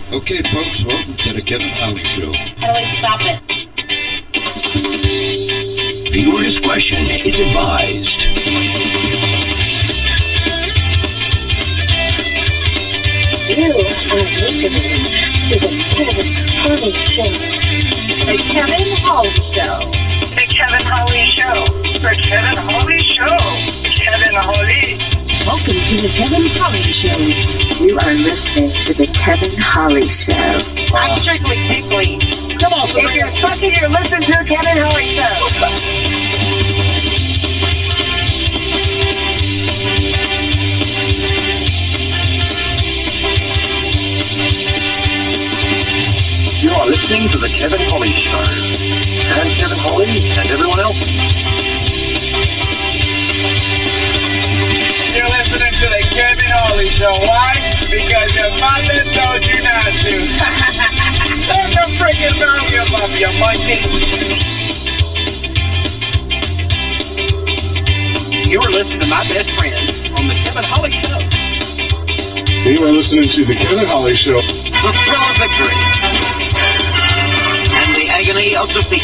Okay, folks, welcome to the Kevin Holly Show. How do I stop it? Viewer discretion is advised. You are listening to the Kevin Holly Show. The Kevin Holly Show. The Kevin Holly Show. The Kevin Holly Show. Kevin Holly. Welcome to the Kevin Holly Show. You are listening to the Kevin Holly Show. I'm strictly pickly. Come on, If you're fucking, you're listening to the Kevin Holly Show. You are listening to the Kevin Holly Show. And Kevin Holly and everyone else. You're listening to the Kevin Holly Show. Why? Because your mother told you not to. There's no freaking value above you monkey. You are listening to my best friend on the Kevin Holly Show. You are listening to the Kevin Holly Show. The thrill of victory. And the agony of defeat.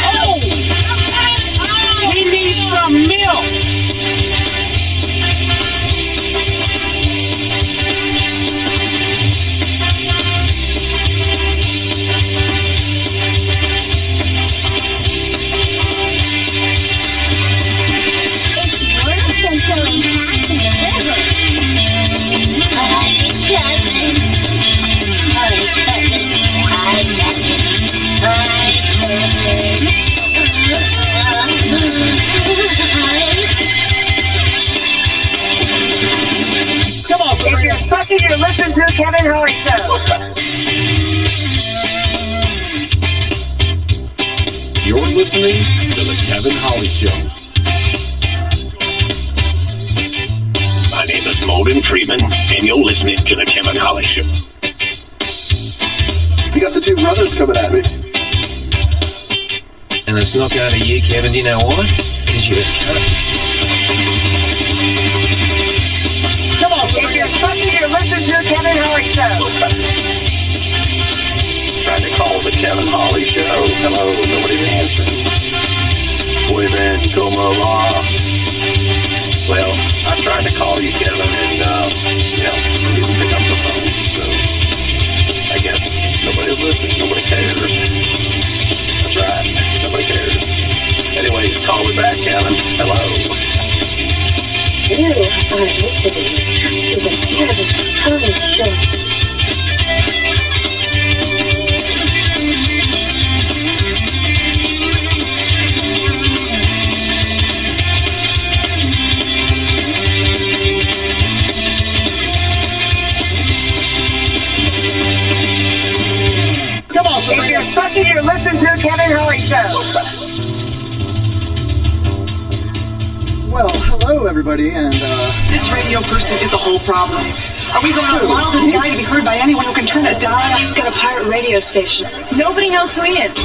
Oh! We need some milk. It's worse until he has to deliver. Hi, Kevin. Hi, Kevin. Hi, Kevin. Come on, If you're fucking, you're listening to the Kevin Holly Show. You're listening to the Kevin Holly Show. My name is Molden Friedman, and you're listening to the Kevin Holly Show. You got the two brothers coming at me. And it's not going to you, Kevin. Do you know why? Because you're a cunt. Come on, If you're fucking, you're listening to the Kevin Holly Show. Tried to call the Kevin Holly Show. Hello, nobody's answering. Muy bien, como va? Well, I tried to call you, Kevin, and, you didn't pick up the phone, so I guess nobody's listening. Nobody cares. That's right. Nobody cares. Anyways, call me back, Kevin. Hello. You are listening to the Kevin Holly Show. Come on, If you're fucking, you're listening to the Kevin Holly Show. Well, hello everybody, and This radio person is the whole problem. Are we going to allow this guy to be heard by anyone who can turn a dial? I've got a pirate radio station. Nobody knows who he is.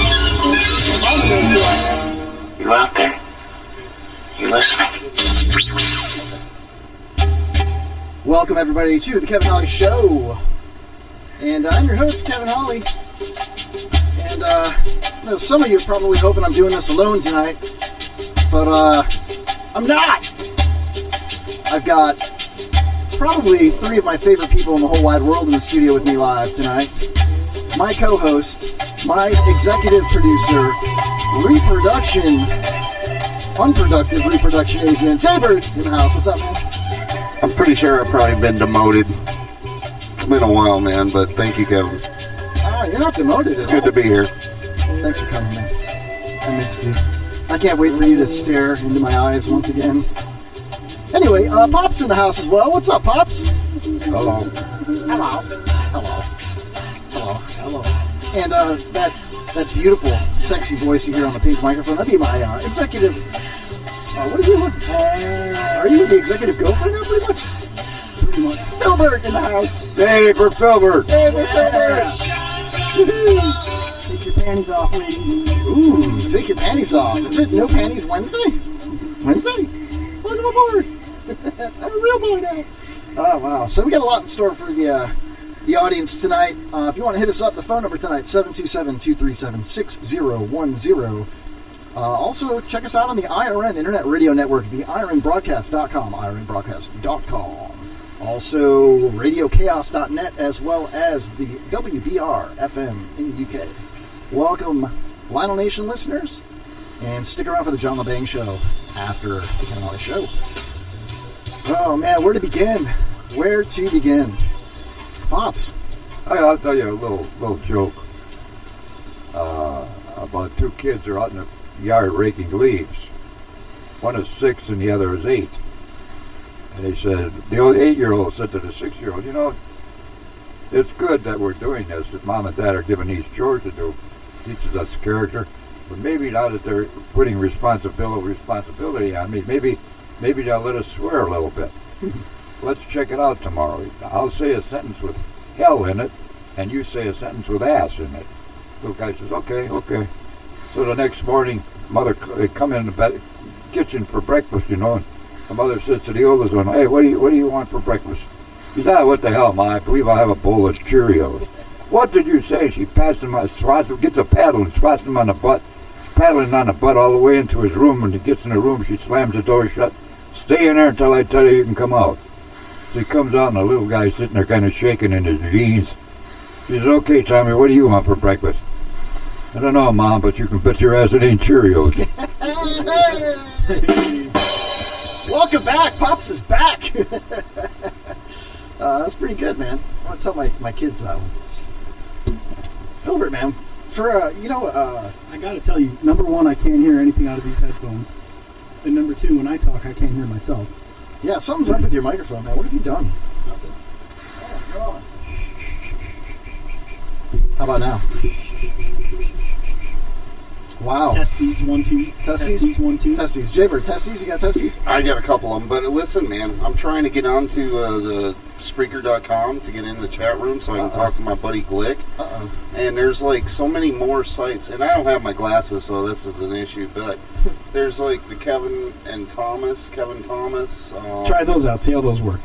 You out there? You listening? welcome everybody to the Kevin Holly Show. And I'm your host, Kevin Holly. And I know some of you are probably hoping I'm doing this alone tonight, but I'm not. I've got probably three of my favorite people in the whole wide world in the studio with me live tonight. My co-host, my executive producer, unproductive reproduction agent, Jaybird in the house. What's up, man? I'm pretty sure I've probably been demoted. It's been a while, man, but thank you, Kevin. You're not demoted. It's good to be here. Thanks for coming, man. I missed you. I can't wait for you to stare into my eyes once again. Anyway, Pop's in the house as well. What's up, Pops? Hello. Hello. Hello. Hello. Hello. And that beautiful, sexy voice you hear on the pink microphone, that'd be my executive... what are you doing? Are you the executive gopher now, pretty much? Pretty much. Philbert in the house. Hey, for Philbert. Hey, for Philbert. Take your panties off, ladies. Ooh, take your panties off. Is it No Panties Wednesday? Wednesday? Welcome aboard. I'm a real boy now. Oh, wow. So we got a lot in store for the audience tonight. If you want to hit us up, the phone number tonight, 727-237-6010. Also, check us out on the IRN Internet Radio Network, the IRNbroadcast.com, IRNbroadcast.com. Also, RadioChaos.net, as well as the WBR FM in the UK. Welcome, Lionel Nation listeners, and stick around for the John LeBang Show after the Kevin Holly Show. Oh, man, where to begin? Where to begin? Pops. I'll tell you a little joke about two kids are out in the yard raking leaves. One is 6 and the other is 8. And he said, the old 8-year-old said to the 6-year-old, you know, it's good that we're doing this, that Mom and Dad are giving these chores to do, teaches us character, but maybe now that they're putting responsibility on me, maybe they'll let us swear a little bit. Let's check it out tomorrow. I'll say a sentence with hell in it, and you say a sentence with ass in it. Little guy says, okay. So the next morning, Mother, they come in the kitchen for breakfast, you know, and the mother says to the oldest one, hey, what do you want for breakfast? He said, what the hell, Ma? I believe I'll have a bowl of Cheerios. What did you say? She passed him, gets a paddle and swats him on the butt, paddling on the butt all the way into his room. When he gets in the room, she slams the door shut. Stay in there until I tell you can come out. So he comes out, and the little guy sitting there kind of shaking in his jeans. He says, okay, Tommy, what do you want for breakfast? I don't know, Mom, but you can bet your ass it ain't Cheerios. Welcome back. Pops is back. That's pretty good, man. I want to tell my kids that one. Philbert, man, for, I got to tell you, number one, I can't hear anything out of these headphones. And number two, when I talk, I can't hear myself. Yeah, something's up with your microphone, man. What have you done? Nothing. Oh, God. How about now? Wow. Testes, 1, 2. Testes? 1, 2. Testes. Jaybird, testes? You got testes? I got a couple of them, but listen, man, I'm trying to get onto the Spreaker.com to get in the chat room so I can talk to my buddy Glick. And there's like so many more sites, and I don't have my glasses, so this is an issue, but there's like the Kevin Thomas. Try those out, see how those work.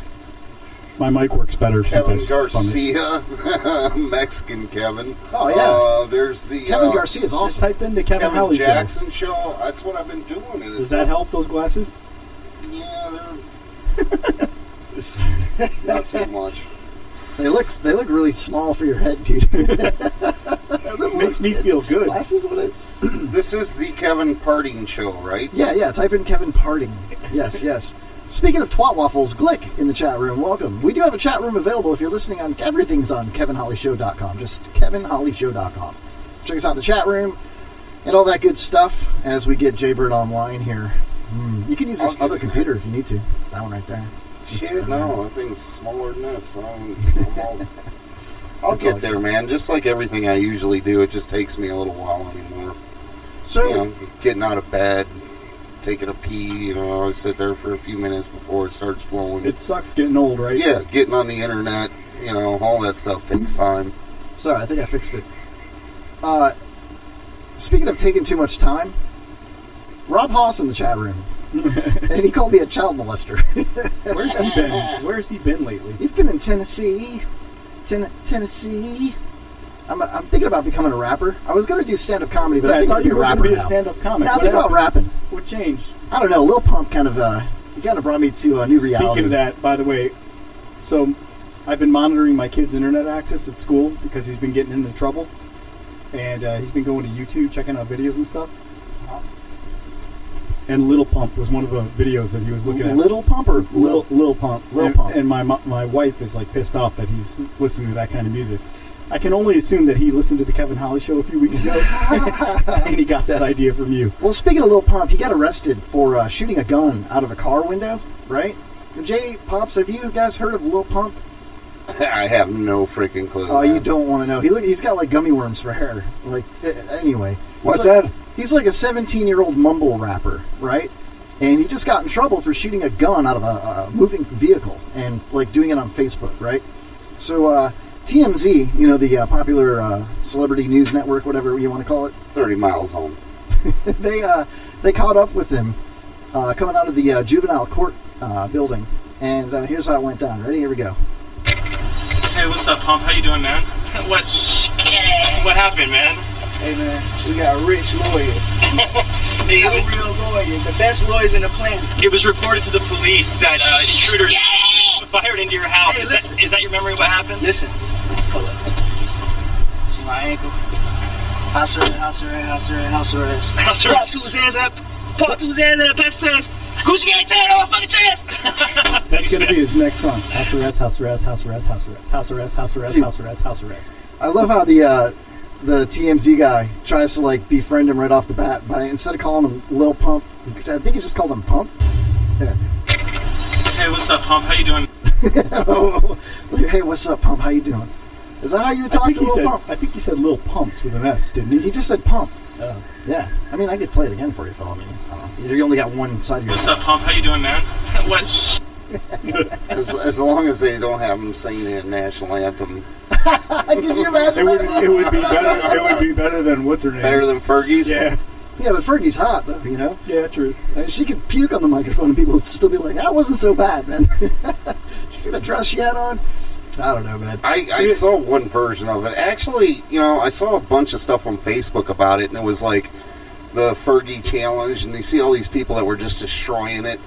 My mic works better Kevin since I spun it. Garcia, Mexican Kevin. Oh, yeah. The's the Kevin Garcia is awesome. Just type in the Kevin Holly Jackson show. That's what I've been doing. Does that help, those glasses? Yeah, they're not too much. They look really small for your head, dude. This makes me feel good. Glasses, This is the Kevin Parting show, right? Yeah. Type in Kevin Parting. Yes. Speaking of twat waffles, Glick in the chat room. Welcome. We do have a chat room available if you're listening on. Everything's on KevinHollyShow.com. Just KevinHollyShow.com. Check us out in the chat room and all that good stuff as we get Jaybird online here. You can use this other computer if you need to. That one right there. Shit, no, that thing's smaller than this. I'll get there, man. Just like everything I usually do, it just takes me a little while anymore. So, getting out of bed, taking a pee, I sit there for a few minutes before it starts flowing. It sucks getting old, right? Yeah, getting on the internet, all that stuff takes time. Sorry, I think I fixed it. Speaking of taking too much time, Rob Haas in the chat room. And he called me a child molester. Where's he been? Where's he been lately? He's been in Tennessee. Tennessee. I'm thinking about becoming a rapper. I was going to do stand-up comedy, but I think I'll be a rapper now. Be a stand-up comic. Now I think about rapping. What changed? I don't know. Lil Pump kind of brought me to a new reality. Speaking of that, by the way, so I've been monitoring my kid's internet access at school because he's been getting into trouble, and he's been going to YouTube, checking out videos and stuff. And Lil Pump was one of the videos that he was looking at. Little Pump or Lil Pump? Lil Pump. And my wife is like pissed off that he's listening to that kind of music. I can only assume that he listened to the Kevin Holly show a few weeks ago, and he got that idea from you. Well, speaking of Lil Pump, he got arrested for shooting a gun out of a car window, right? Jay, Pops, have you guys heard of Lil Pump? I have no freaking clue. Oh, you don't want to know. He's got like gummy worms for hair. Anyway. What's that? He's like a 17-year-old mumble rapper, right? And he just got in trouble for shooting a gun out of a moving vehicle and like doing it on Facebook, right? So TMZ, the popular celebrity news network, whatever you want to call it, 30 miles home. They caught up with him coming out of the juvenile court building, and here's how it went down. Ready? Here we go. Hey, what's up, Pump? How you doing, man? What happened, man? Hey, man, we got rich lawyers. They got real lawyers, the best lawyers in the planet. It was reported to the police that intruders fired into your house. Hey, is that your memory of what happened? Listen, hold up. See my ankle? House arrest, house arrest, house arrest, house arrest. House arrest. Pop 2 hands up. Pop 2 hands up, pass test. Gucci gang, tear it on my fucking chest. That's gonna be his next song. House arrest, house arrest, house arrest, house arrest, house arrest, house arrest, house arrest, house arrest. I love how the TMZ guy tries to like befriend him right off the bat, but instead of calling him Lil Pump, I think he just called him Pump. There. Hey, what's up, Pump? How you doing? Hey, what's up, Pump? How you doing? Is that how you talk to Lil Pump? I think he said Lil Pumps with an S, didn't he? He just said Pump. Oh. Yeah. I mean, I could play it again for you, Phil. I mean, I don't know. You only got one side of your What's up, Pump? How you doing, man? What? As long as they don't have him sing the national anthem. Can you imagine? It would be better. It would be better than what's her name? Better than Fergie's? Yeah. Yeah, but Fergie's hot, though, you know? Yeah, true. I mean, she could puke on the microphone and people would still be like, that wasn't so bad, man. You see the dress she had on? I don't know, man. I saw one version of it. Actually, you know, I saw a bunch of stuff on Facebook about it, and it was like the Fergie challenge, and you see all these people that were just destroying it.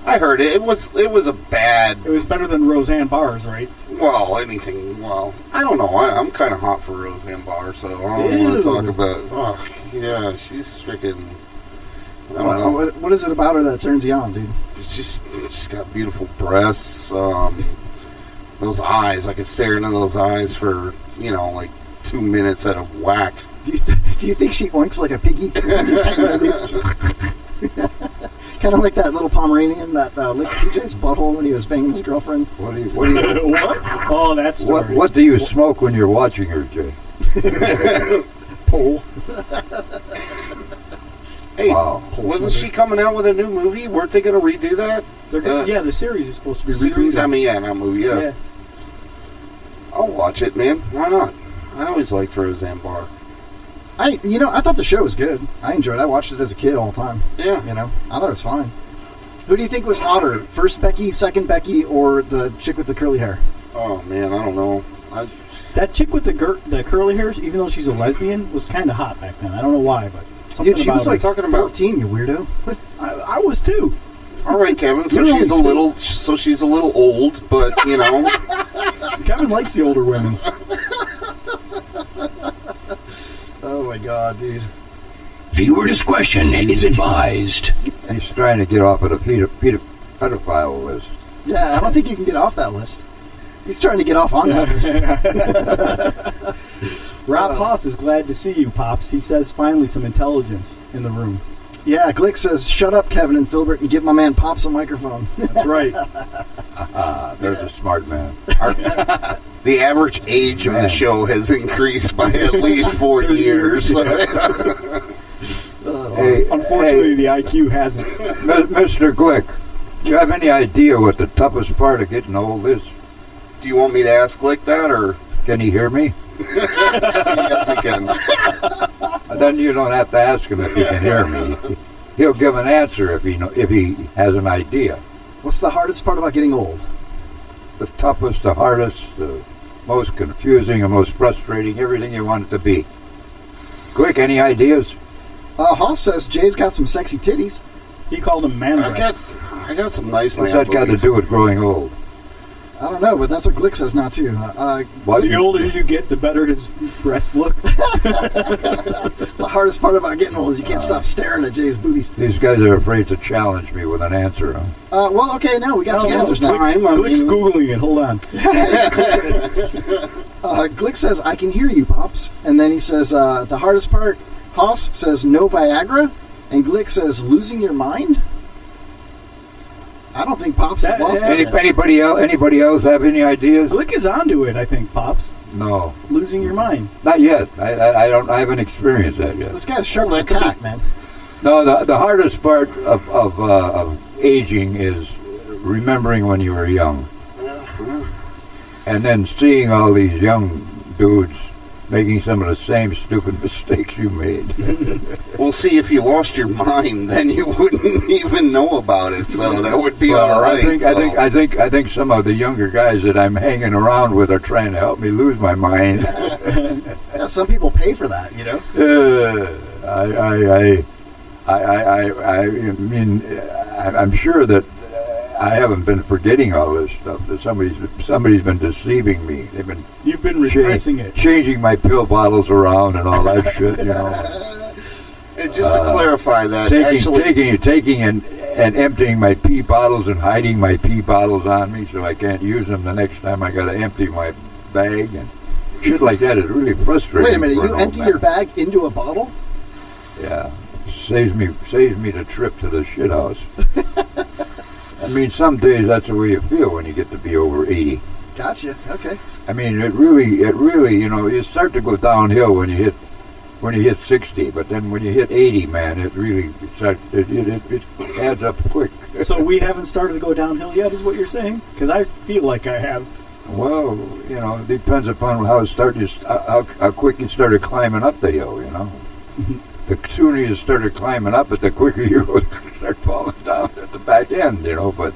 I heard it. It was a bad... It was better than Roseanne Barr's, right? Well, anything... Well, I don't know. I'm kind of hot for Roseanne Barr, so I don't want to talk about... Oh, yeah, she's freaking... I don't know. What is it about her that turns you on, dude? She's got beautiful breasts. Those eyes. I could stare into those eyes for, you know, like 2 minutes at a whack. Do you think she oinks like a piggy? Kind of like that little Pomeranian that licked PJ's butthole when he was banging his girlfriend. What? Oh, that's story. What do you smoke when you're watching her, Jay? Pole. Hey, wow. Wasn't she coming out with a new movie? Weren't they going to redo that? Yeah, the series is supposed to be series. rebooted. I mean, yeah, not movie. Yeah. I'll watch it, man. Why not? I always liked Roseanne Barr. I thought the show was good. I enjoyed it. I watched it as a kid all the time. Yeah. You know, I thought it was fine. Who do you think was hotter? First Becky, second Becky, or the chick with the curly hair? Oh, man, I don't know. That chick with the curly hairs, even though she's a lesbian, was kind of hot back then. I don't know why, but... Dude, she was like talking about 14, you weirdo. I was too. All right, Kevin. So she's a little old, but you know. Kevin likes the older women. Oh my God, dude. Viewer discretion is advised. He's trying to get off of the pedophile list. Yeah, I don't think you can get off that list. He's trying to get off on that list. Rob Haas is glad to see you, Pops. He says finally some intelligence in the room. Yeah, Glick says, shut up, Kevin and Philbert, and give my man Pops a microphone. That's right. There's a smart man. The average age of the show has increased by at least 40 years. Unfortunately, the IQ hasn't. Mr. Glick, do you have any idea what the toughest part of getting old is? Do you want me to ask Glick that, or... Can he hear me? Yes, he can. Then you don't have to ask him if he can hear me. He'll give an answer if he has an idea. What's the hardest part about getting old? The toughest, the hardest, the most confusing, the most frustrating, everything you want it to be. Quick, any ideas? Haas says Jay's got some sexy titties. He called them man breasts. I got some nice man What's that got to do with growing old? I don't know, but that's what Glick says now, too. The older you get, the better his breasts look. It's the hardest part about getting old is you can't stop staring at Jay's boobies. These guys are afraid to challenge me with an answer. Well, okay, now we got some answers now. Glick's Googling it. Hold on. Glick says, I can hear you, Pops. And then he says, the hardest part, Haas says, no Viagra. And Glick says, losing your mind? I don't think Pops has lost it. Anybody else have any ideas? Glick is onto it, I think, Pops. No. Losing your mind. Not yet. I haven't experienced that yet. This guy's sharp as a tack, man. No, the hardest part of aging is remembering when you were young. And then seeing all these young dudes, making some of the same stupid mistakes you made. Well, see, if you lost your mind, then you wouldn't even know about it. So that would be Well, all right. I think some of the younger guys that I'm hanging around with are trying to help me lose my mind. Yeah, some people pay for that, you know. I mean, I'm sure that I haven't been forgetting all this stuff. That somebody's been deceiving me. You've been repressing it, changing my pill bottles around and all that shit. You know. And just to clarify that, taking and emptying my pee bottles and hiding my pee bottles on me so I can't use them the next time I got to empty my bag and shit like that is really frustrating. Wait a minute, you empty your bag into a bottle? Yeah, saves me the trip to the shit house. I mean, some days that's the way you feel when you get to be over 80. Gotcha. Okay. I mean, it really, you know, you start to go downhill when you hit 60, but then when you hit 80, man, it really it adds up quick. So we haven't started to go downhill yet, is what you're saying? Because I feel like I have. Well, you know, it depends upon how quick you started climbing up the hill, you know. The sooner you started climbing up it, the quicker you would start falling down at the back end, you know. But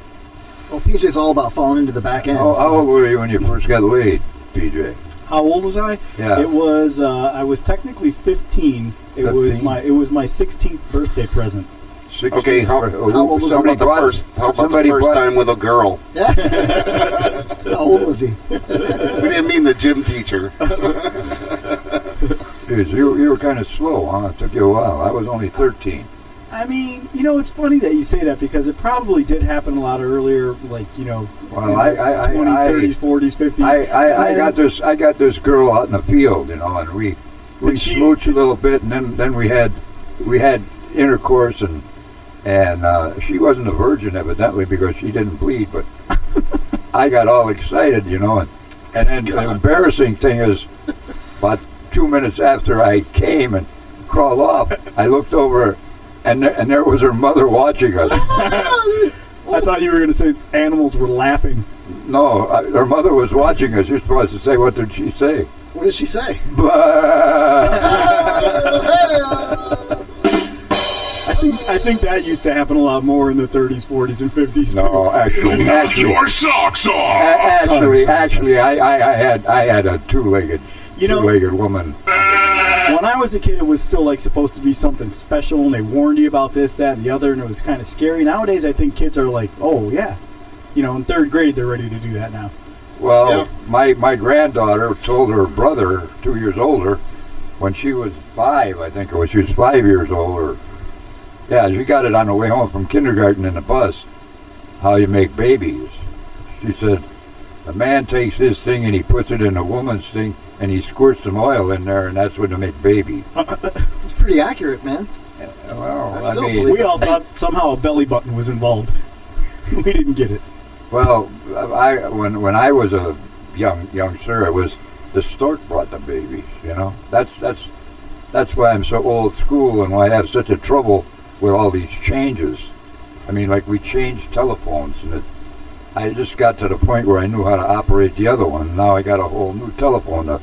well, PJ's all about falling into the back end. How old were you when you first got laid, PJ? How old was I? Yeah. It was I was technically 15. It 15? was my 16th birthday present. 16th. Okay, how old was the first time with a girl? Yeah. How old was he? We didn't mean the gym teacher. Dude, you were kind of slow, huh? It took you a while. I was only 13. I mean, you know, it's funny that you say that because it probably did happen a lot earlier, like, you know, well, in the 20s, 30s, 40s, 50s. I got this girl out in the field, you know, and we smooched a little bit, and then we had intercourse, and she wasn't a virgin evidently because she didn't bleed, but I got all excited, you know, and then the embarrassing thing is, about 2 minutes after I came and crawled off, I looked over. And there was her mother watching us. I thought you were going to say animals were laughing. No, her mother was watching us. You're supposed to say, what did she say? What did she say? I think that used to happen a lot more in the 30s, 40s, and 50s too. No, actually, your socks off. Actually, I had a two-legged woman. When I was a kid, it was still like supposed to be something special, and they warned you about this, that, and the other, and it was kind of scary. Nowadays, I think kids are like, oh yeah, you know, in third grade they're ready to do that now. Well, my granddaughter told her brother, 2 years older, when she was 5, I think it was. She was 5 years old, she got it on the way home from kindergarten in the bus. How you make babies? She said, a man takes his thing and he puts it in a woman's thing. And he squirts some oil in there, and that's when to make baby. It's pretty accurate, man. Well, I mean, we all thought somehow a belly button was involved. We didn't get it. Well, when I was a youngster, it was the stork brought the babies. You know, that's why I'm so old school and why I have such a trouble with all these changes. I mean, like we changed telephones, and I just got to the point where I knew how to operate the other one. Now I got a whole new telephone to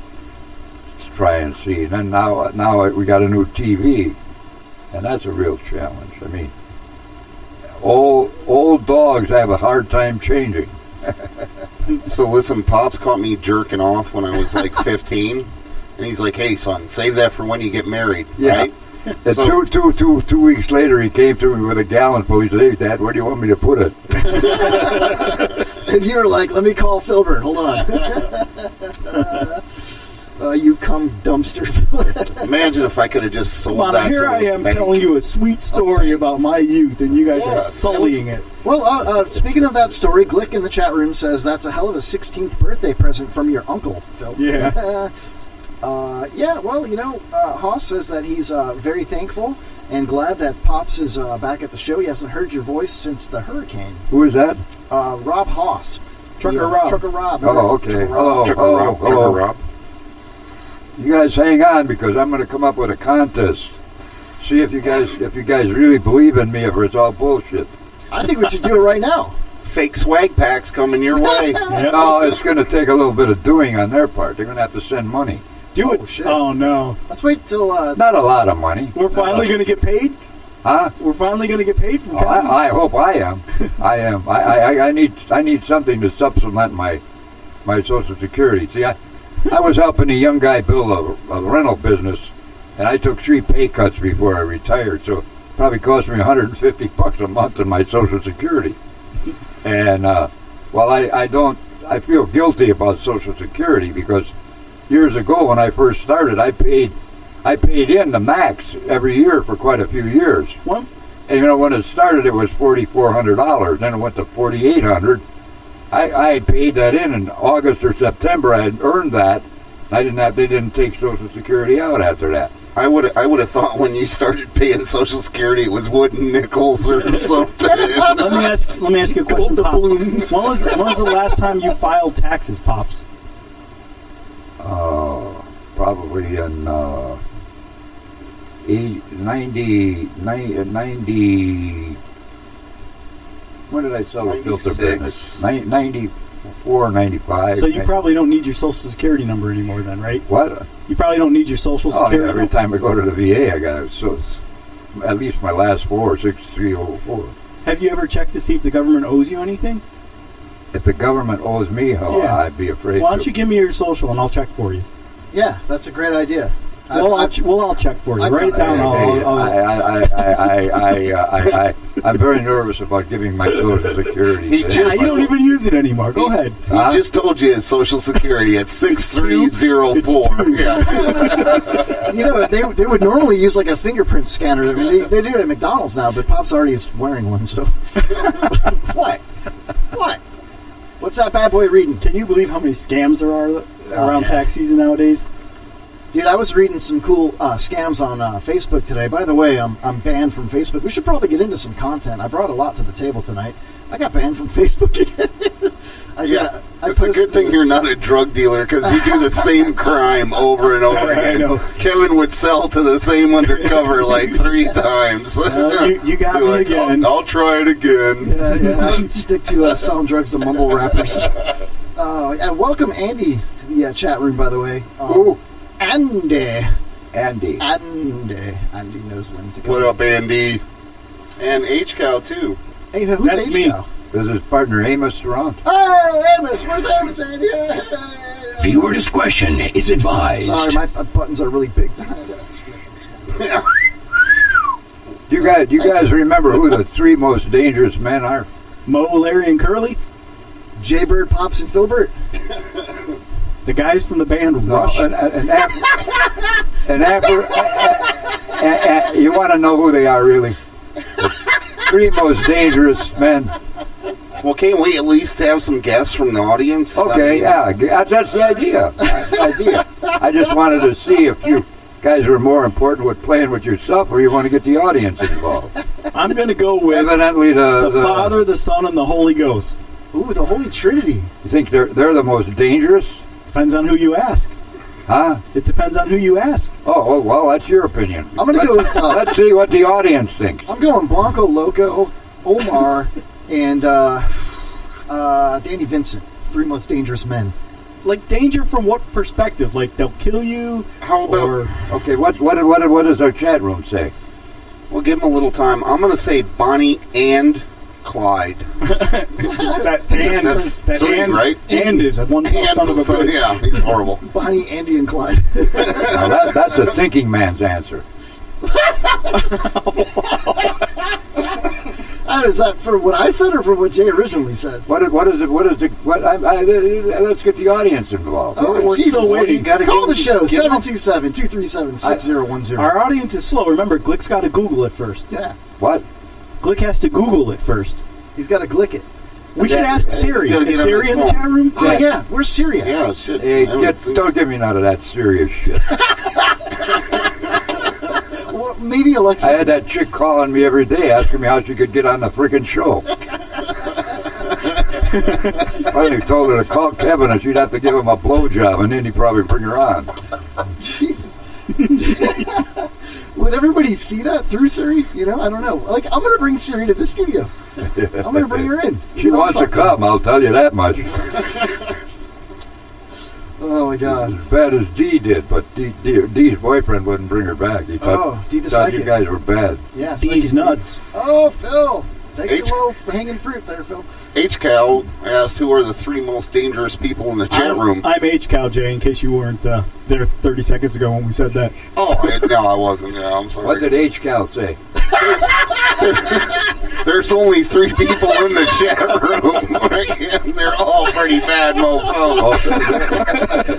try and see. And then now we got a new TV, and that's a real challenge. I mean, old dogs have a hard time changing. So listen, Pops caught me jerking off when I was like 15, and he's like, "Hey, son, save that for when you get married." Yeah. Right? And So- 2 weeks later, he came to me with a gallon full. He said, "Hey, Dad, where do you want me to put it?" And you were like, let me call Philbert. Hold on. You cum dumpster. Imagine if I could have just sold Come on, that here to I a am bank. telling you a sweet story about my youth, and you guys are sullying it. Well, speaking of that story, Glick in the chat room says that's a hell of a 16th birthday present from your uncle, Phil. Yeah. Well, you know, Haas says that he's very thankful and glad that Pops is back at the show. He hasn't heard your voice since the hurricane. Who is that? Rob Haas. Trucker Rob. Trucker Rob. Oh, okay. Hello. Rob. You guys hang on because I'm going to come up with a contest. See if you guys really believe in me, or it's all bullshit. I think we should do it right now. Fake swag packs coming your way. No, it's going to take a little bit of doing on their part. They're going to have to send money. Do it. Shit. Oh, no. Let's wait till... Not a lot of money. We're finally going to get paid? Huh? We're finally going to get paid from Oh, I hope I am. I am. I need something to supplement my Social Security. See, I was helping a young guy build a rental business, and I took 3 pay cuts before I retired, so it probably cost me $150 a month in my Social Security. And well, I feel guilty about Social Security because years ago when I first started, I paid in the max every year for quite a few years. What? And you know, when it started, it was $4,400. Then it went to $4,800. I paid that in August or September. I had earned that. They didn't take Social Security out after that. I would have thought when you started paying Social Security it was wooden nickels or something. Let me ask you a question, Pops. When was the last time you filed taxes, Pops? Probably in 90. When did I sell the filter business? 94, 95. So you probably don't need your Social Security number anymore then, right? What? You probably don't need your Social Security number. Every time I go to the VA, I got it. So at least my last 4, 6304. Have you ever checked to see if the government owes you anything? If the government owes me, I'd be afraid. Why don't you give me your social and I'll check for you? Yeah, that's a great idea. I'll check for you. Write it down. I'm very nervous about giving my Social Security. You don't even use it anymore. Go ahead. He just told you his Social Security at 6304. Yeah. You know, they would normally use like a fingerprint scanner. I mean, they do it at McDonald's now, but Pop's already is wearing one, so... What? What's that bad boy reading? Can you believe how many scams there are around tax season nowadays? Dude, I was reading some cool scams on Facebook today. By the way, I'm banned from Facebook. We should probably get into some content. I brought a lot to the table tonight. I got banned from Facebook again. It's a good thing you're not a drug dealer because you do the same crime over and over again. I know. Kevin would sell to the same undercover like 3 times. You got me again. I'll try it again. Yeah. I should stick to selling drugs to mumble rappers. And welcome Andy to the chat room, by the way. Andy knows when to come. What up, Andy? And H-Cow, too. Hey, who's H-Cow? This is his partner, Amos Surrant. Hey, Amos! Where's Amos, Andy? Viewer discretion is advised. Sorry, my buttons are really big. Do you guys remember who the 3 most dangerous men are? Mo, Larry, and Curly? Jaybird, Pops, and Philbert. The guys from the band Rush. You want to know who they are, really? The 3 most dangerous men. Well, can't we at least have some guests from the audience? Okay, that's the idea. I just wanted to see if you guys were more important with playing with yourself or you want to get the audience involved. I'm going to go with evidently the Father, the Son, and the Holy Ghost. Ooh, the Holy Trinity. You think they're the most dangerous? Depends on who you ask. Huh? It depends on who you ask. Oh, well, that's your opinion. I'm going to go with... let's see what the audience thinks. I'm going Blanco Loco, Omar, and Danny Vincent. 3 most dangerous men. Like, danger from what perspective? Like, they'll kill you? How about... Okay, what does our chat room say? We'll give them a little time. I'm going to say Bonnie and Clyde. that 3, right? And is one son of a bitch. Yeah, he's horrible. Bonnie, Andy, and Clyde. Now that's a thinking man's answer. Is that for what I said or for what Jay originally said? Let's get the audience involved. Oh, we're still waiting. Call the show, 727-237-6010. Our audience is slow. Remember, Glick's got to Google it first. Yeah. What? Glick has to Google it first. He's got to Glick it. We should ask Siri. Is Siri in the chat room? Oh, yeah. Where's Siri? Yeah, shit. Hey, don't give me none of that serious shit. Well, maybe Alexa. I had that chick calling me every day asking me how she could get on the freaking show. Finally told her to call Kevin and she'd have to give him a blowjob and then he'd probably bring her on. Jesus. Would everybody see that through Siri? You know, I don't know. Like, I'm going to bring Siri to the studio. I'm going to bring her in. She wants to come, I'll tell you that much. Oh my God. As bad as Dee did, but Dee's boyfriend wouldn't bring her back. He thought, Dee the thought you psychic. guys were bad. Yeah, Dee's nuts. Oh, Phil. Take a little hanging fruit there, Phil. H-Cow asked who are the 3 most dangerous people in the chat room. I'm H-Cow, Jay, in case you weren't there 30 seconds ago when we said that. Oh, no, I wasn't. Yeah, I'm sorry. What did H-Cal say? There's only 3 people in the chat room. And they're all pretty bad mofos.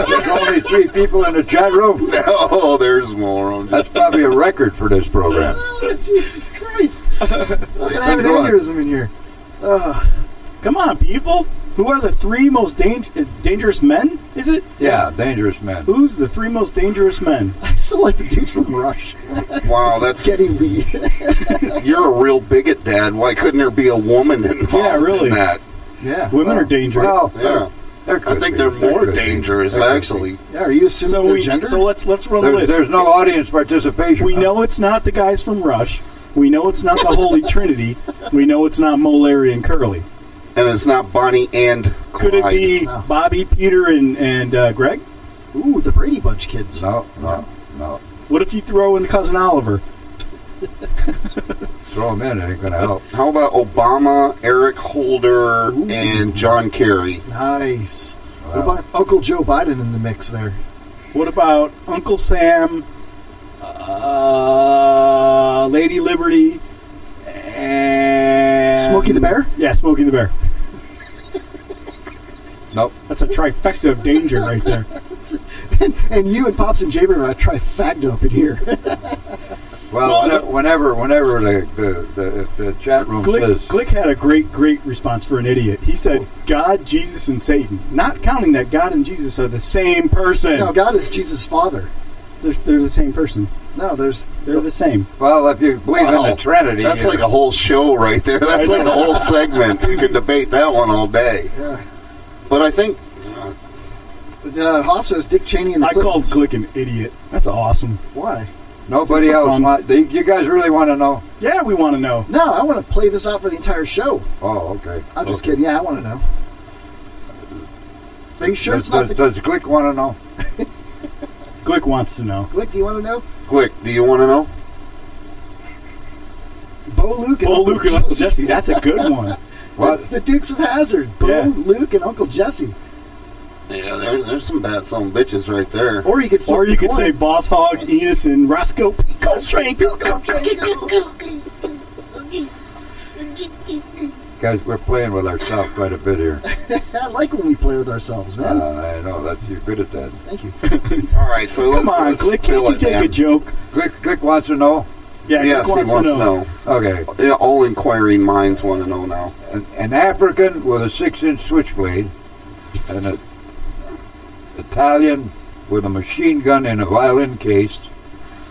There's only 3 people in the chat room? No, there's more. That's probably a record for this program. Oh, Jesus Christ. I'm going to have an aneurysm in here. Come on, people. Who are the 3 most dangerous men, is it? Yeah, dangerous men. Who's the 3 most dangerous men? I still like the dudes from Rush. Wow, that's... Getty Lee. You're a real bigot, Dad. Why couldn't there be a woman involved in that? Yeah. Women are dangerous. Well, yeah. I think they're more dangerous, actually. Yeah, are you assuming their gender? So let's run the list. There's no audience participation. We know it's not the guys from Rush. We know it's not the Holy Trinity. We know it's not Mo, Larry, and Curly. And it's not Bonnie and Clyde. Could it be Bobby, Peter, and Greg? Ooh, the Brady Bunch kids. No. What if you throw in Cousin Oliver? Throw them in, it ain't going to help. How about Obama, Eric Holder, and John Kerry? Nice. What about Uncle Joe Biden in the mix there? What about Uncle Sam, Lady Liberty, and... Smokey the Bear? Yeah, Smokey the Bear. Nope. That's a trifecta of danger right there. and you and Pops and Jaber are a trifecta up in here. Well, whenever the chat room says... Glick had a great response for an idiot. He said, God, Jesus, and Satan. Not counting that God and Jesus are the same person. No, God is Jesus' father. They're the same person. No, they're the same. Well, if you believe in the Trinity... That's like a whole show right there. That's like a whole segment. We could debate that one all day. Yeah. But I think... Haas says Dick Cheney and the Clintons. Called Glick an idiot. That's awesome. Why? Nobody else wants... You guys really want to know? Yeah, we want to know. No, I want to play this out for the entire show. Oh, okay. I'm just kidding. Yeah, I want to know. Are you sure it's not Does Glick want to know? Glick wants to know. Glick, do you want to know? Glick, do you want to know? Bo Luke and Uncle Jesse. That's a good one. What? The Dukes of Hazzard. Bo, Luke, and Uncle Jesse. Yeah, there's some bad son of bitches right there. Or you could say Boss Hog, Enos, and Roscoe Pico Strength. Guys, we're playing with ourselves quite a bit here. I like when we play with ourselves, man. I know, you're good at that. Thank you. All right, so come on, Glick, can't you take a joke? Glick wants to know? Yeah, yes, he wants to know. Okay. Yeah, all inquiring minds want to know now. An African with a 6-inch switchblade and an Italian with a machine gun in a violin case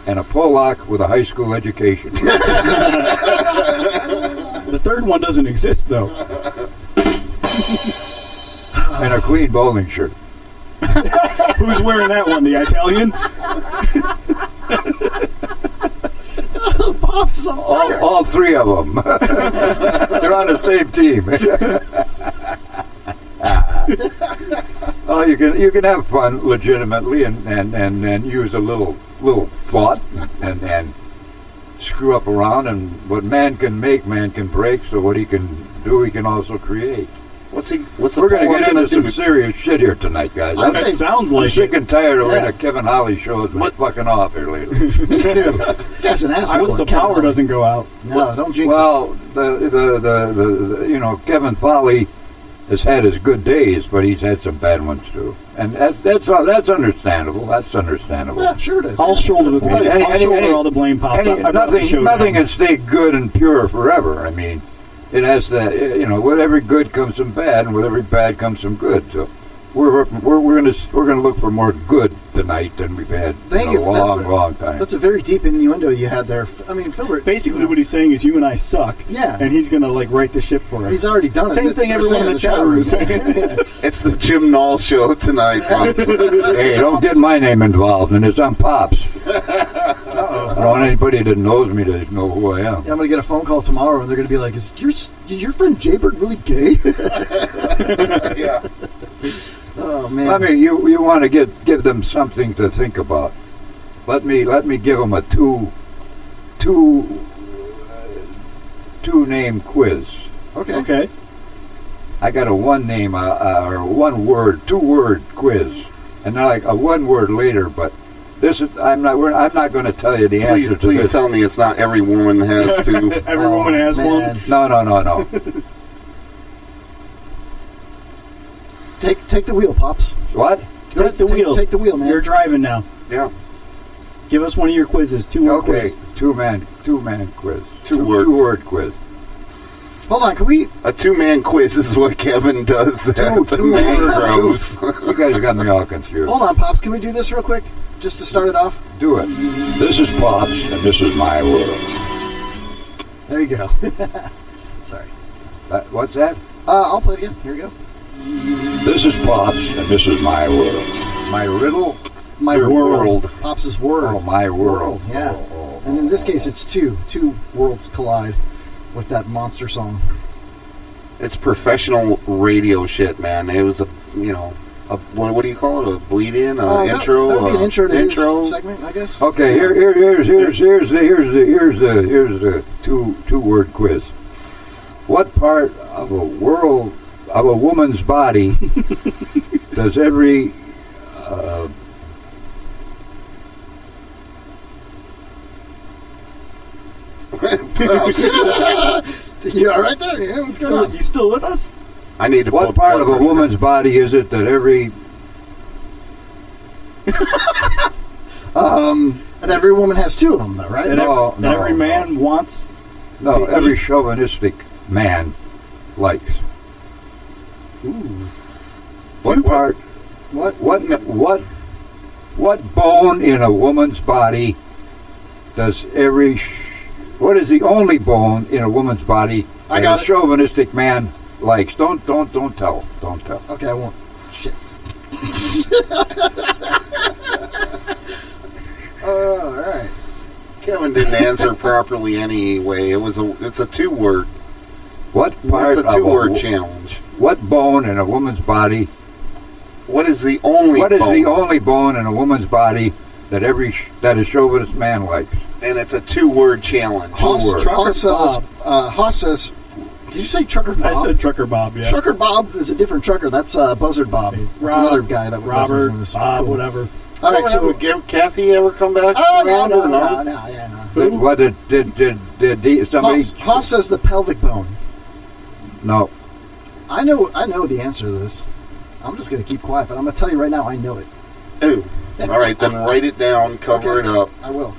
and a Polak with a high school education. The third one doesn't exist, though. And a clean bowling shirt. Who's wearing that one? The Italian? Pops is on fire. All 3 of them. They're on the same team. Oh, you can have fun legitimately and use a little thought and screw up around, and what man can make, man can break. So what he can do, he can also create. We're going to get into some serious shit here tonight, guys. That sounds like I'm sick and tired of the Kevin Holly shows me fucking off here lately. That's an asshole. I hope the power doesn't go out. No, don't jinx it. Well, the Kevin Foley has had his good days, but he's had some bad ones too, and that's understandable. That's understandable. Yeah, sure it is. I'll shoulder the blame. I'll shoulder all the blame, Pops. Nothing can stay good and pure forever. I mean, it has to. With every good comes some bad, and with every bad comes some good. So we're gonna look for more good tonight than we've had in a long time. That's a very deep innuendo you had there. I mean, Philbert. Basically, what he's saying is you and I suck. Yeah. And he's gonna right the ship for us. He's already done it. Same thing everyone in the chat room is saying. It's the Jim Knoll show tonight, folks. Hey, don't get my name involved, and it's on Pops. Uh-oh. I don't want anybody that knows me to know who I am. Yeah, I'm going to get a phone call tomorrow, and they're going to be like, is your friend Jaybird really gay? Yeah. Oh man. Let me. You want to give them something to think about. Let me give them a two name quiz. Okay. I got a one name or 1 word, 2 word quiz, and then like a 1 word later. But this is I'm not going to tell you the answer to Please this. tell me it's not every woman has to. Every woman has man. one. No. Take the wheel, Pops. What? Take the wheel. Take the wheel, man. You're driving now. Yeah. Give us one of your quizzes. 2 word Okay, quiz. two man quiz. 2 word. 2 word quiz. Hold on, can we? A 2-man quiz is what Kevin does at the man grows. You guys got me all confused. Hold on, Pops. Can we do this real quick, just to start it off? Do it. This is Pops, and this is my world. There you go. Sorry. What's that? I'll play it again. Here we go. This is Pops, and this is my world. My riddle? My Your world. Pops' word. Oh, my world. Yeah. And in this case, it's two. 2 worlds collide with that monster song. It's professional radio shit, man. It was what do you call it? A bleed-in, intro. That would be an intro to intro his segment, I guess. Okay, here's the 2 word quiz. What part of a woman's body does every You all right there? Yeah, what's going on? You still with us? I need to. What part of a woman's body is it that every And every woman has 2 of them, though, right? And every man wants. No, every chauvinistic man likes. Ooh. What part? What bone in a woman's body does every? What is the only bone in a woman's body that a chauvinistic man likes? Don't tell. Don't tell. Okay, I won't. Shit. All right. Kevin didn't answer properly anyway. It's a 2 word. What part? It's a 2 word challenge. What bone in a woman's body? What is the only? What is bone? the only bone in a woman's body that a chauvinist man likes? And it's a 2 word challenge. Hoss says, did you say Trucker Bob? I said Trucker Bob, yeah. Trucker Bob is a different trucker. That's Buzzard Bob. That's another guy that Robert, in this. Bob, Cool. whatever. All right, so Kathy ever come back? Oh around no, or no? no. What did somebody? Hoss says the pelvic bone. No. I know the answer to this. I'm just going to keep quiet, but I'm going to tell you right now. I know it. Oh, all right. Then write it down. Cover it up. I will.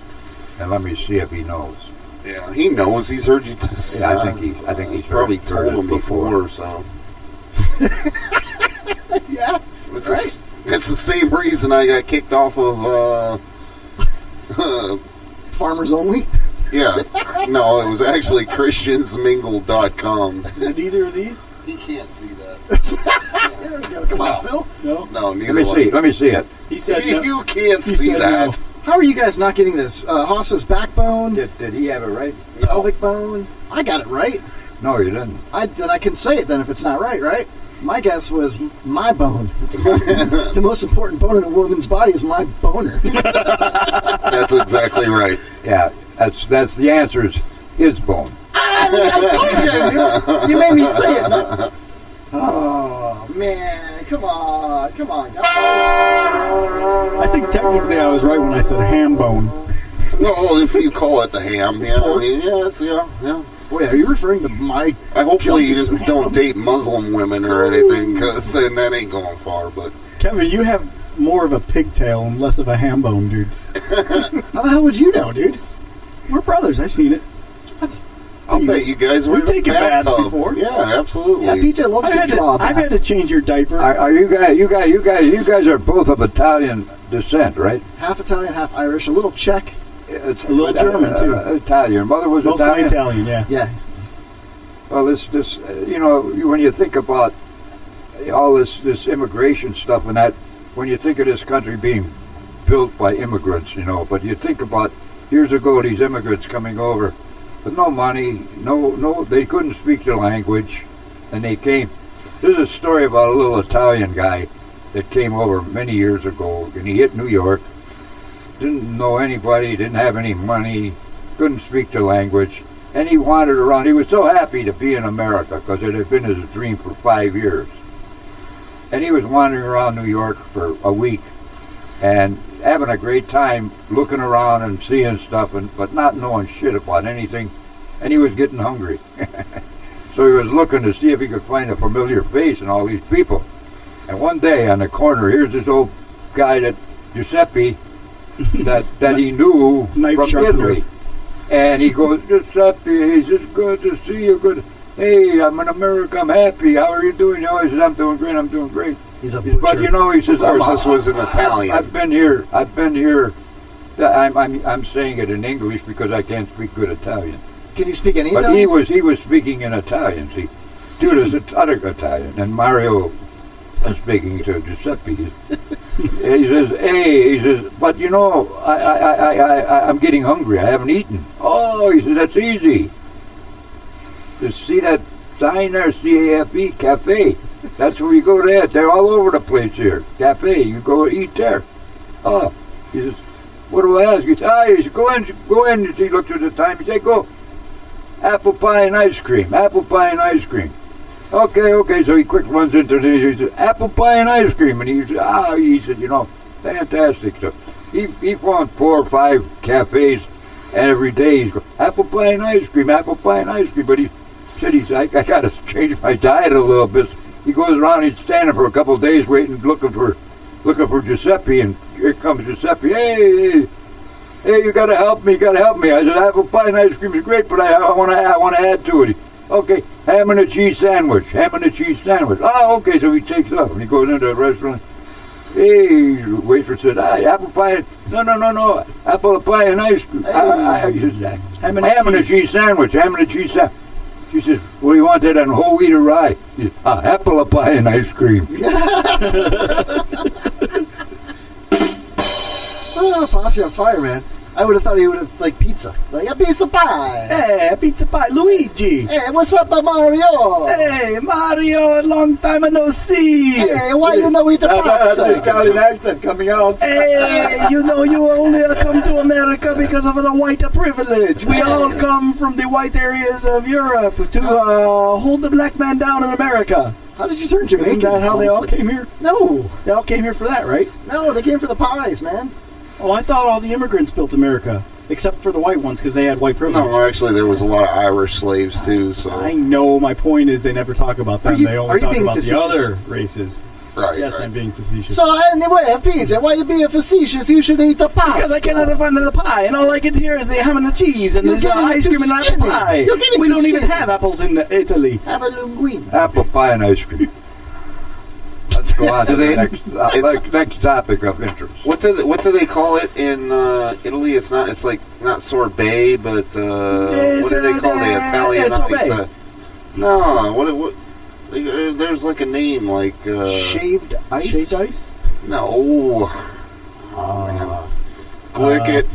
And let me see if he knows. Yeah, he knows. He's heard you. Yeah, I think he's probably heard told it him before. So. Yeah. It's the same reason I got kicked off of Farmers Only? Yeah. No, it was actually ChristiansMingle.com. Is it either of these? He can't see that. There we go. Come on, Phil. No, neither Let me see it. He said you can't see that. No. How are you guys not getting this? Hoss says backbone. Did he have it right? Pelvic bone. I got it right. No, you didn't. Then I can say it then if it's not right, right? My guess was my bone. The most important bone in a woman's body is my boner. That's exactly right. Yeah, that's the answer is his bone. I told you. You made me say it. Oh man, come on, guys. I think technically I was right when I said ham bone. Well, if you call it the ham, yeah, I mean, yeah. Wait, are you referring to my? Hopefully you don't date Muslim women or anything, because then that ain't going far. But Kevin, you have more of a pigtail and less of a ham bone, dude. How the hell would you know, dude? We're brothers. I've seen it. What? I'll bet you guys were We've taken baths before. Yeah, absolutely. Yeah, BJ loves to draw. I've had to change your diaper. Are you guys are both of Italian descent, right? Half Italian, half Irish, a little Czech. It's a little German too. Italian. Mother was mostly Italian. Yeah. Yeah. Well, this when you think about all this immigration stuff and that, when you think of this country being built by immigrants, but you think about years ago these immigrants coming over with no money, no, they couldn't speak the language, and they came. There's a story about a little Italian guy that came over many years ago, and he hit New York. Didn't know anybody, didn't have any money, couldn't speak the language, and he wandered around. He was so happy to be in America because it had been his dream for 5 years. And he was wandering around New York for a week and having a great time looking around and seeing stuff, but not knowing shit about anything. And he was getting hungry. So he was looking to see if he could find a familiar face in all these people. And one day on the corner, here's this old guy that Giuseppe that he knew from Italy. And he goes, Giuseppe, it's good to see you. Good. Hey, I'm in America. I'm happy. How are you doing? Oh, he says, I'm doing great. I'm doing great. He's a but you know, he says, of course, this was in Italian. I've been here. I'm saying it in English because I can't speak good Italian. Can you speak any but Italian? But he was speaking in Italian. See, dude is other Italian, and Mario is speaking to Giuseppe. He says, "Hey," he says, "but you know, I'm getting hungry. I haven't eaten." Oh, he says, "That's easy. Just see that sign there, CAFE, cafe. That's where you go there. They're all over the place here. Cafe. You go eat there." Oh, he says, "What do I ask?" He says, he says, go in. He looked at the time. He said, "Go. Apple pie and ice cream. Apple pie and ice cream." Okay. So he quick runs into the. He says, "Apple pie and ice cream." And he said, you know, fantastic stuff. He found 4 or 5 cafes every day. He's going, "Apple pie and ice cream, apple pie and ice cream." But he said, I got to change my diet a little bit. He goes around, he's standing for a couple of days waiting, looking for Giuseppe, and here comes Giuseppe. Hey, you got to help me. I said, "Apple pie and ice cream is great, but I want to add to it." Okay, ham and a cheese sandwich. Oh, okay, so he takes off, and he goes into the restaurant. Hey, the waitress said, "Apple pie." No. Apple pie and ice cream. Ham and a cheese sandwich. She says, "What do you want that on whole wheat or rye?" He says, "Apple pie and ice cream." Oh, Posse on fire, man. I would have thought he would have like pizza. Like a pizza pie. Hey, pizza pie. Luigi. Hey, what's up, Mario? Hey, Mario, long time no see. Hey, why you know eat the pasta? That's the Italian accent coming out. Hey, you know you only come to America because of the white privilege. We all come from the white areas of Europe to hold the black man down in America. How did you turn Jamaican? Isn't that how they all came here? No. They all came here for that, right? No, they came for the pies, man. Oh, I thought all the immigrants built America, except for the white ones, because they had white privilege. No, actually, there was a lot of Irish slaves, too. So I know. My point is they never talk about them. They only talk about the other races. Right. Yes, I'm being facetious. So anyway, PJ, why you being facetious? You should eat the pasta. Because I cannot find the pie, and all I get here is the ham and the cheese, and there's ice cream and apple pie. We don't even have apples in Italy. Have a linguine. Apple pie and ice cream. Let's go on to the next topic of interest. What do they call it in Italy? It's like not sorbet, but what do they call the Italian ice? No, what? There's like a name like shaved ice. Shaved ice? No. Glick it.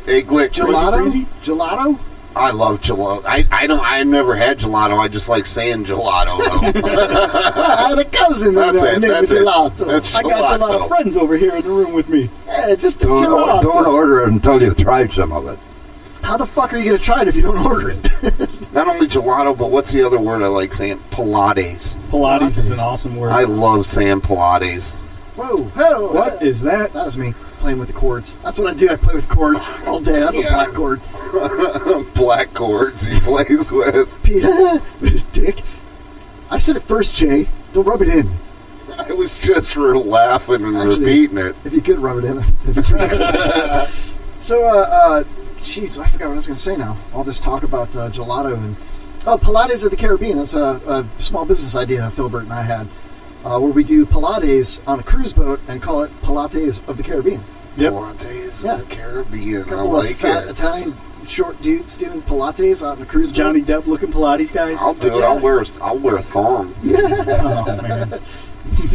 Hey, Glick. Gelato. I love gelato. I've never had gelato. I just like saying gelato, though. I had a cousin named Gelato. That's I got a lot of friends over here in the room with me. Yeah, just a gelato. Don't order it until you've tried some of it. How the fuck are you going to try it if you don't order it? Not only gelato, but what's the other word I like saying? Pilates. Pilates is an awesome word. I love saying Pilates. Whoa. What is that? That was me playing with the chords. That's what I do. I play with chords all day. That's a black chord. Black chords he plays with. With his dick. I said it first, Jay. Don't rub it in. I was just for laughing and repeating it. If you could rub it in, that'd be pretty cool. So, jeez, I forgot what I was going to say now. All this talk about gelato and... Oh, Pilates of the Caribbean. That's a small business idea Philbert and I had. Where we do Pilates on a cruise boat and call it Pilates of the Caribbean. Yep. Pilates of the Caribbean. A couple of fat Italian short dudes doing Pilates on a cruise boat. Johnny Depp looking Pilates guys. I'll do it. I'll wear a thong. Oh, man.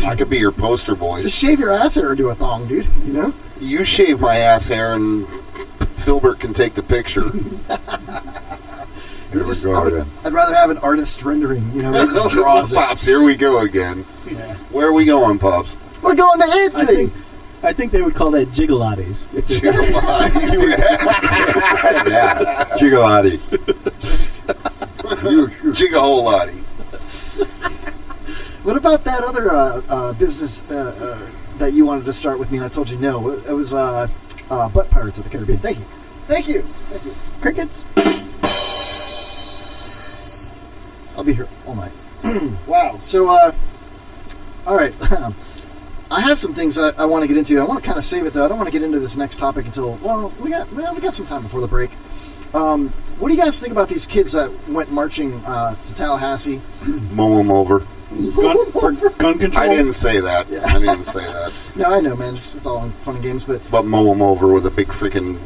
I could be your poster boy. Just shave your ass hair and do a thong, dude. You know? You shave my ass hair and Philbert can take the picture. Here we go again. I'd rather have an artist rendering, you know, he just draws it. Pops, here we go again. Yeah. Where are we going, Pops? We're going to Italy. I think they would call that gigolates. Yeah, Gigolati. Gigaholati. What about that other business that you wanted to start with me and I told you no? It was Butt Pirates of the Caribbean. Thank you. Thank you. Thank you. Crickets. I'll be here all night. Wow. So, all right. I have some things I want to get into. I want to kind of save it, though. I don't want to get into this next topic until, we got some time before the break. What do you guys think about these kids that went marching to Tallahassee? Mow them over. For gun control? I didn't say that. Yeah. I didn't say that. No, I know, man. It's all fun and games, but mow them over with a big freaking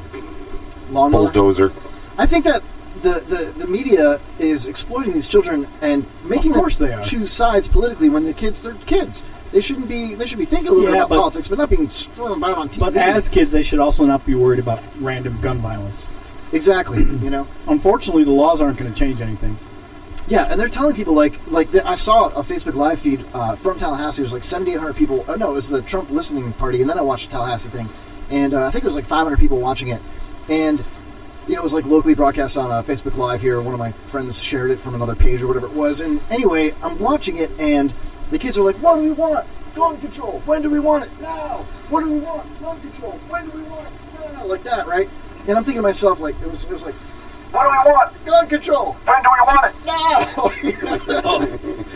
lawnmower? bulldozer. I think that the media is exploiting these children and making them choose sides politically when they're kids. They should be thinking a little bit about politics, but not being strewn about on TV. But as kids, they should also not be worried about random gun violence. Exactly, you know. Unfortunately, the laws aren't going to change anything. Yeah, and they're telling people I saw a Facebook live feed from Tallahassee. It was like 7,800 people. Oh no, it was the Trump listening party, and then I watched the Tallahassee thing, and I think it was like 500 people watching it, and it was like locally broadcast on Facebook Live here. One of my friends shared it from another page or whatever it was, and anyway, I'm watching it, and the kids are like, "What do we want? Gun control. When do we want it? Now. What do we want? Gun control. When do we want it? Now." Like that, right? And I'm thinking to myself, like, it was like, what do we want? Gun control. When do we want it?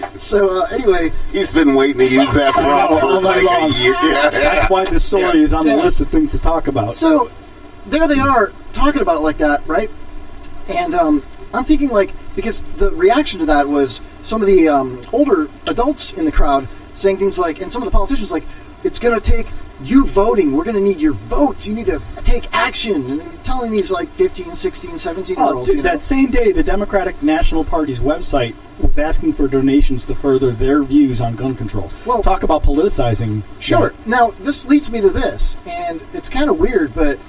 Now. So, anyway. He's been waiting to use that prompt for like a year. Yeah. That's why the story is on the list of things to talk about. So, there they are, talking about it like that, right? And I'm thinking, like, because the reaction to that was some of the older adults in the crowd saying things like, and some of the politicians like, it's going to take you voting. We're going to need your votes. You need to take action. And telling these like 15, 16, 17-year-olds. That same day, the Democratic National Party's website was asking for donations to further their views on gun control. Well, talk about politicizing. Sure. Now, this leads me to this, and it's kind of weird, but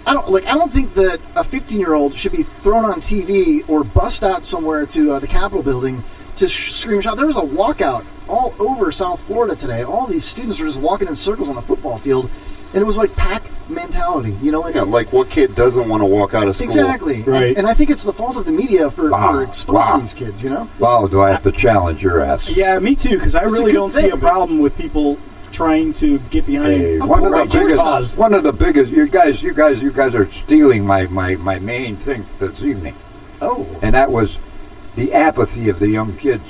I don't think that a 15-year-old should be thrown on TV or bussed out somewhere to the Capitol building to scream and shout. There was a walkout all over South Florida today. All these students were just walking in circles on the football field, and it was like pack mentality, you know? Like what kid doesn't want to walk out of school? Exactly. Right. And I think it's the fault of the media for exposing these kids, you know? Wow, do I have to challenge your ass? Yeah, me too, because I really don't see a problem with people trying to get behind one of the biggest. You guys are stealing my main thing this evening. Oh, and that was the apathy of the young kids.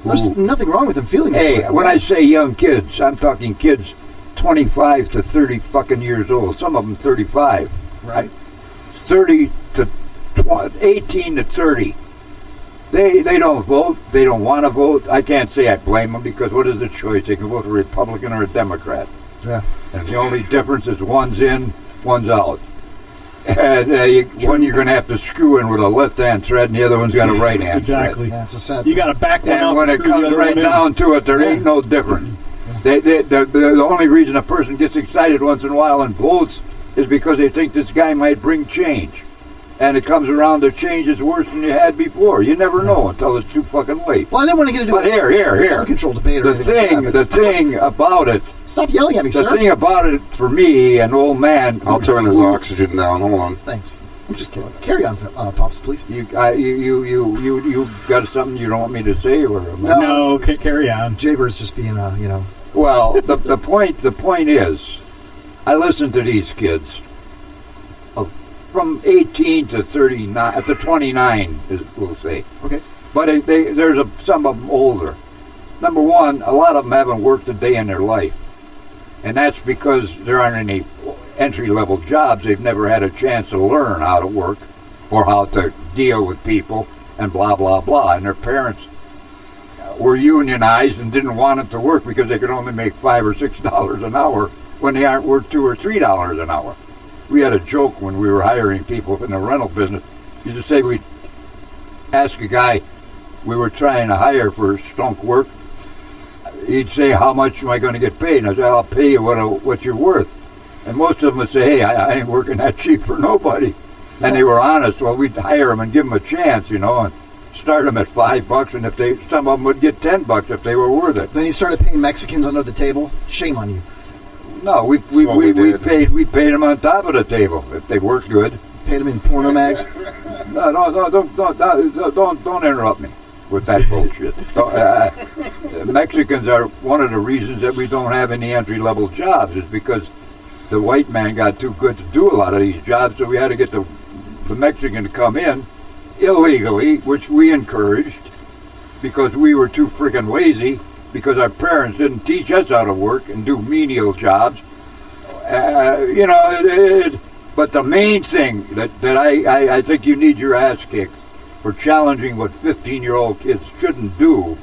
There's nothing wrong with them feeling this way. Hey, when I say young kids, I'm talking kids 25 to 30 fucking years old. Some of them 35. Right. 30 to 18 to 30. They don't vote. They don't want to vote. I can't say I blame them because what is the choice? They can vote a Republican or a Democrat. Yeah. And the only difference is one's in, one's out. And one you're going to have to screw in with a left-hand thread, and the other one's got a right-hand exactly. thread. Yeah, it's a sad you got to back one and out. when it comes right down to it, there ain't no difference. The only reason a person gets excited once in a while and votes is because they think this guy might bring change. And it comes around, the change is worse than you had before. You never know until it's too fucking late. Well, I didn't want to get into a gun control debate or anything. The thing about it. Stop yelling at me, sir. The thing about it, for me, an old man. I'll turn his oxygen down. Hold on. Thanks. I'm just kidding. Carry on, Pops, please. You got something you don't want me to say, or no? Carry on. Jaber's just being Well, the point is, I listen to these kids. From 18 to 39, to 29, we'll say. Okay. But there's some of them older. Number one, a lot of them haven't worked a day in their life. And that's because there aren't any entry-level jobs. They've never had a chance to learn how to work or how to deal with people and blah, blah, blah. And their parents were unionized and didn't want it to work because they could only make $5 or $6 an hour when they aren't worth $2 or $3 an hour. We had a joke when we were hiring people in the rental business. You just say we'd ask a guy we were trying to hire for stunk work. He'd say, how much am I going to get paid? And I said, I'll pay you what you're worth. And most of them would say, hey, I ain't working that cheap for nobody. And they were honest. Well, we'd hire them and give them a chance, and start them at $5, and some of them would get $10 if they were worth it. Then you started paying Mexicans under the table. Shame on you. No, we paid them on top of the table if they worked good. Paid them in porno mags. No, don't interrupt me with that bullshit. Mexicans are one of the reasons that we don't have any entry-level jobs is because the white man got too good to do a lot of these jobs, so we had to get the Mexican to come in illegally, which we encouraged because we were too freaking lazy because our parents didn't teach us how to work and do menial jobs. But the main thing that I think you need your ass kicked for challenging what 15-year-old kids shouldn't do.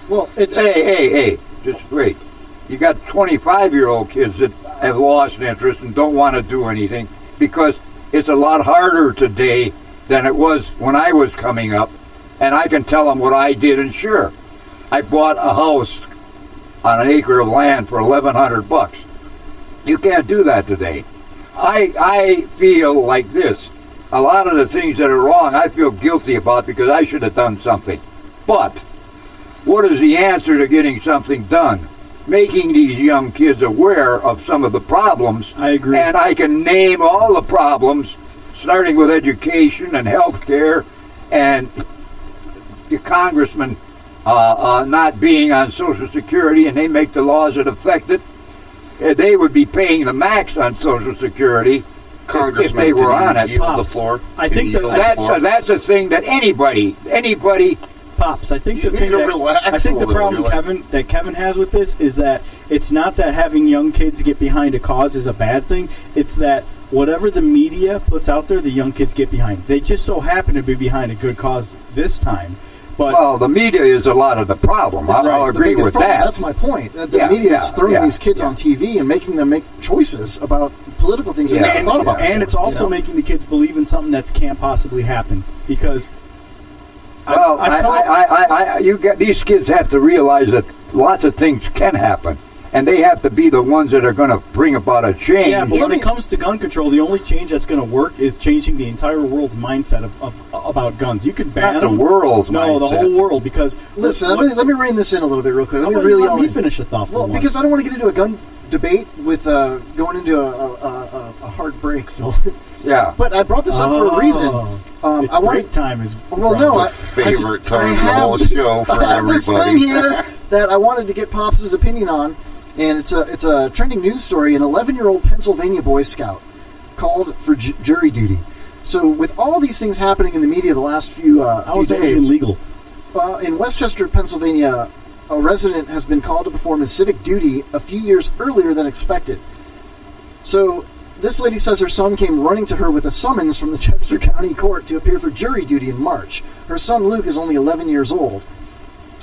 Well, it's... Hey, just wait. You got 25-year-old kids that have lost interest and don't want to do anything because it's a lot harder today than it was when I was coming up, and I can tell them what I did, and sure, I bought a house on an acre of land for $1,100. You can't do that today. I feel like this. A lot of the things that are wrong, I feel guilty about because I should have done something. But what is the answer to getting something done? Making these young kids aware of some of the problems. I agree. And I can name all the problems, starting with education and health care and the congressman not being on Social Security, and they make the laws that affect it. They would be paying the max on Social Security if they were on it. Yield the floor. I think that's a thing that anybody. Pops, I think the thing the problem Kevin has with this is that it's not that having young kids get behind a cause is a bad thing. It's that whatever the media puts out there, the young kids get behind. They just so happen to be behind a good cause this time. But well, the media is a lot of the problem. I'll agree with that. That's my point. The media is throwing these kids on TV and making them make choices about political things they never thought about. And it's also making the kids believe in something that can't possibly happen because. These kids have to realize that lots of things can happen, and they have to be the ones that are going to bring about a change. Yeah, but when it comes to gun control, the only change that's going to work is changing the entire world's mindset about guns. You can ban Not them. the world's mindset. The whole world. Because listen, let me rein this in a little bit real quick. Let me finish a thought. Well, because I don't want to get into a gun debate with going into a hard break, Phil. Yeah. But I brought this up for a reason. It's break time is favorite time of the whole show for everybody. This thing here that I wanted to get Pops' opinion on, and it's a trending news story. An 11-year-old Pennsylvania Boy Scout called for jury duty. So with all these things happening in the media the last few how is that days, even legal? In Westchester, Pennsylvania, a resident has been called to perform his civic duty a few years earlier than expected. So this lady says her son came running to her with a summons from the Chester County Court to appear for jury duty in March. Her son Luke is only 11 years old.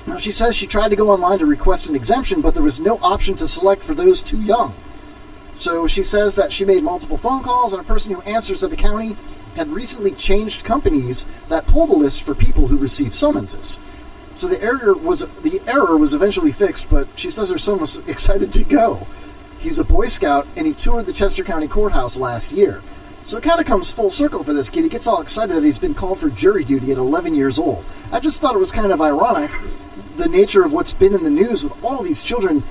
Now she says she tried to go online to request an exemption, but there was no option to select for those too young. So she says that she made multiple phone calls, and a person who answers at the county had recently changed companies that pull the list for people who receive summonses. So the error was eventually fixed, but she says her son was excited to go. He's a Boy Scout, and he toured the Chester County Courthouse last year. So it kind of comes full circle for this kid. He gets all excited that he's been called for jury duty at 11 years old. I just thought it was kind of ironic, the nature of what's been in the news with all these children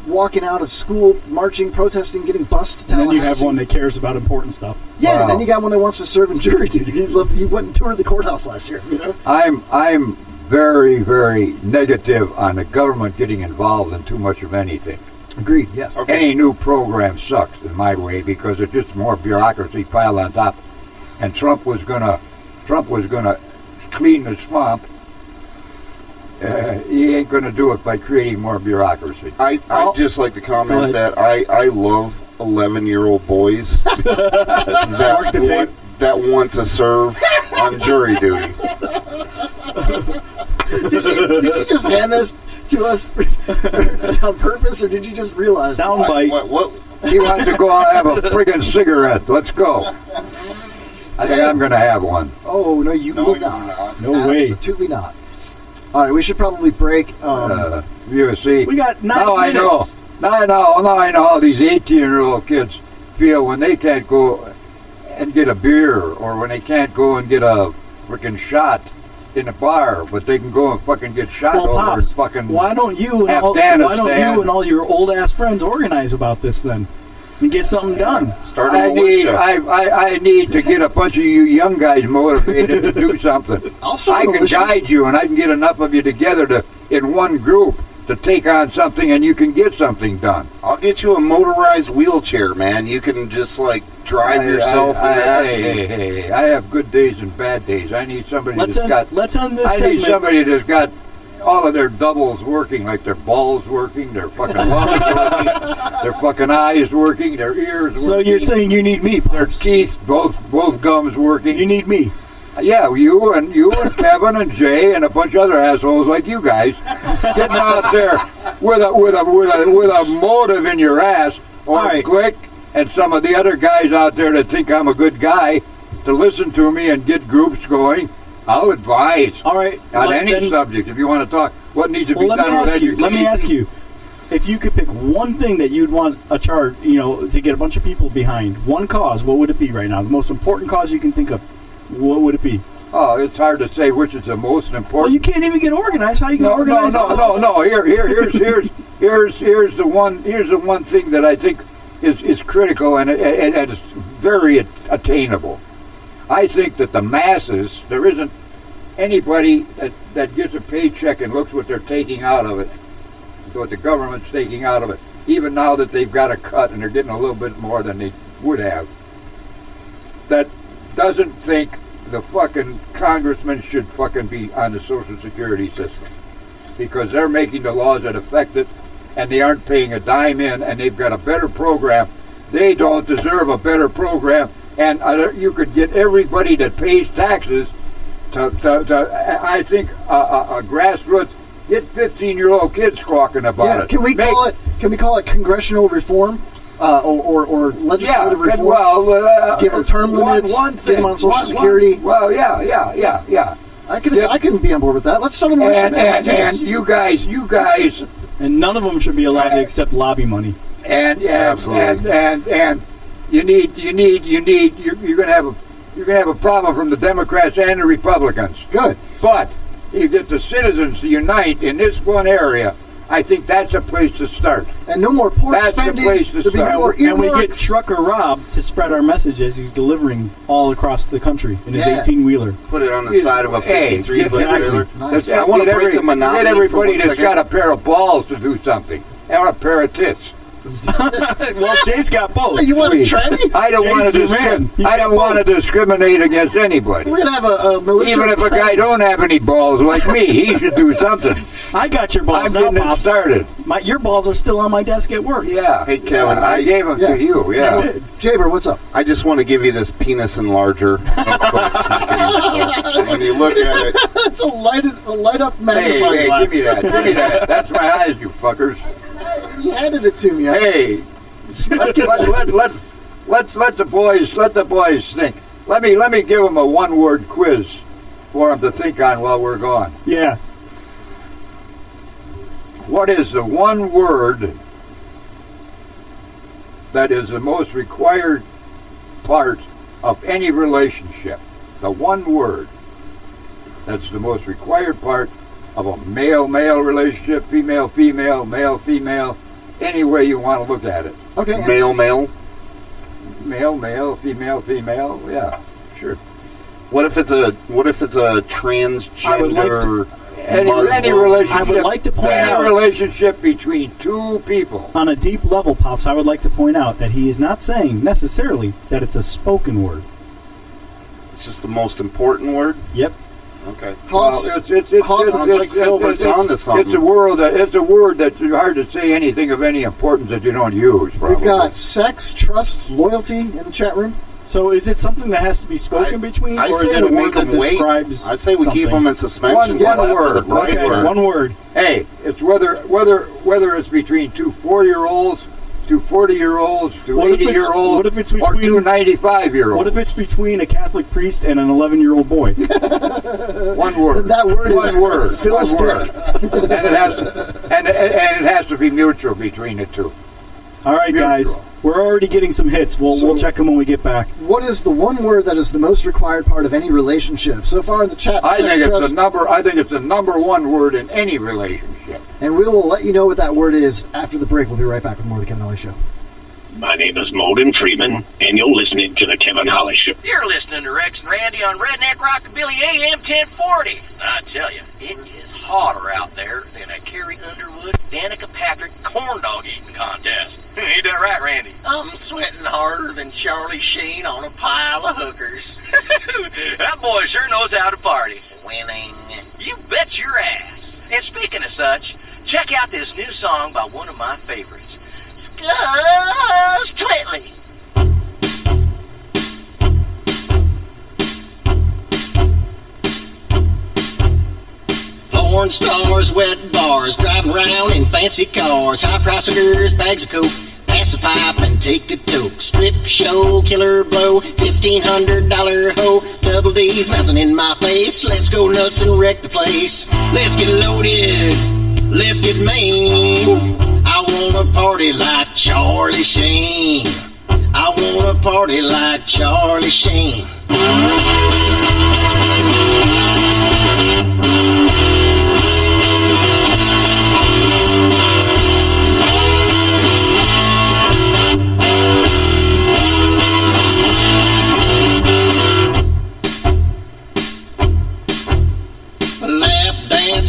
walking out of school, marching, protesting, getting bused to Tallahassee. And then you have one that cares about important stuff. Yeah, and then you got one that wants to serve in jury duty. He went and toured the courthouse last year. You know? I'm very, very negative on the government getting involved in too much of anything. Agreed, yes. Okay. Any new program sucks in my way because it's just more bureaucracy piled on top. And Trump was gonna clean the swamp. He ain't gonna do it by creating more bureaucracy. I'd just like to comment that I love 11-year-old boys that want to serve on jury duty. Did you just hand this to us on purpose, or did you just realize? Soundbite. What? He wanted to go out and have a friggin' cigarette. Let's go. I think I'm going to have one. Oh, no, you will not. No way. Absolutely not. All right, we should probably break. You see. We got 9 minutes. Now I know how these 18-year-old kids feel when they can't go and get a beer, or when they can't go and get a freaking shot in a bar, but they can go and fucking get shot over Pops, in fucking why don't you and all your old ass friends organize about this then and get something done? I need to get a bunch of you young guys motivated to do something. I can guide you, and I can get enough of you together in one group to take on something, and you can get something done. I'll get you a motorized wheelchair, man. You can just like drive yourself in that. Hey! I have good days and bad days. I need somebody Let's end this I need somebody that's got all of their doubles working, like their balls working, their fucking lungs working, their fucking eyes working, their ears working. So you're saying you need me, Pops. Their teeth, both gums working. You need me. Yeah, you and Kevin and Jay and a bunch of other assholes like you guys getting out there with a motive in your ass, or Glick and some of the other guys out there that think I'm a good guy to listen to me and get groups going. I'll advise. All right, on any subject if you want to talk. What needs to be done with education? Let me ask you. If you could pick one thing that you'd want a chart, to get a bunch of people behind, one cause, what would it be right now? The most important cause you can think of. What would it be? Oh, it's hard to say which is the most important. Well, you can't even get organized. How you going to organize? No. Here's the one thing that I think is critical and it's very attainable. I think that the masses, there isn't anybody that gets a paycheck and looks what they're taking out of it, what the government's taking out of it, even now that they've got a cut and they're getting a little bit more than they would have, that doesn't think the fucking congressman should fucking be on the Social Security system, because they're making the laws that affect it and they aren't paying a dime in, and they've got a better program. They don't deserve a better program, and you could get everybody that pays taxes to I think a grassroots, get 15-year-old kids squawking about it. Can we call it congressional reform? Or legislative reform? Give them term limits. Get them on Social Security. Well, yeah. I can be on board with that. Let's start a motion. And you guys, and none of them should be allowed to accept lobby money. Absolutely. And you're gonna have a problem from the Democrats and the Republicans. Good. But you get the citizens to unite in this one area. I think that's a place to start. And no more pork spending. That's the place to start. And we get Trucker Rob to spread our message as he's delivering all across the country in his 18-wheeler. Put it on the side of a 53-foot trailer. Nice. I want to break the monopoly. Get everybody that's got a pair of balls to do something. I want a pair of tits. Well, Jay's got both. You want a tranny? I don't want to discriminate against anybody. We're gonna have a militia. Even if a guy don't have any balls like me, he should do something. I got your balls. I'm getting it started. Your balls are still on my desk at work. Yeah. Hey, Kevin, I gave them to you. Yeah. Jaber, what's up? I just want to give you this penis enlarger. When you look at it, it's a light up magnifying glass. Give me that. That's my eyes, you fuckers. You handed it to me. Hey, let the boys think. Let me give them a one-word quiz for them to think on while we're gone. Yeah. What is the one word that is the most required part of any relationship? The one word that's the most required part of a male-male relationship, female-female, male-female, any way you want to look at it. Okay. Male-male? Male-male, female-female, yeah, sure. What if it's a transgender any relationship? I would like to point out relationship between two people. On a deep level, Pops, I would like to point out that he is not saying necessarily that it's a spoken word. It's just the most important word? Yep. Okay. It's like Philbert's onto something. It's a word that's hard to say anything of any importance that you don't use. Probably. We've got sex, trust, loyalty in the chat room. So is it something that has to be spoken between, or is it a word that describes? I say we keep them in suspension. One word. One word. Hey, it's whether it's between two 4-year-olds, two 40-year-olds, two 80-year-olds, what if it's between, or two 95-year-olds? What if it's between a Catholic priest and an 11-year-old boy? One word. That word is one word. And it has to be mutual between the two. All right, guys. We're already getting some hits. We'll check them when we get back. What is the one word that is the most required part of any relationship? So far in the chat, I think it's the number one word in any relationship. And we will let you know what that word is after the break. We'll be right back with more of the Kevin Holly Show. My name is Molden Freeman, and you're listening to the Kevin Holly Show. You're listening to Rex and Randy on Redneck Rockabilly AM 1040. I tell you, it is hotter out there than a Carrie Underwood, Danica Patrick corn dog eating contest. Ain't that right, Randy? I'm sweating harder than Charlie Sheen on a pile of hookers. That boy sure knows how to party. Winning. You bet your ass. And speaking of such, check out this new song by one of my favorites, Gus Twittley. Porn stars, wet bars, driving around in fancy cars, high-price cigars, bags of coke, pass the pipe and take a toke. Strip show, killer blow, $1,500 hoe, double D's bouncing in my face. Let's go nuts and wreck the place. Let's get loaded, let's get mean. I wanna party like Charlie Sheen. I wanna party like Charlie Sheen.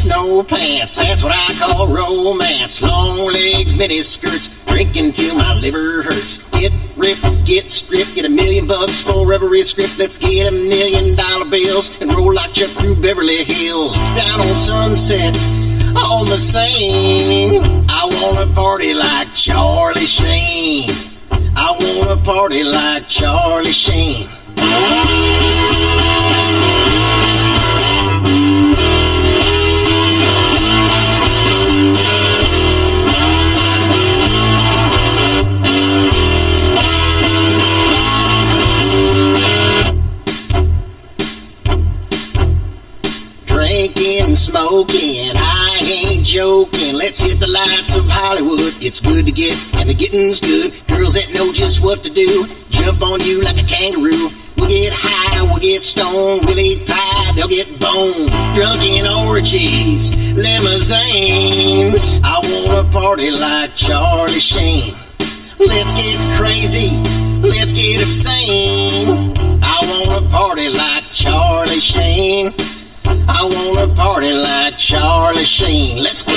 No pants, that's what I call romance. Long legs, mini skirts, drinking till my liver hurts. Get ripped, get stripped, get $1 million for every script. Let's get $1 million bills and roll like Chuck through Beverly Hills. Down on Sunset, on the Seine. I wanna party like Charlie Sheen. I wanna party like Charlie Sheen. Drinking, smoking, I ain't joking. Let's hit the lights of Hollywood. It's good to get, and the getting's good. Girls that know just what to do jump on you like a kangaroo. We'll get high, we'll get stoned, we'll eat pie, they'll get boned. Drunk in orgies, limousines. I wanna party like Charlie Sheen. Let's get crazy, let's get obscene. I wanna party like Charlie Sheen. I wanna party like Charlie Sheen. Let's go.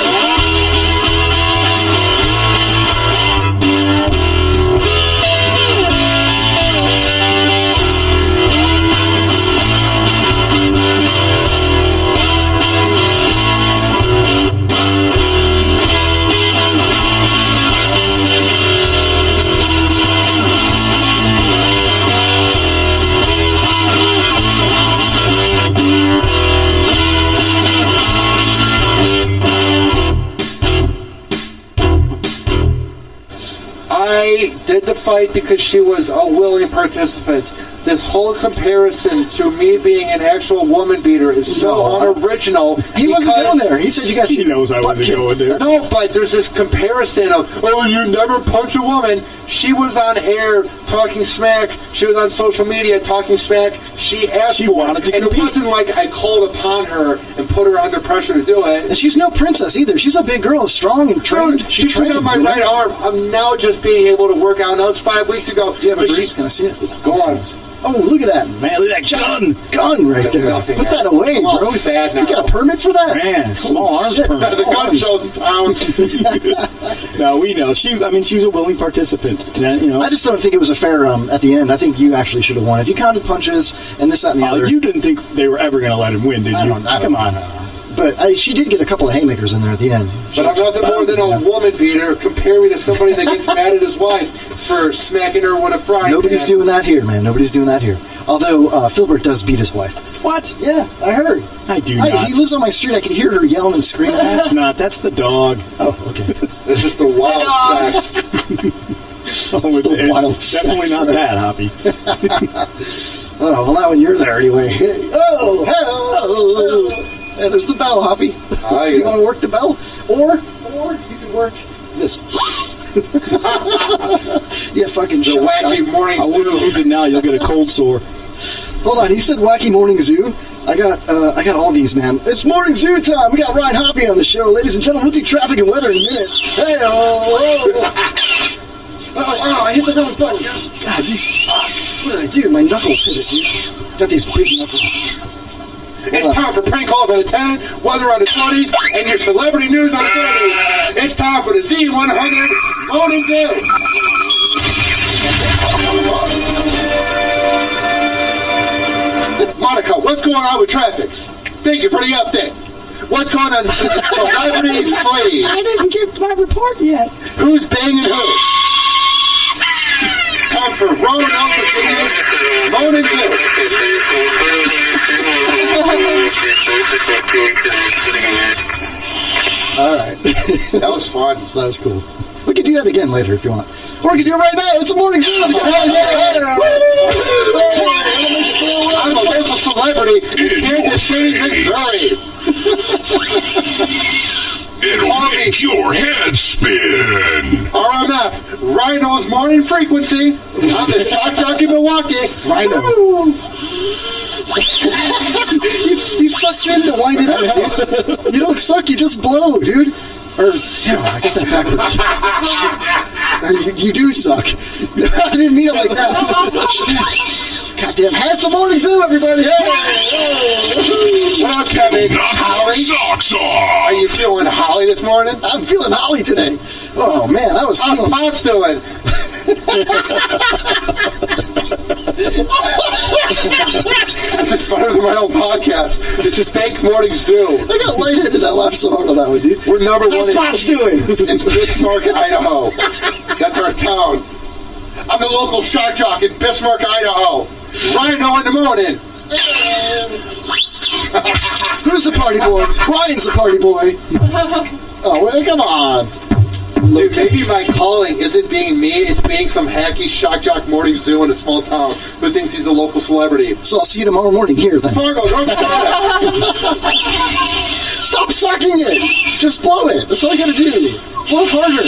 I did the fight because she was a willing participant. This whole comparison to me being an actual woman beater is so unoriginal. He wasn't going there. He said you got. He knows I wasn't going there. No, but there's this comparison of, oh, you never punch a woman. She was on air talking smack. She was on social media talking smack. She asked she wanted to compete. And it wasn't like I called upon her and put her under pressure to do it. And she's no princess either. She's a big girl, strong and trained. Dude, she took on my right arm. I'm now just being able to work out. That was 5 weeks ago. Do you have a bruise? Can I see it? It's gone. Oh, look at that. Man, look at that gun right there. Put that away, bro. Bad now. You got a permit for that? Man, small arms permit. The gun show's in town. No, we know. She was a willing participant. You know. I just don't think it was a fair at the end. I think you actually should have won. If you counted punches and this, that, and the other. You didn't think they were ever going to let him win, did you? Come on. But she did get a couple of haymakers in there at the end. But I'm nothing more than a woman beater. Compare me to somebody that gets mad at his wife for smacking her with a frying pan. Nobody's doing that here, man. Nobody's doing that here. Although Philbert does beat his wife. What? Yeah, I heard. I do not. He lives on my street. I can hear her yelling and screaming. That's the dog. Oh, okay. That's just the wild sex. It's definitely not that, Hoppy. Oh, well, not when you're there anyway. Oh, hello. Hey, there's the bell, Hoppy. You want to work the bell? Or you can work this. Yeah, fucking the wacky morning I wouldn't lose it now. You'll get a cold sore. Hold on, he said wacky morning zoo. I got all these, man. It's morning zoo time. We got Ryan Hoppy on the show, ladies and gentlemen. We'll do traffic and weather in a minute. Hey, oh, I hit the wrong button. God, you suck. What did I do? My knuckles hit it, dude. Got these big knuckles. It's time for prank calls on the 10, weather on the 20s, and your celebrity news on the 30s. It's time for the Z100 Morning Zoo. Monica, what's going on with traffic? Thank you for the update. What's going on with celebrity sleeve? I didn't get my report yet. Who's banging who? Time for Roanoke, Virginia's Morning Zoo. All right. That was fun. That was cool. We could do that again later if you want. Or we could do it right now. It's the morning zoo. I'm a local celebrity in Kansas City, Missouri. It'll make your head spin. RMF, Rhino's morning frequency. I'm the shock jockey Milwaukee. Rhino. He sucks in to wind it up, dude. You don't suck, you just blow, dude. Or, no, I got that backwards. You do suck. I didn't mean it like that. Goddamn handsome morning zoo, everybody. Hey. What up, Kevin? Holly? Socks off. Are you feeling holly this morning? I'm feeling holly today. Oh, man, I was feeling... How's Pops doing? This is better than my own podcast. It's a fake morning zoo. I got lightheaded. I laughed so hard on that one, dude. We're number one in Pops doing? In Bismarck, Idaho. That's our town. I'm the local shock jock in Bismarck, Idaho. Rhino in the morning. Who's the party boy? Ryan's the party boy. Oh, well, come on. Dude, maybe my calling isn't being me, it's being some hacky shock jock morning zoo in a small town who thinks he's a local celebrity. So I'll see you tomorrow morning here, then. Fargo, North Dakota. Stop sucking it! Just blow it. That's all you gotta do. Blow harder.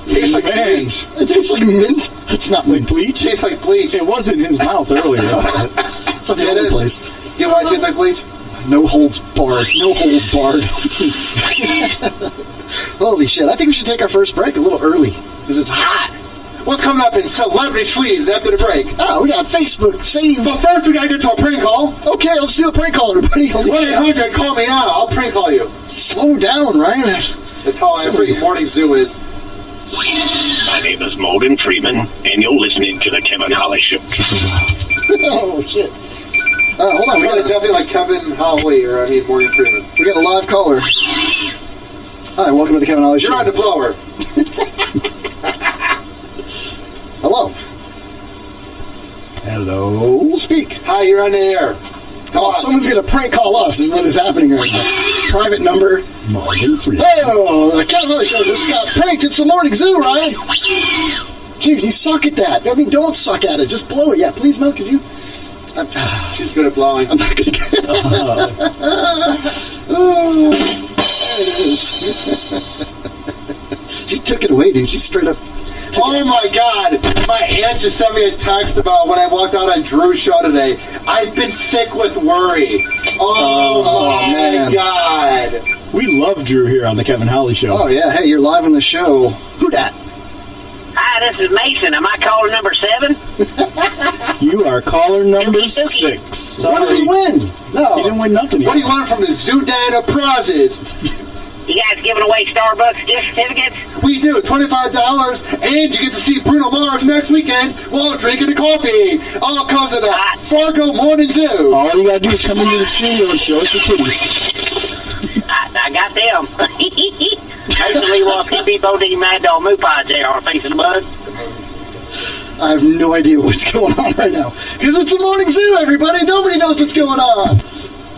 Tastes like bleach. It tastes like mint. It's not mint. Bleach? Tastes like bleach. It was in his mouth earlier. It's not the only place. You know why it tastes like bleach? No holds barred. No holes barred. Holy shit. I think we should take our first break a little early. Because it's hot. What's coming up in Celebrity Sleeves after the break? Oh, we got Facebook. Save. But first we gotta get to a prank call. Okay, let's do a prank call, everybody. 1-800, call me now. I'll prank call you. Slow down, Ryan. That's how every morning zoo is. My name is Morgan Freeman, and you're listening to the Kevin Holly Show. Oh, shit. Hold on. We got nothing like Kevin Holly, or Morgan Freeman. We got a live caller. Hi, welcome to the Kevin Holly Show. You're on the blower. Hello. Hello. Speak. Hi, you're on the air. Someone's going to prank call us is what is happening right now. Private number. Morgan Freeman. Oh, the Kevin Holly Show just got pranked. It's the morning zoo, Ryan. Dude, you suck at that. Don't suck at it. Just blow it. Yeah, please, Mel, could you? She's good at blowing. I'm not going to get it. Oh, there it is. She took it away, dude. She straight up... Oh my God! My aunt just sent me a text about when I walked out on Drew's show today. I've been sick with worry. Oh my God! We love Drew here on the Kevin Holly Show. Oh yeah, hey, you're live on the show. Who dat? Hi, this is Mason. Am I caller number 7? You are caller number 6. What did he win? No, he didn't win nothing. What do you want from the Zoodana Prizes? You guys giving away Starbucks gift certificates? We do, $25, and you get to see Bruno Mars next weekend while drinking the coffee. All comes at a Fargo Morning Zoo. All you gotta do is come into the studio and show us your titties. I got them. Basically, what people do Mad Dog Moo Pies there on Face of the Buzz. I have no idea what's going on right now. Because it's the morning zoo, everybody. Nobody knows what's going on.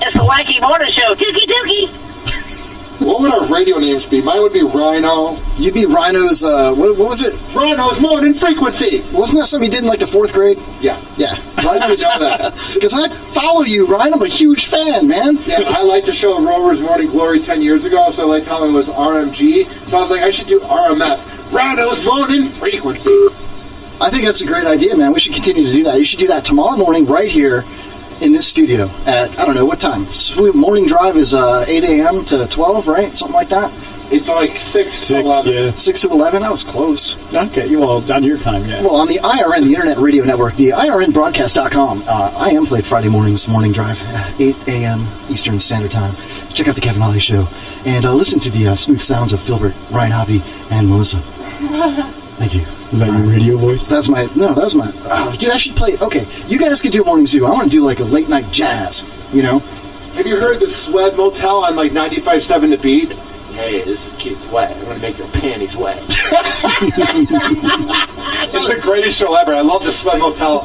It's the Wacky Morning Show. Tookie Tookie. What would our radio names be? Mine would be Rhino. You'd be Rhino's, what was it? Rhino's Morning Frequency. Wasn't that something you did in, like, the 4th grade? Yeah. Yeah. Rhino would know that. Because I follow you, Ryan. I'm a huge fan, man. Yeah, I liked the show Rover's Morning Glory 10 years ago, so I liked how it was RMG. So I was like, I should do RMF. Rhino's Morning Frequency. I think that's a great idea, man. We should continue to do that. You should do that tomorrow morning right here in this studio at, I don't know, what time? Morning drive is 8 a.m. to 12, right? Something like that? It's like 6 to 11. Yeah. 6 to 11? That was close. Okay, well, on your time, yeah. Well, on the IRN, the Internet Radio Network, the IRNbroadcast.com, I am played Friday mornings, morning drive, 8 a.m. Eastern Standard Time. Check out the Kevin Holly Show. And listen to the smooth sounds of Philbert, Ryan Hoppy, and Melissa. Thank you. Was that your radio voice? That was my... dude, I should play... Okay, you guys could do morning zoo. I want to do, like, a late-night jazz, you know? Have you heard the Swed Motel on, like, 95.7 The Beat? Hey, this is Keith Sweat. I'm going to make your panties wet. It's the greatest show ever. I love the Sweat Motel.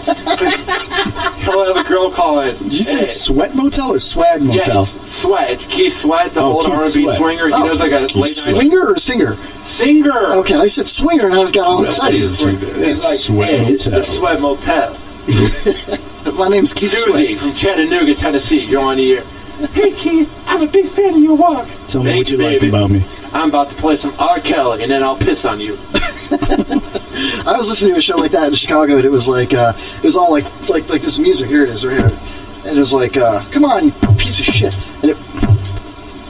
He'll have a girl call in. Did you say Sweat Motel or Swag Motel? Yeah, it's Sweat. It's Keith Sweat, the old R&B swinger. He does like a late night... Swinger or singer? Singer! Okay, I said swinger and I got all excited. It's like, hey, it's the Sweat Motel. My name's Keith Susie from Chattanooga, Tennessee. You're on the air. Hey, Keith, I'm a big fan of your work. Tell me what you like about me. I'm about to play some R. Kelly, and then I'll piss on you. I was listening to a show like that in Chicago, and it was like, it was all like this music. Here it is, right here. And it was like, come on, you piece of shit. And it...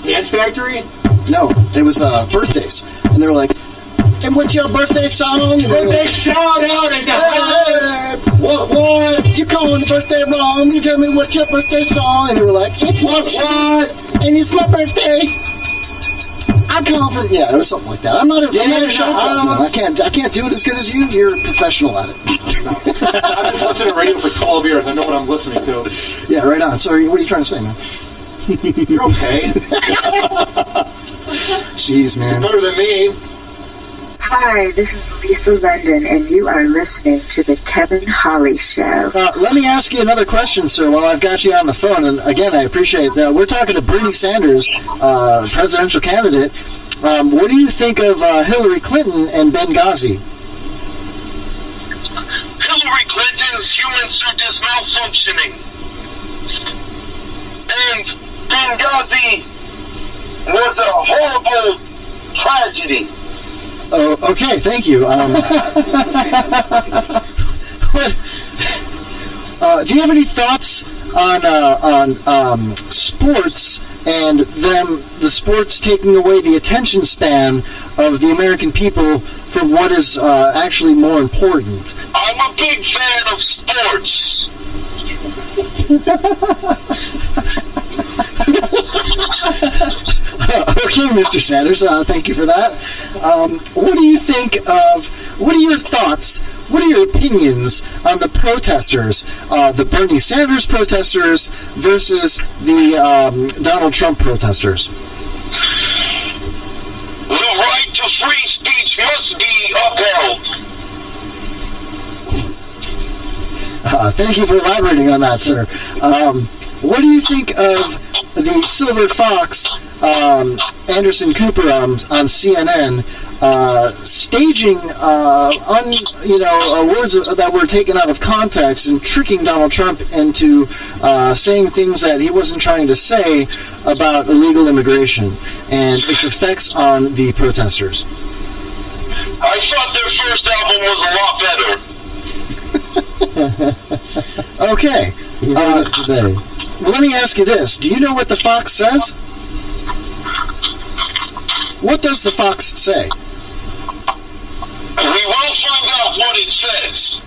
Dance Factory? No, it was birthdays. And they were like, and what's your birthday song? Birthday shout out at the house. What? You calling the birthday wrong? You tell me what's your birthday song? And they were like, it's what? And it's my birthday. I'm calling from... Yeah, it was something like that. I'm not a show man. I can't do it as good as you. You're a professional at it. I've been listening to radio for 12 years. I know what I'm listening to. Yeah, right on. So what are you trying to say, man? You're okay. Jeez, man. Better than me. Hi, this is Lisa London, and you are listening to the Kevin Holly Show. Let me ask you another question, sir, while I've got you on the phone. And again, I appreciate that. We're talking to Bernie Sanders, presidential candidate. What do you think of Hillary Clinton and Benghazi? Hillary Clinton's human suit is malfunctioning. And Benghazi was a horrible tragedy. Oh, okay, thank you. Do you have any thoughts on sports and the sports taking away the attention span of the American people from what is actually more important? I'm a big fan of sports. Okay, Mr. Sanders, thank you for that. What do you think of, what are your thoughts, what are your opinions on the protesters, the Bernie Sanders protesters versus the Donald Trump protesters? The right to free speech must be upheld. Thank you for elaborating on that, sir. What do you think of the Silver Fox, Anderson Cooper on CNN, staging words that were taken out of context and tricking Donald Trump into saying things that he wasn't trying to say about illegal immigration and its effects on the protesters? I thought their first album was a lot better. Okay. Well, let me ask you this. Do you know what the Fox says? What does the Fox say? We will find out what it says.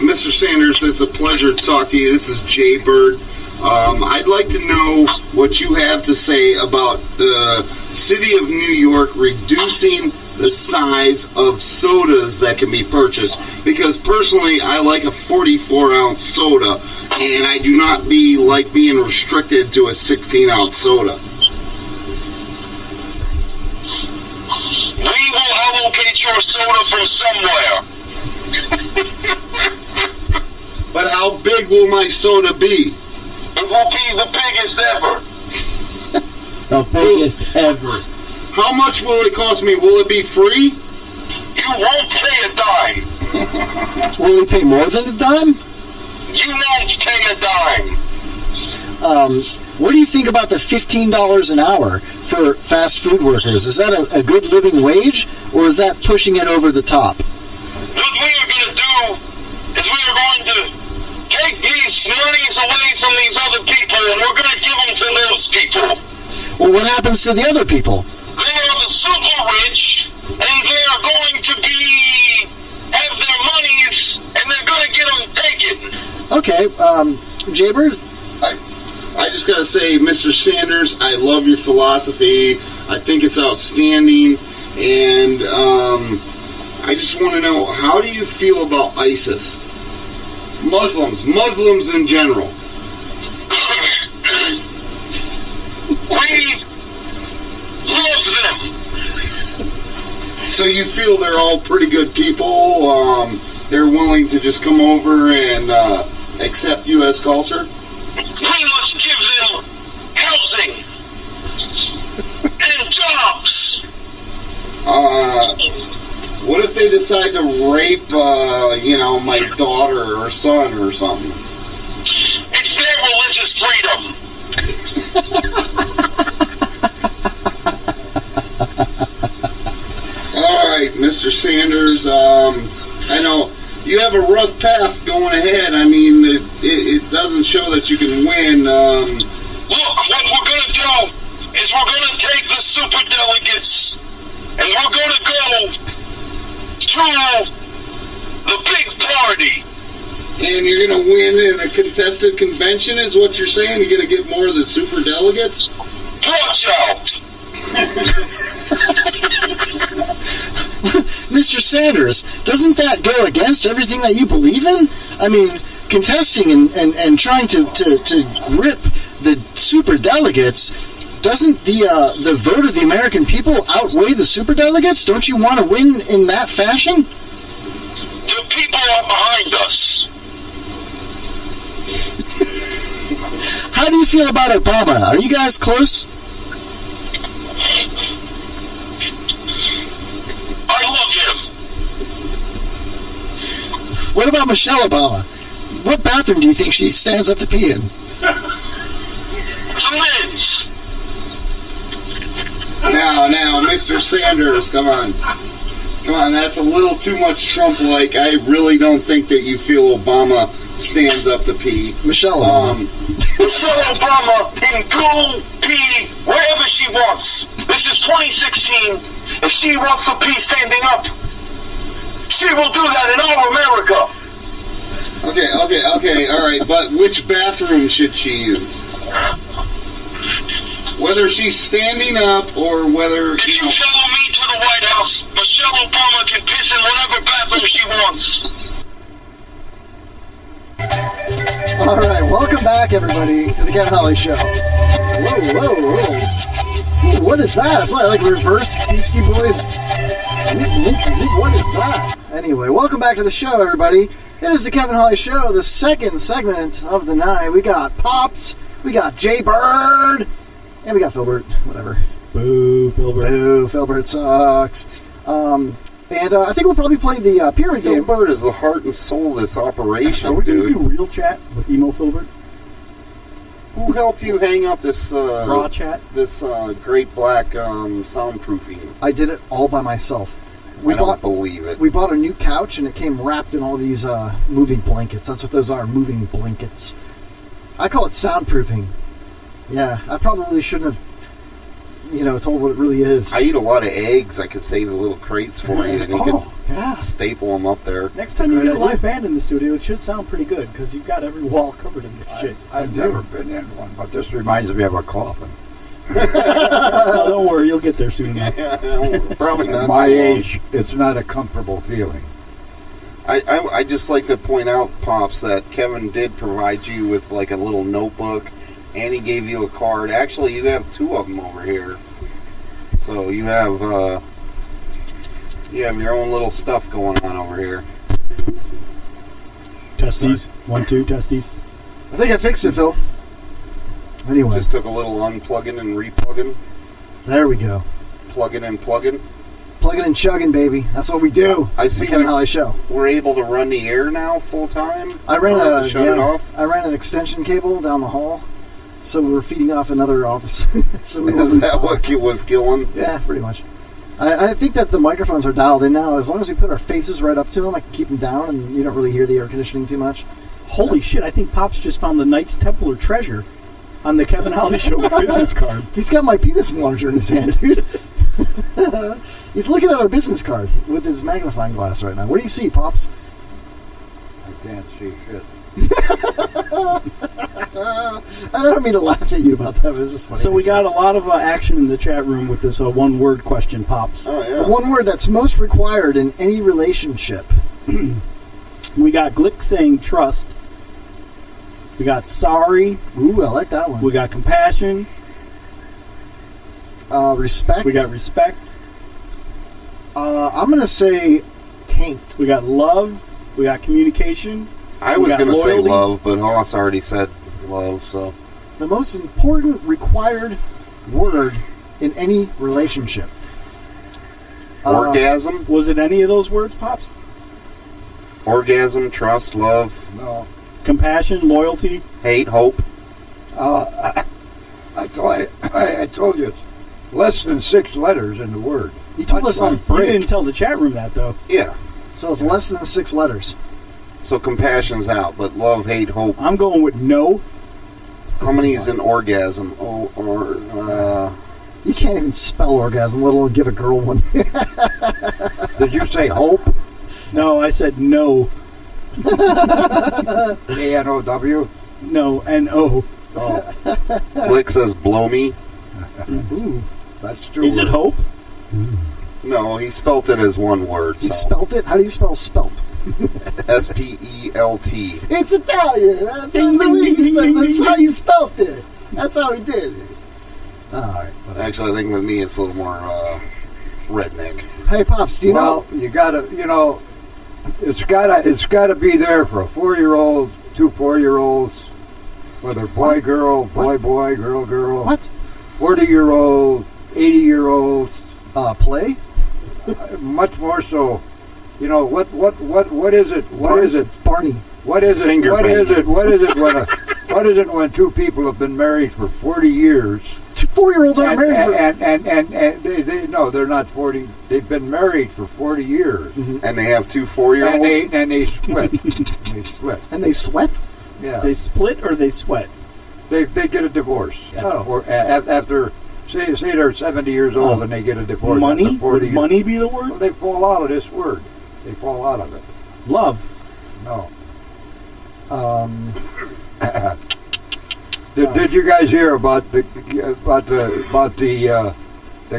Mr. Sanders, it's a pleasure to talk to you. This is Jay Bird. I'd like to know what you have to say about the city of New York reducing the size of sodas that can be purchased, because personally I like a 44-ounce soda, and I do not like being restricted to a 16-ounce soda. We will allocate your soda from somewhere. But how big will my soda be? It will be the biggest ever. The biggest ever. How much will it cost me? Will it be free? You won't pay a dime. Will he pay more than a dime? You won't pay a dime. What do you think about the $15 an hour for fast food workers? Is that a good living wage, or is that pushing it over the top? What we are going to do is we are going to take these monies away from these other people, and we're going to give them to those people. Well, what happens to the other people? They are the super rich, and they are going to have their monies, and they're going to get them taken. Okay, Jaybird? I just got to say, Mr. Sanders, I love your philosophy. I think it's outstanding. And I just want to know, how do you feel about ISIS? Muslims in general. We love them. So you feel they're all pretty good people? They're willing to just come over and accept U.S. culture? We must give them housing and jobs. What if they decide to rape, my daughter or son or something? It's their religious freedom. All right, Mr. Sanders, I know you have a rough path going ahead. I mean, it doesn't show that you can win. Look, what we're going to do is we're going to take the super delegates and we're going to go to the big party. And you're going to win in a contested convention, is what you're saying? You're going to get more of the super delegates? Watch out! Mr. Sanders, doesn't that go against everything that you believe in? I mean, contesting and trying to grip the super delegates, doesn't the vote of the American people outweigh the super delegates? Don't you want to win in that fashion? The people are behind us. How do you feel about Obama? Are you guys close? I love him. What about Michelle Obama? What bathroom do you think she stands up to pee in? The men's. Now, Mr. Sanders, come on. Come on, that's a little too much Trump-like. I really don't think that you feel Obama stands up to pee. Michelle Obama. Michelle Obama can go pee wherever she wants. This is 2016. If she wants to pee standing up, she will do that in all America. Okay, all right. But which bathroom should she use? Whether she's standing up or whether... If you follow me to the White House, Michelle Obama can piss in whatever bathroom she wants. All right, welcome back, everybody, to the Kevin Holly Show. Whoa. Ooh, what is that? It's like reverse Beastie Boys. What is that? Anyway, welcome back to the show, everybody. It is the Kevin Holly Show, the second segment of the night. We got Pops, we got Jaybird, and we got Philbert. Whatever. Boo, Philbert. Boo, Philbert sucks. And I think we'll probably play the pyramid game. Philbert is the heart and soul of this operation, Are we going dude. to do real chat with Emo Philbert? Who helped you hang up this raw chat? This great black soundproofing? I did it all by myself. I don't believe it. We bought a new couch, and it came wrapped in all these moving blankets. That's what those are, moving blankets. I call it soundproofing. Yeah, I probably shouldn't have, told what it really is. I eat a lot of eggs. I could save the little crates for you, and you could yeah. staple them up there. Next time you get a live band in the studio, it should sound pretty good, because you've got every wall covered in this shit. I've never been in one, but this reminds me of a coffin. No, don't worry, you'll get there soon enough. Probably not. At my age, it's not a comfortable feeling. I just like to point out, Pops, that Kevin did provide you with like a little notebook, and he gave you a card. Actually, you have two of them over here. So you have your own little stuff going on over here. Testes. 1, 2, testes. I think I fixed it, Phil. Anyway. Just took a little unplugging and replugging. There we go. Plugging and plugging. Plugging and chugging, baby. That's what we do. I see. Kevin Holly Show. We're able to run the air now full time. I ran it off. I ran an extension cable down the hall, so we're feeding off another office. So Is that what was killing? Yeah, pretty much. I think that the microphones are dialed in now. As long as we put our faces right up to them, I can keep them down, and you don't really hear the air conditioning too much. Holy shit! I think Pops just found the Knights Templar treasure on the Kevin Holly Show business card. He's got my penis enlarger in his hand, dude. He's looking at our business card with his magnifying glass right now. What do you see, Pops? I can't see shit. I don't mean to laugh at you about that, but it's just funny. So we got a lot of action in the chat room with this one-word question, Pops. Oh, yeah. The one word that's most required in any relationship. We got Glick saying trust. We got sorry. Ooh, I like that one. We got compassion. Respect. We got respect. I'm going to say taint. We got love. We got communication. I was going to say love, but Hoss already said love, so. The most important required word in any relationship. Orgasm? Was it any of those words, Pops? Orgasm, trust, love. No. Compassion, loyalty. Hate, hope. I told you it's less than 6 letters in the word. You told us on break. You didn't tell the chat room that, though. Yeah. So it's less than 6 letters. So compassion's out, but love, hate, hope. I'm going with no. How many is an orgasm? You can't even spell orgasm, let alone give a girl one. Did you say hope? No, I said no. A-N-O-W? No, N-O. Oh. Blick says blow me. Ooh. That's true. Is it hope? No, he spelt it as one word. He spelt it? How do you spell spelt? S-P-E-L-T. It's Italian. That's how you spelt it. That's how he did it. Alright. Actually, I think with me it's a little more redneck. Hey, Pops, do you know? You gotta, it's gotta be there for a 4-year-old, 2 4-year-olds, whether boy, girl, boy, boy, girl, girl. What? 40-year-old, 80-year-olds. Play? Much more so. What is it? What is it? Barney. What is it? What is it? What is it when what is it when 2 people have been married for 40 years? 4-year-olds aren't married and they're not 40. They've been married for 40 years. Mm-hmm. And they have 2 4-year-olds? And they split. They split. And they sweat? Yeah. They split or they sweat? They get a divorce. After say they're 70 years old and they get a divorce. Money? Would money be the word? Well, they fall out of this word. They fall out of it. Love. No. Did you guys hear about the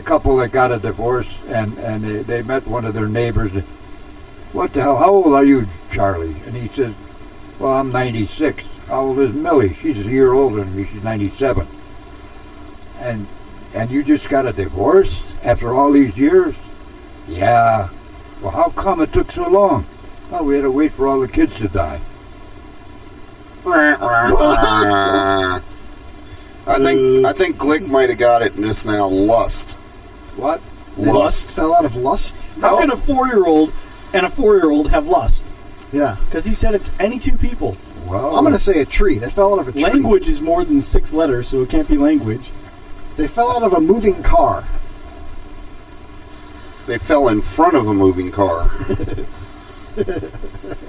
couple that got a divorce and they met one of their neighbors? What the hell? How old are you, Charlie? And he says, well, I'm 96. How old is Millie? She's a year older than me. She's 97. And you just got a divorce after all these years? Yeah. Well, how come it took so long? Well, we had to wait for all the kids to die. I think Glick might have got it just now. Lust. What? Lust. Fell out of lust? How can a 4-year-old and a 4-year-old have lust? Yeah. Because he said it's any 2 people. Well, I'm going to say a tree. They fell out of a tree. Language is more than 6 letters, so it can't be language. They fell out of a moving car. They fell in front of a moving car.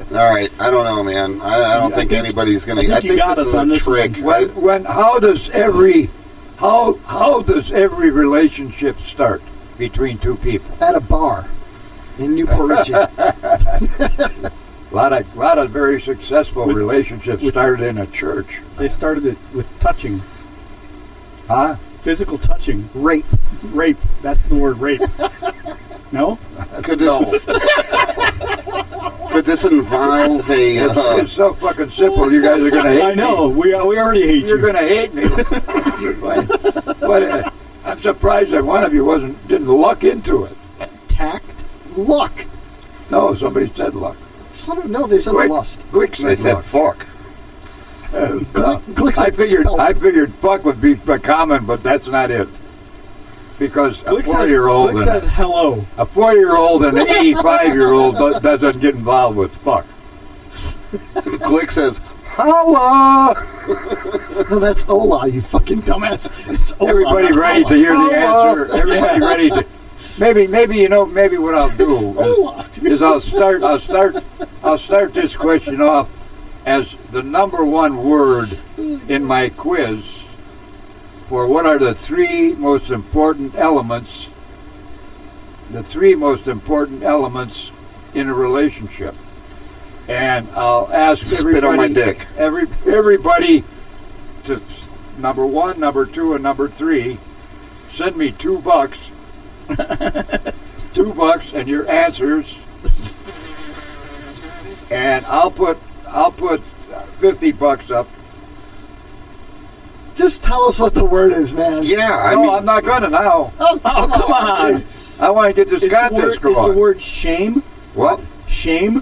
All right, I don't know, man. I don't think anybody's going to. I think this is a trick. How does every relationship start between 2 people? At a bar in Newport Richie. A lot of very successful relationships started in a church. They started it with touching. Huh? Physical touching. Rape. Rape. That's the word, rape. No? Could this involve a... It's so fucking simple. You guys are going to hate me. I know. We already hate you. You're going to hate me. But I'm surprised that one of you didn't luck into it. Tact? Luck. No, somebody said luck. No, they said lust. They said fuck. I figured fuck would be common, but that's not it. Because a 4-year-old says hello. A 4-year-old and an 85-year-old doesn't get involved with fuck. Glick says holla. No, that's hola, you fucking dumbass. It's hola. Everybody ready to hear the answer. Everybody ready to. Maybe maybe what I'll do is I'll start this question off as the number one word in my quiz for what are the three most important elements in a relationship. And I'll ask spit on my dick. Everybody to number 1, number 2, and number 3 send me $2. $2 and your answers, and I'll put $50 up. Just tell us what the word is, man. Yeah, I'm not gonna now. Oh, come on. I want to get this contest going. Is the word shame? What? Shame?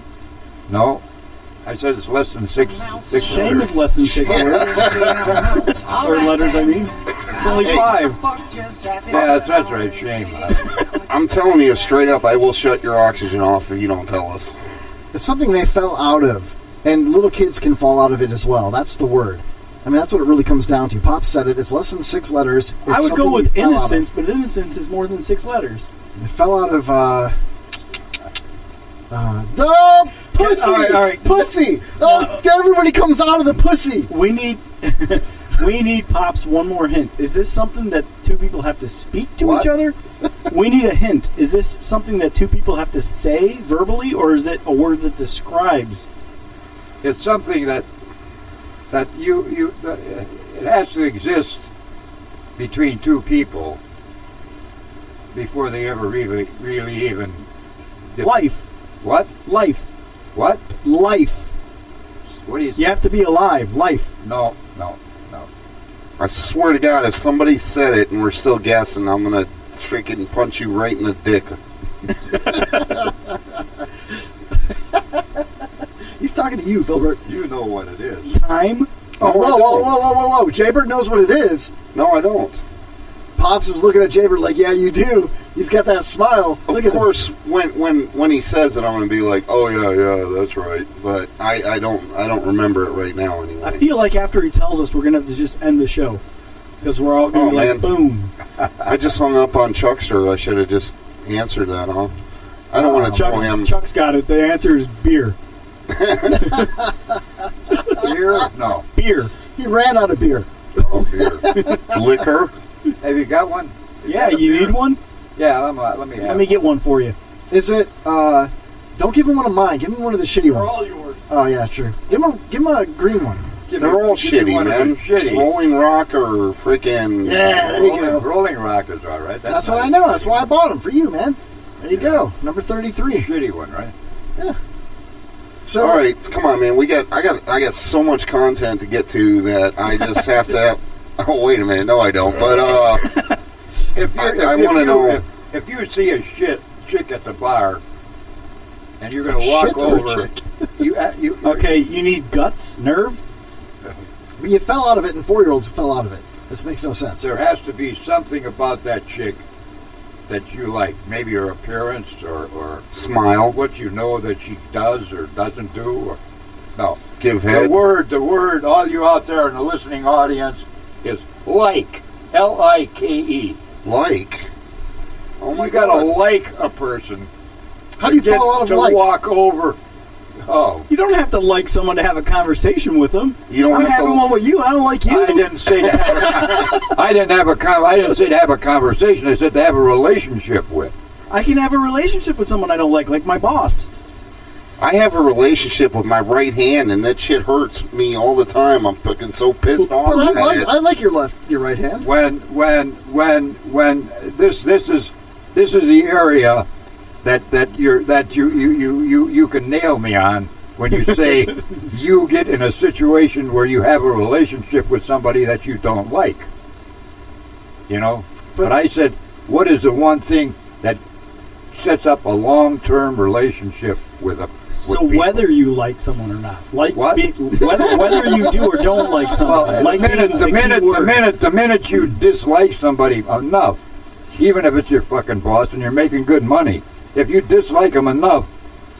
No. I said it's less than six Shame letters. is less than 6 words. Or letters, I mean. It's only 5. Yeah, that's right, shame. I'm telling you straight up, I will shut your oxygen off if you don't tell us. It's something they fell out of, and little kids can fall out of it as well. That's the word. I mean, that's what it really comes down to. Pop said it. It's less than 6 letters. It's I would go with something innocence, but innocence is more than 6 letters. It fell out of, the pussy! All right. Pussy! Oh, everybody comes out of the pussy! We need... We need, Pops, one more hint. Is this something that two people have to speak to each other? We need a hint. Is this something that two people have to say verbally, or is it a word that describes? It's something that it has to exist between two people before they ever really even... Life. What? Life. What? Life. What do you... You have to be alive. Life. No. I swear to God, if somebody said it and we're still guessing, I'm going to freaking punch you right in the dick. He's talking to you, Philbert. You know what it is. Time? Oh, whoa. Jaybird knows what it is. No, I don't. Pops is looking at Jaybird like, yeah, you do. He's got that smile. Of course, when he says it, I'm going to be like, oh yeah, that's right. But I don't remember it right now anyway. I feel like after he tells us, we're going to have to just end the show because we're all going to be like, boom. I just hung up on Chuckster. I should have just answered that, huh? I don't want to tell him. Chuck's got it. The answer is beer. Beer? No. Beer. He ran out of beer. Oh, beer. Liquor? Have you got one? Yeah, you need one? Yeah, let me have Let me get one for you. Is it, don't give him one of mine. Give him one of the shitty ones. They're all yours. Oh, yeah, true. Give him a green one. They're all shitty, man. Shitty. Rolling Rock or freaking... Yeah, there you go. Rolling Rock is all right. That's what I know. That's why I bought them for you, man. There you go. Number 33. Shitty one, right? Yeah. So, all right, come on, man. I got so much content to get to that I just have to have... Oh, wait a minute. No, I don't. But I want to know... If you see a chick at the bar and you're going to walk over... Okay, you need guts? Nerve? You fell out of it and 4-year-olds fell out of it. This makes no sense. There has to be something about that chick that you like. Maybe her appearance or smile. What you know that she does or doesn't do. Or, no. Give head. The word, all you out there in the listening audience, is like. L-I-K-E. Like? Oh my God. God. You gotta like a person. How do you fall out of like? To walk over. Oh. You don't have to like someone to have a conversation with them. You don't I'm having one with you. I don't like you. I didn't say to have I didn't say to have a conversation. I said to have a relationship with. I can have a relationship with someone I don't like my boss. I have a relationship with my right hand, and that shit hurts me all the time. I'm fucking so pissed off. But I like your right hand. When this is the area that you can nail me on when you say you get in a situation where you have a relationship with somebody that you don't like. You know? But I said, what is the one thing that sets up a long-term relationship with So people. whether you like someone or not, like what? Whether you do or don't like somebody, well, like the minute you dislike somebody enough, even if it's your fucking boss and you're making good money, if you dislike them enough,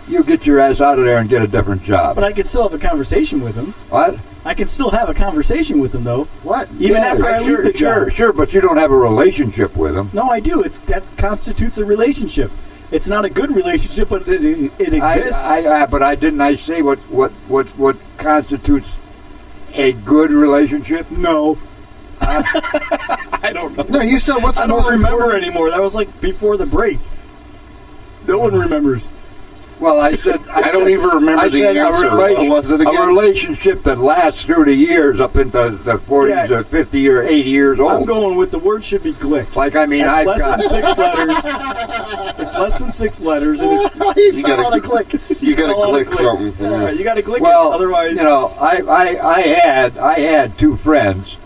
you get your ass out of there and get a different job. But I could still have a conversation with him. What? I can still have a conversation with him, though. What? Even after I leave the job. Sure, but you don't have a relationship with him. No, I do. That constitutes a relationship. It's not a good relationship, but it exists. But I say what constitutes a good relationship? No. I don't know. No, you said what's the most I don't remember important? anymore. That was like before the break. No one remembers. Well, I said I don't even remember the answer. What was it again? A relationship that lasts through the years up into the 40s or 50 or 80 years old. I'm going with the word should be glick. Like, I mean, I've got... less than 6 letters. It's less than 6 letters. And you got to click. You got to click something. Yeah, you got to click it. Otherwise... You know, I had 2 friends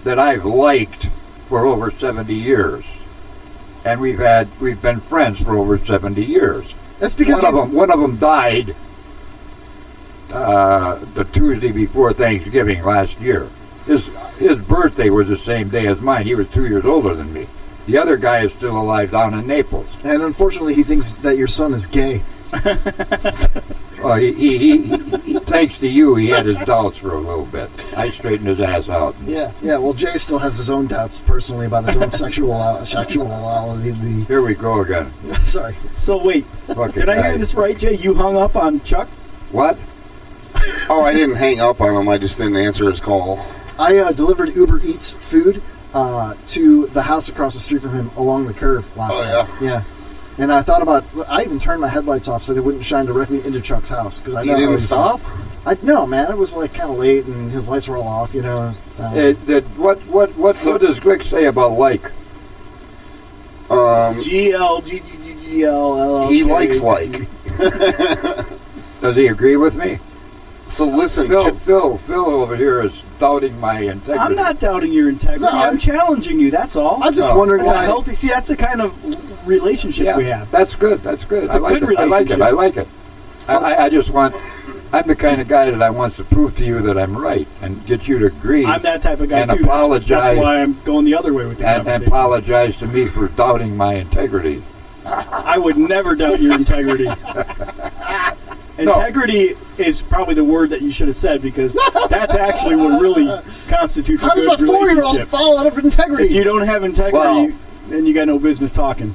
that I've liked for over 70 years. And we've been friends for over 70 years. That's because one of them died the Tuesday before Thanksgiving last year. His birthday was the same day as mine. He was 2 years older than me. The other guy is still alive down in Naples. And unfortunately, he thinks that your son is gay. Well, he thanks to you, he had his doubts for a little bit. I straightened his ass out. Yeah. Well, Jay still has his own doubts personally about his own sexuality. Here we go again. Sorry. So wait, did I hear this right, Jay? You hung up on Chuck? What? Oh, I didn't hang up on him. I just didn't answer his call. I delivered Uber Eats food to the house across the street from him along the curve last night. Yeah. And I thought about, I even turned my headlights off so they wouldn't shine directly into Chuck's house. Because I know you didn't stop? No, man. It was like kind of late and his lights were all off, you know. What does Glick say about like? GLGGGL. He likes like. Does he agree with me? So listen, Phil over here is doubting my integrity. I'm not doubting your integrity. No, I'm challenging you. That's all. I'm just wondering why. Healthy. See, that's the kind of relationship we have. That's good. That's good. It's a good relationship. I like it. I just want. I'm the kind of guy that I want to prove to you that I'm right and get you to agree. I'm that type of guy and too. Apologize. That's why I'm going the other way with the conversation. And apologize to me for doubting my integrity. I would never doubt your integrity. Integrity is probably the word that you should have said, because that's actually what really constitutes a good relationship. How does a 4-year-old fall out of integrity? If you don't have integrity, then you got no business talking.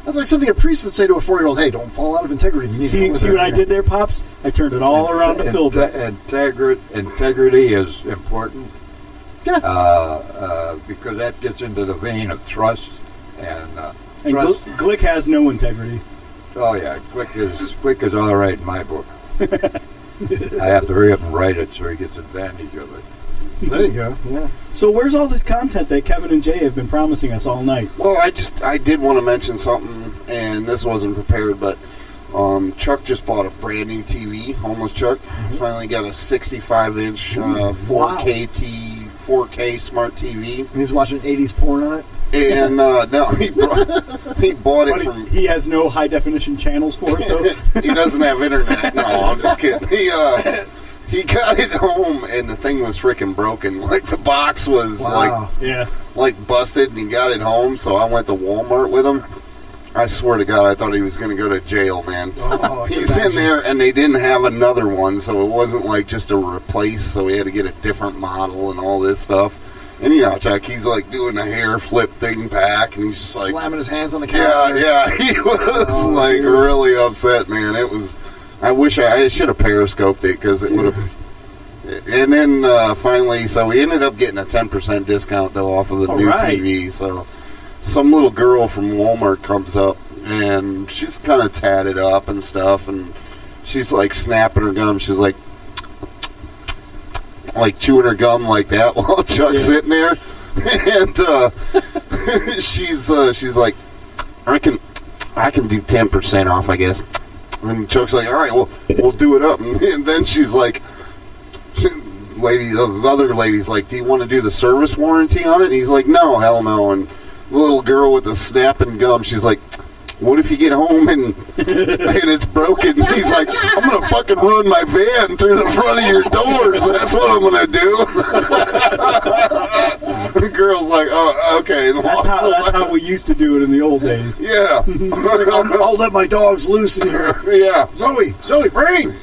That's like something a priest would say to a 4-year-old, hey, don't fall out of integrity. You need see what I did there, Pops? I turned it all around to philbert. Integrity is important. Yeah. Because that gets into the vein of trust. And trust. Glick has no integrity. Oh yeah, Glick is all right in my book. I have to hurry up and write it so he gets advantage of it. There you go. Yeah. So where's all this content that Kevin and Jay have been promising us all night? Well, I did want to mention something, and this wasn't prepared, but Chuck just bought a brand new TV. Homeless Chuck finally got a 65-inch 4K smart TV. And he's watching 80s porn on it. And no, he bought it from. He has no high definition channels for it though. He doesn't have internet. No, I'm just kidding. He got it home and the thing was freaking broken. Like the box was like busted, and he got it home. So I went to Walmart with him. I swear to God, I thought he was going to go to jail, man. He's in there, and they didn't have another one, so it wasn't like just a replace. So he had to get a different model and all this stuff. And you know, Chuck, he's like doing a hair flip thing back, and he's just like slamming his hands on the counter. Yeah, he was really upset, man. It was. I wish I should have periscoped it, because it would have. And then finally, so we ended up getting a 10% discount though off of the new TV. So some little girl from Walmart comes up, and she's kind of tatted up and stuff, and she's like snapping her gum. She's like chewing her gum like that while Chuck's sitting there, and she's like, I can do 10% off, I guess. And Chuck's like, all right, well, we'll do it up. And then she's like, the other lady's like, do you want to do the service warranty on it? And he's like, no, hell no. And the little girl with the snapping gum, she's like, what if you get home and it's broken? He's like, I'm going to fucking run my van through the front of your doors. That's what I'm going to do. The girl's like, oh, okay. That's how we used to do it in the old days. Yeah. I'll let my dogs loose in here. Yeah. Zoe, brain.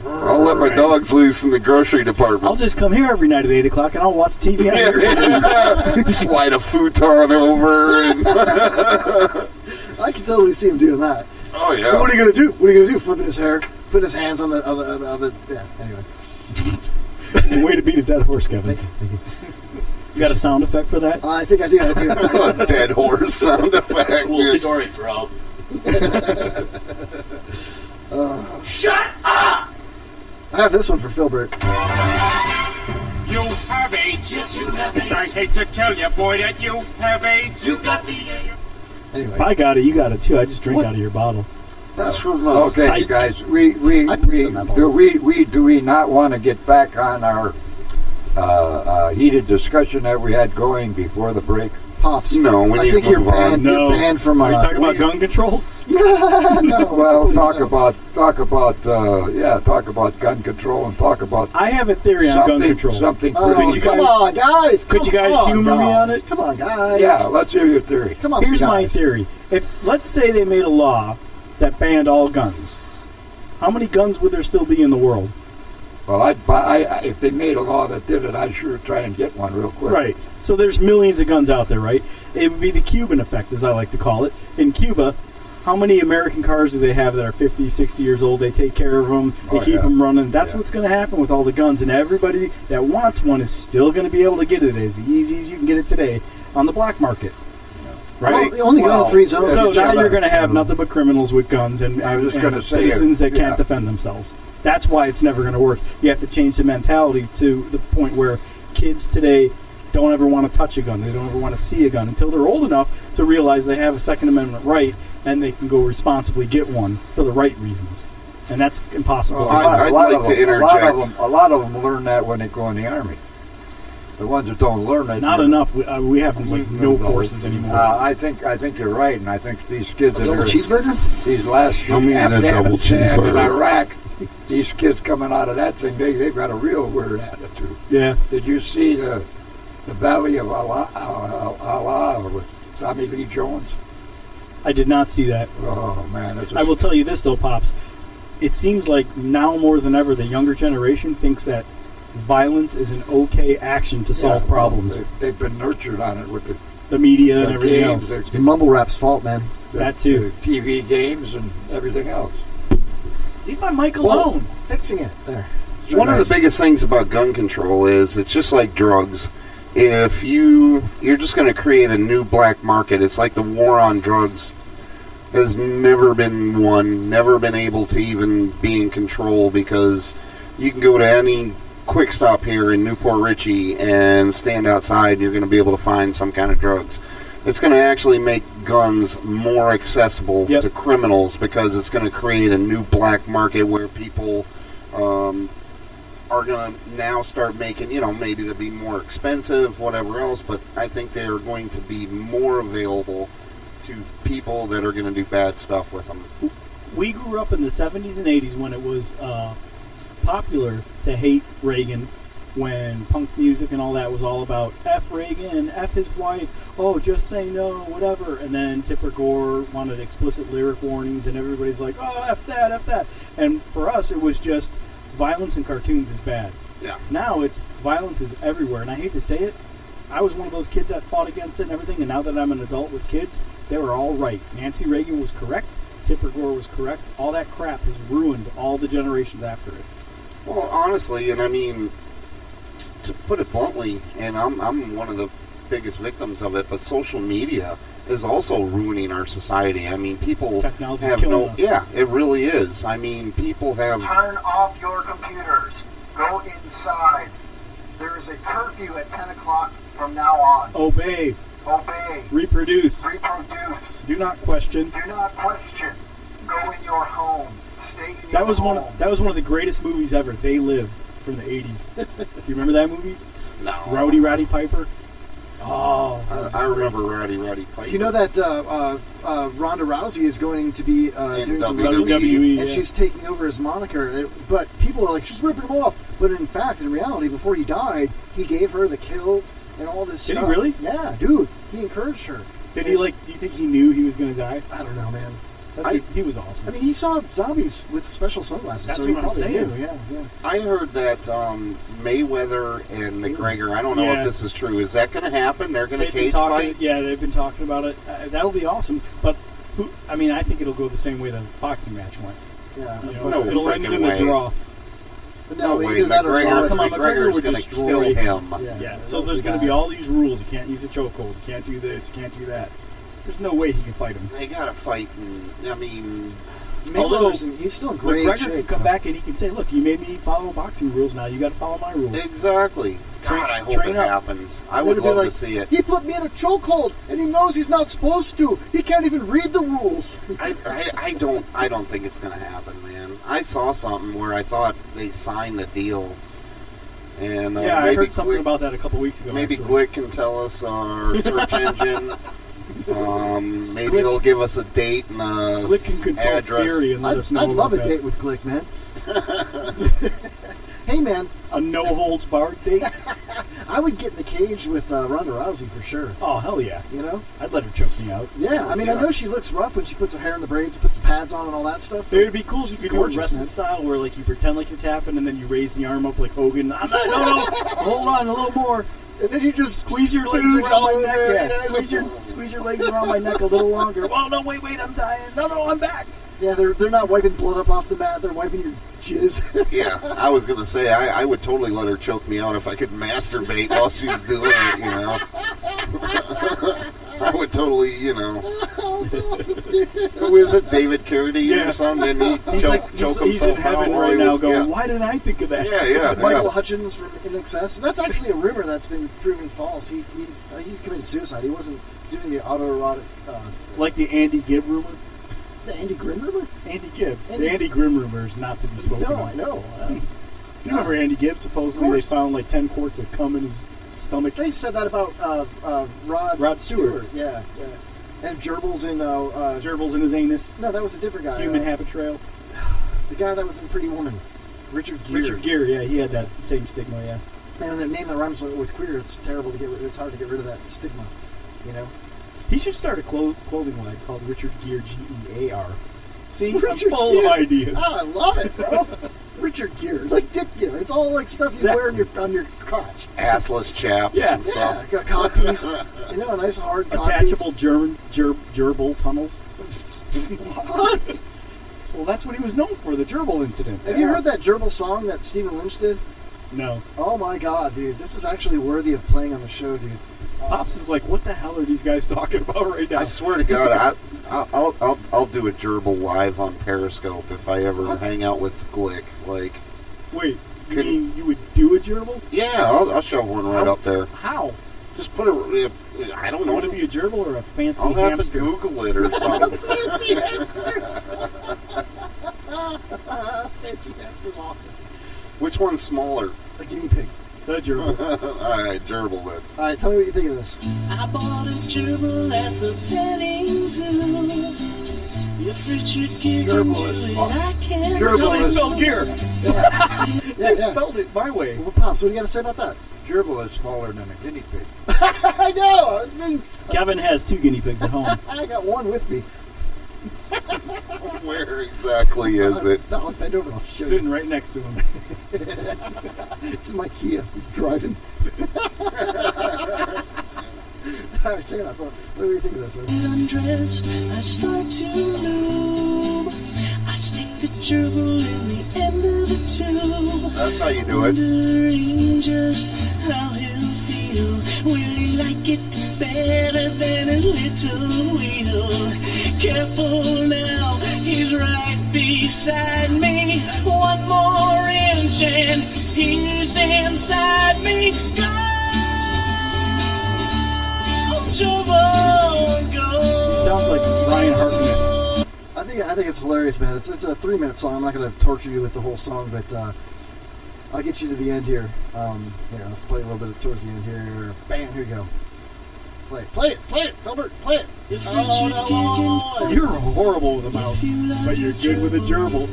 I'll let my dogs loose in the grocery department. I'll just come here every night at 8 o'clock and I'll watch TV on your TV. Slide a futon over. And I can totally see him doing that. Oh, yeah. What are you going to do? Flipping his hair, putting his hands on the yeah, anyway. Way to beat a dead horse, Kevin. You got a sound effect for that? I think I do. A dead horse sound effect. Cool story, bro. Shut up! I have this one for Philbert. You have AIDS. Yes, you have AIDS. I hate to tell you, boy, that you have AIDS. You got the AIDS. Anyway. If I got it, you got it too. I just drink out of your bottle. That's from okay, you guys. Do we not want to get back on our heated discussion that we had going before the break? Pops. No, we need to move on. No. You're banned from. Are you talking about gun control? No. Well, talk about gun control and talk about. I have a theory on gun control. Something. Come on, guys. Could you guys humor me on it? Come on, guys. Yeah, let's hear your theory. Come on, Here's guys. my theory. If let's say they made a law that banned all guns, how many guns would there still be in the world? Well, if they made a law that did it, I'd sure try and get one real quick. Right. So there's millions of guns out there, right? It would be the Cuban effect, as I like to call it. In Cuba, how many American cars do they have that are 50, 60 years old? They take care of them. They keep them running. That's what's going to happen with all the guns. And everybody that wants one is still going to be able to get it as easy as you can get it today on the black market. Right? Well, only gun-free zone. So now you're going to have nothing but criminals with guns and citizens that can't defend themselves. That's why it's never going to work. You have to change the mentality to the point where kids today don't ever want to touch a gun. They don't ever want to see a gun until they're old enough to realize they have a Second Amendment right and they can go responsibly get one for the right reasons. And that's impossible. I'd like to interject. A lot of them learn that when they go in the Army. The ones that don't learn it. Not enough. We have no courses anymore. I think you're right, and I think these kids that are cheeseburger. These last few Afghanistan and Iraq, these kids coming out of that thing, they've got a real weird attitude. Yeah. Did you see the Valley of Allah with Tommy Lee Jones? I did not see that. Oh man! I will tell you this though, Pops. It seems like now more than ever, the younger generation thinks that violence is an okay action to solve problems. They've been nurtured on it with the media and everything else. It's mumble rap's fault, man. That too. The TV games and everything else. Leave my mic alone. Fixing it there. One of the biggest things about gun control is it's just like drugs. If you're just going to create a new black market, it's like the war on drugs has never been won, never been able to even be in control, because you can go to any quick stop here in Newport Richey and stand outside, you're going to be able to find some kind of drugs. It's going to actually make guns more accessible to criminals, because it's going to create a new black market where people are going to now start making, maybe they'll be more expensive, whatever else, but I think they're going to be more available to people that are going to do bad stuff with them. We grew up in the 70s and 80s when it was popular to hate Reagan, when punk music and all that was all about F Reagan, F his wife, oh, just say no, whatever. And then Tipper Gore wanted explicit lyric warnings, and everybody's like, oh, F that, F that. And for us, it was just violence in cartoons is bad. Yeah. Now it's violence is everywhere, and I hate to say it, I was one of those kids that fought against it and everything, and now that I'm an adult with kids, they were all right. Nancy Reagan was correct, Tipper Gore was correct. All that crap has ruined all the generations after it. Well, honestly, and I mean, to put it bluntly, and I'm one of the biggest victims of it, but social media is also ruining our society. I mean, people Technology have killing us. Yeah, it really is. I mean, people have... Turn off your computers. Go inside. There is a curfew at 10 o'clock from now on. Obey. Obey. Reproduce. Reproduce. Do not question. Do not question. Go in your home. Stay in your That was home. that was one of the greatest movies ever. They Live from the 80s. Do you remember that movie? No. Rowdy Roddy Piper. Oh, I remember Roddy Piper. Do you know that Ronda Rousey is going to be doing some WWE, and she's taking over his moniker? But people are like, she's ripping him off. But in fact, in reality, before he died, he gave her the kilt and all this stuff. Did he really? Yeah, dude. He encouraged her. Did he, like, do you think he knew he was going to die? I don't know, man. He was awesome. I mean, he saw zombies with special sunglasses, That's so he what I'm probably saying. knew. Yeah. I heard that Mayweather and McGregor, I don't know if this is true. Is that going to happen? They're going to cage fight? Yeah, they've been talking about it. That'll be awesome. But, I think it'll go the same way the boxing match went. Yeah. It'll end in a draw. No way. McGregor's going to kill him. Yeah. So there's going to be all these rules. You can't use a chokehold. You can't do this. You can't do that. There's no way he can fight him. They got to fight. Although he's still in great McGregor shape. can come back and he can say, "Look, you made me follow boxing rules. Now you got to follow my rules." Exactly. God, I hope it happens. I would love to see it. He put me in a chokehold, and he knows he's not supposed to. He can't even read the rules. I don't think it's going to happen, man. I saw something where I thought they signed the deal. And yeah, maybe I heard something about that a couple weeks ago. Maybe actually. Glick can tell us our search engine. Maybe he'll give us a date and a Glick can consult address. Siri and let us know. I'd love a that. date with Glick, man. Hey, man. A no-holds-barred date? I would get in the cage with Ronda Rousey for sure. Oh, hell yeah. You know? I'd let her choke me out. Yeah, I mean, I know she looks rough when she puts her hair in the braids, puts the pads on and all that stuff. It would be cool if you could do a gorgeous, wrestling man. style where, like, you pretend like you're tapping and then you raise the arm up like Hogan. No, hold on, a little more. And then you just squeeze your legs spooge around my all neck. over Yeah, squeeze your legs around my neck a little longer. Oh, no, wait, I'm dying. No, I'm back. Yeah, they're not wiping blood up off the mat. They're wiping your jizz. Yeah, I was going to say, I would totally let her choke me out if I could masturbate while she's doing it, you know. I would totally, you know. Who is it, David Carradine or something? And he choke he's in heaven right now going, why didn't I think of that? Yeah. Michael Hutchins from InXS. That's actually a rumor that's been proven false. He's committed suicide. He wasn't doing the autoerotic... like the Andy Gibb rumor? The Andy Grimm rumor? Andy Gibb. The Andy Grimm rumor is not to be spoken No, of. I know. You remember Andy Gibb? Supposedly they found like 10 quarts of cum in his stomach. They said that about Rod Stewart. Yeah. And gerbils in... gerbils in his anus. No, that was a different guy. Human Habit Trail. The guy that was in Pretty Woman. Richard Gere. Richard Gere, yeah. He had that same stigma, yeah. And the name that rhymes with queer, it's terrible to get rid of. It's hard to get rid of that stigma, you know? He should start a clothing line called Richard Gere, G-E-A-R. See? Richard I'm full Gere. of ideas. Oh, I love it, bro. Richard Gere. Like Dick Gere. It's all like stuff you wear on your crotch. Assless chaps and stuff. Yeah, a codpiece. You know, a nice hard codpiece. Attachable gerbil tunnels. What? Well, that's what he was known for, the gerbil incident. Have you heard that gerbil song that Stephen Lynch did? No. Oh my god, dude. This is actually worthy of playing on the show, dude. Pops is like, what the hell are these guys talking about right now? I swear to God, I'll do a gerbil live on Periscope if I ever hang out with Glick. Like, wait, you mean you would do a gerbil? Yeah, I'll shove one right up there. How? Just put it. I don't know. Would it be a gerbil or a fancy I'll have hamster? to Google it or something. Fancy hamster. Fancy hamster's awesome. Which one's smaller? A guinea pig. The gerbil. All right, gerbil then. All right, tell me what you think of this. I bought a gerbil at the petting zoo. If Richard Gere can do it, I can. Gerbil is spelled gear. Yeah, They spelled it my way. Well, Pops, what do you got to say about that? Gerbil is smaller than a guinea pig. I know. I mean, Kevin has 2 guinea pigs at home. I got one with me. Where exactly is it? I'll bend over and I'll show Sitting you. right next to him. It's in my Kia. He's driving. All right, check it out. What do you think of this? Undressed, I start to lube. I stick the gerbil in the end of the tube. That's how you do it. Wondering just how he'll feel. Will he like it better than a little wheel? Careful now, he's right beside me. One more inch and he's inside me. Go, gerbil, go. He sounds like Ryan Harkness. I think it's hilarious, man. It's a 3-minute song. I'm not going to torture you with the whole song, but I'll get you to the end here. Here, let's play a little bit towards the end here. Bam, here we go. Play it, Philbert, play it. Oh, no. You're horrible with a mouse, but you're good with a gerbil.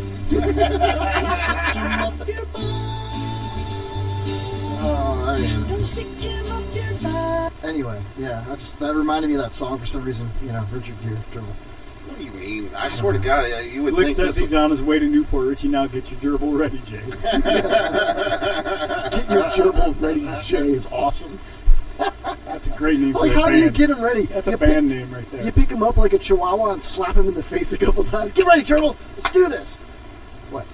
Anyway, yeah, that reminded me of that song for some reason. Richard Gere, gerbils. What do you mean? I swear to God, you would Lick think says this he's on his way to Newport Richie. Now get your gerbil ready, Jay. Get your gerbil ready, Jay is awesome. That's a great name for Like, a how band. do you get him ready? That's a band name right there. You pick him up like a chihuahua and slap him in the face a couple times. Get ready, gerbil. Let's do this. What?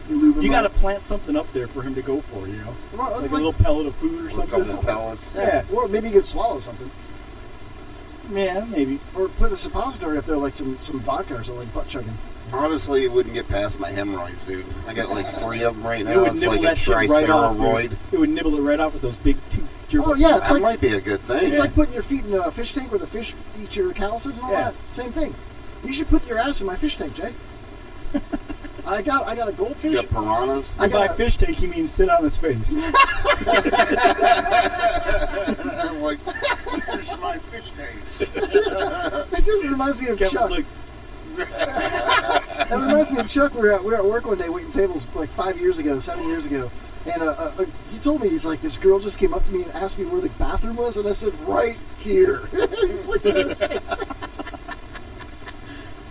You lube him You got to up? plant something up there for him to go for, Well, like a little pellet of food or something. A couple pellets. Yeah. Or maybe you could swallow something. Yeah, maybe. Or put a suppository up there like some vodka or something, like butt chugging. Honestly, it wouldn't get past my hemorrhoids, dude. I got like 3 of them right It now. would It's nibble like a that shit right off, triceroid. dude. It would nibble it right off with those big two gerbil. Oh, yeah, it's That like, might be a good thing. it's like putting your feet in a fish tank where the fish eat your calluses and all that. Same thing. You should put your ass in my fish tank, Jay. I got a goldfish. You got piranhas. By fish tank, he means sit on his face. I'm like, here's my fish tank. It just reminds me of Chuck. That reminds me of Chuck. We were at work one day waiting tables like 7 years ago, and he told me, he's like, this girl just came up to me and asked me where the bathroom was, and I said, right here. He pointed at his face.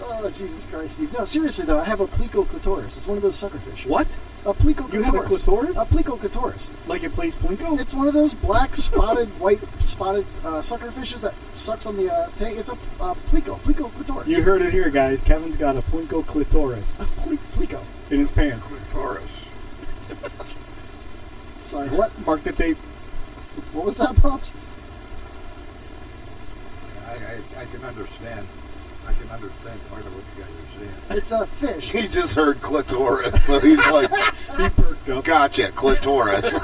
Oh, Jesus Christ, Steve. No, seriously though, I have a plecoclitoris. It's one of those suckerfish. What? A plecoclitoris. You have a clitoris? A plecoclitoris. Like it plays plinko? It's one of those black spotted, white spotted suckerfishes that sucks on the tank. It's a plecoclitoris. You heard it here, guys. Kevin's got a plinko clitoris. A pleco. In his pants. Clitoris. Sorry, what? Mark the tape. What was that, Pops? I can understand. Part of what you guys are saying. It's a fish. He just heard clitoris, so he's like, he perked up. Gotcha, clitoris. The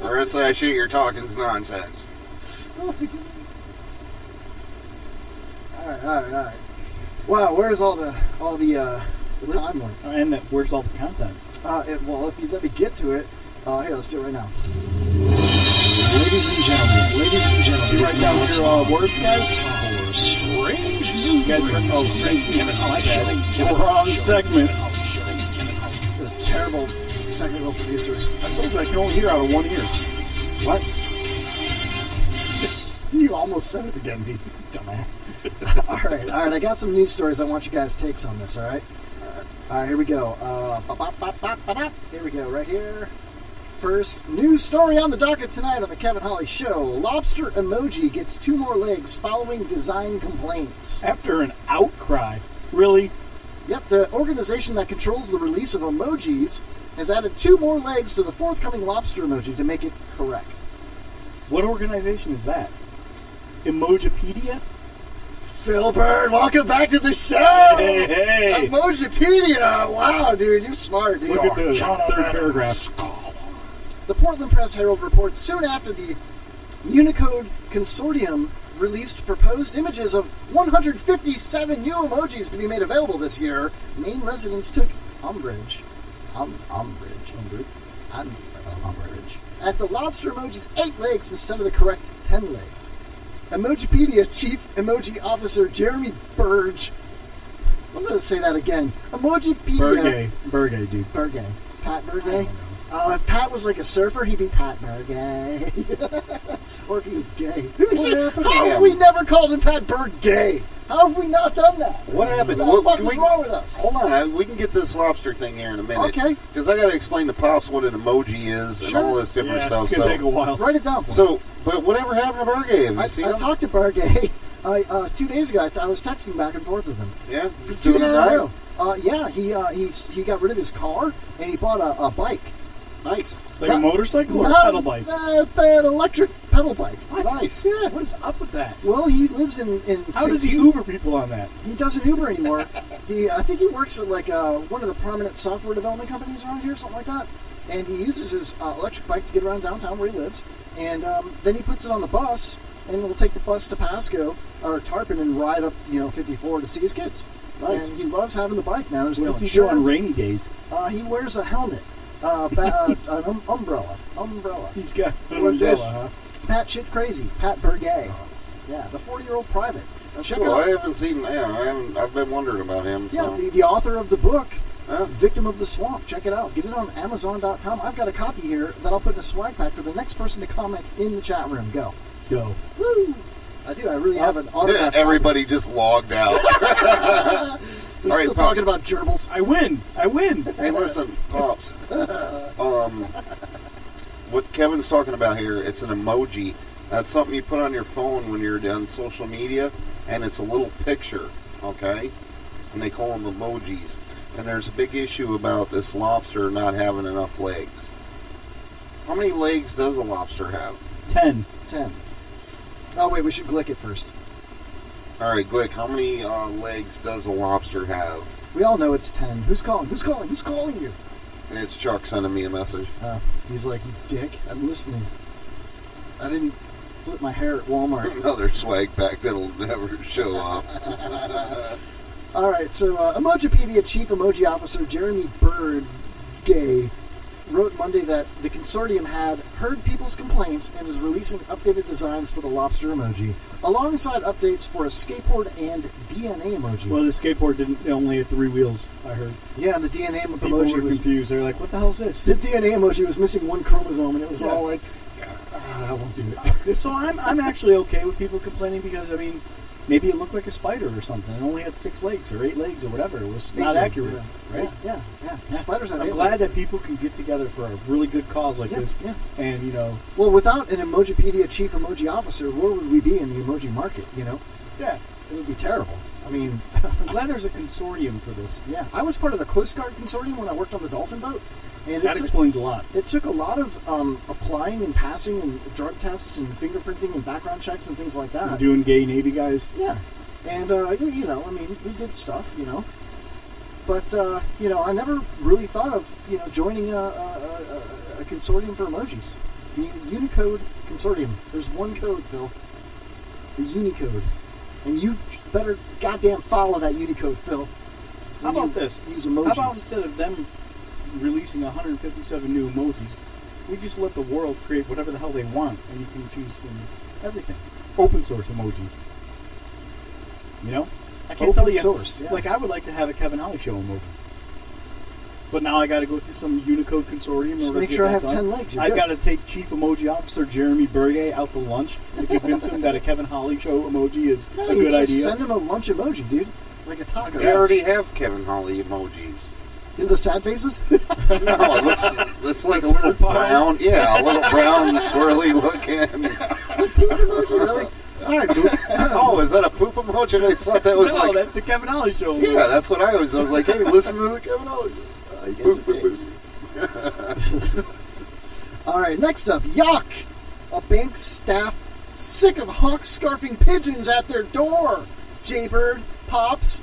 rest of that shit you're talking is nonsense. All right. Wow, where's all the time one? And where's all the content? Well, if you let me get to it, here, let's do it right now. Ladies and gentlemen. You write down your words, guys? Strange news. You guys are, strange news. Wrong segment. You're a terrible technical producer. I told you I can only hear out of one ear. What? You almost said it again, dude. Dumbass. All right. I got some news stories. I want you guys' takes on this, all right? All right, here we go. Here we go, right here. First news story on the docket tonight on the Kevin Holly Show. Lobster emoji gets 2 more legs following design complaints. After an outcry. Really? Yep, the organization that controls the release of emojis has added 2 more legs to the forthcoming lobster emoji to make it correct. What organization is that? Emojipedia? Philbert, welcome back to the show! Hey! Emojipedia! Wow, dude, you're smart, dude. Look at the third paragraph. The Portland Press-Herald reports soon after the Unicode Consortium released proposed images of 157 new emojis to be made available this year, Maine residents took umbrage at the lobster emoji's 8 legs instead of the correct 10 legs. Emojipedia Chief Emoji Officer Jeremy Burge. I'm going to say that again. Emojipedia. Burgay, dude. Burgay. Pat Burgay? Oh, if Pat was like a surfer, he'd be Pat Burgay. Or if he was gay. How have we never called him Pat Burgay? How have we not done that? What happened? What was wrong with us? Hold on, we can get this lobster thing here in a minute. Okay. Because I got to explain to Pops what an emoji is and all this different stuff. It's going to take a while. Write it down for me. But whatever happened to Burgay? Have you seen him? I talked to Burgay 2 days ago. I was texting back and forth with him. Yeah? For He's 2 doing days all in a right? row. Yeah, he got rid of his car and he bought a bike. Nice. Like a motorcycle or a pedal bike? An electric pedal bike. What? Nice. Yeah. What is up with that? Well, he lives in How does he Uber people on that? He doesn't Uber anymore. I think he works at like one of the prominent software development companies around here, something like that. And he uses his electric bike to get around downtown where he lives. And then he puts it on the bus, and will take the bus to Pasco or Tarpon and ride up 54 to see his kids. Nice. And he loves having the bike now. There's What no does he do on insurance. rainy days? He wears a helmet. An umbrella. He's got an What's this? umbrella, huh? Pat Shit Crazy. Pat Bergay. Yeah, the 40-year-old private. Check Cool. it out. I haven't seen. Yeah, I've been wondering about him. Yeah, So. the author of the book, Victim of the Swamp. Check it out. Get it on Amazon.com. I've got a copy here that I'll put in a swag pack for the next person to comment in the chat room. Go. Woo! I do. I really have an autograph. Everybody just logged out. We're All right, still Pops. talking about gerbils. I win. Hey, listen, Pops. What Kevin's talking about here, it's an emoji. That's something you put on your phone when you're on social media, and it's a little picture, okay? And they call them emojis. And there's a big issue about this lobster not having enough legs. How many legs does a lobster have? 10. Oh, wait, we should glick it first. All right, Glick, how many legs does a lobster have? We all know it's 10. Who's calling? Who's calling you? And it's Chuck sending me a message. He's like, you dick. I'm listening. I didn't flip my hair at Walmart. Another swag pack that'll never show up. All right, so Emojipedia Chief Emoji Officer Jeremy Bergay wrote Monday that the consortium had heard people's complaints and is releasing updated designs for the lobster emoji, alongside updates for a skateboard and DNA emoji. Well, the skateboard didn't only had 3 wheels, I heard. Yeah, and the DNA People emoji were was confused. They were like, what the hell is this? The DNA emoji was missing 1 chromosome, and it was all like, I won't do it. So I'm actually okay with people complaining because, I mean, maybe it looked like a spider or something. It only had 6 legs or 8 legs or whatever. It was 8 not legs, accurate, right? Yeah. Spiders have I'm 8 glad legs. that people can get together for a really good cause like this. Yeah. And, you know... Well, without an Emojipedia Chief Emoji Officer, where would we be in the emoji market, you know? Yeah. It would be terrible. I mean... I'm glad there's a consortium for this. Yeah. I was part of the Coast Guard consortium when I worked on the Dolphin boat. And That explains a lot. It took a lot of applying and passing and drug tests and fingerprinting and background checks and things like that. And doing gay Navy guys. Yeah. And, you know, I mean, we did stuff, you know. But, you know, I never really thought of, you know, joining a consortium for emojis. The Unicode Consortium. There's one code, Phil. The Unicode. And you better goddamn follow that Unicode, Phil. How about this? Use emojis. How about instead of them releasing 157 new emojis, we just let the world create whatever the hell they want, and you can choose from everything. Open source emojis. You know? I can't tell you. Sourced, yeah. Like, I would like to have a Kevin Holly show emoji. But now I got to go through some Unicode consortium. Just make sure I have 10 legs. I got to take Chief Emoji Officer Jeremy Bergay out to lunch to convince him that a Kevin Holly show emoji is a good idea. Send him a lunch emoji, dude. Like a taco. We already have Kevin Holly emojis. The sad faces? No, it looks like a little brown. Yeah, a little brown, swirly looking. Really? All right, dude. Oh, is that a poop emoji? I thought that was no, that's the Kevin Holly show. Yeah, that's what I was like, hey, listen to the Kevin Holly. All right, next up, yuck! A bank staff sick of hawks scarfing pigeons at their door. Jaybird, Pops,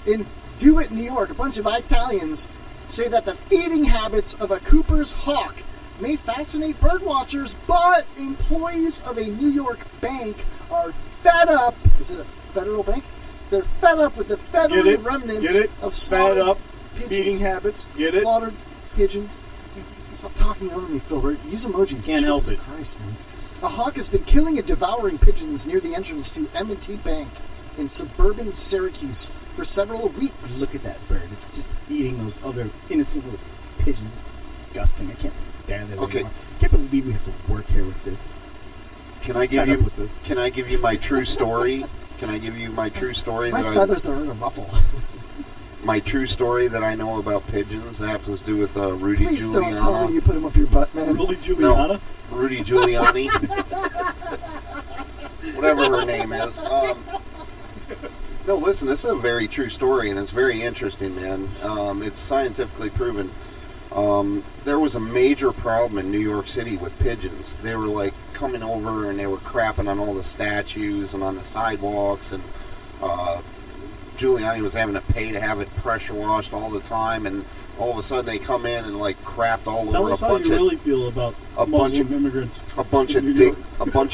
in DeWitt, New York, a bunch of Italians say that the feeding habits of a Cooper's hawk may fascinate birdwatchers, but employees of a New York bank are fed up. Is it a federal bank? They're fed up with the feathery remnants of slaughtered fed up pigeons. feeding habits. Get it? Slaughtered pigeons. Stop talking over me, Philbert. Use emojis. Can't help Jesus it. Christ, man. A hawk has been killing and devouring pigeons near the entrance to M&T Bank in suburban Syracuse for several weeks. Look at that bird. It's just eating those other innocent little pigeons. It's disgusting. I can't stand it anymore. I can't believe we have to work here with this. Can I give you my true story? Can I give you my true story? My feathers are in a ruffle. My true story that I know about pigeons that has to do with Rudy Please Giuliani. don't tell me you put him up your butt, man. Rudy Giuliani? No, Rudy Giuliani. Whatever her name is. No, listen, this is a very true story, and it's very interesting, man. It's scientifically proven. There was a major problem in New York City with pigeons. They were, like, coming over, and they were crapping on all the statues and on the sidewalks, and Giuliani was having to pay to have it pressure washed all the time, and all of a sudden they come in and like crapped all Tell over us a how bunch you of really feel about Muslim immigrants. a bunch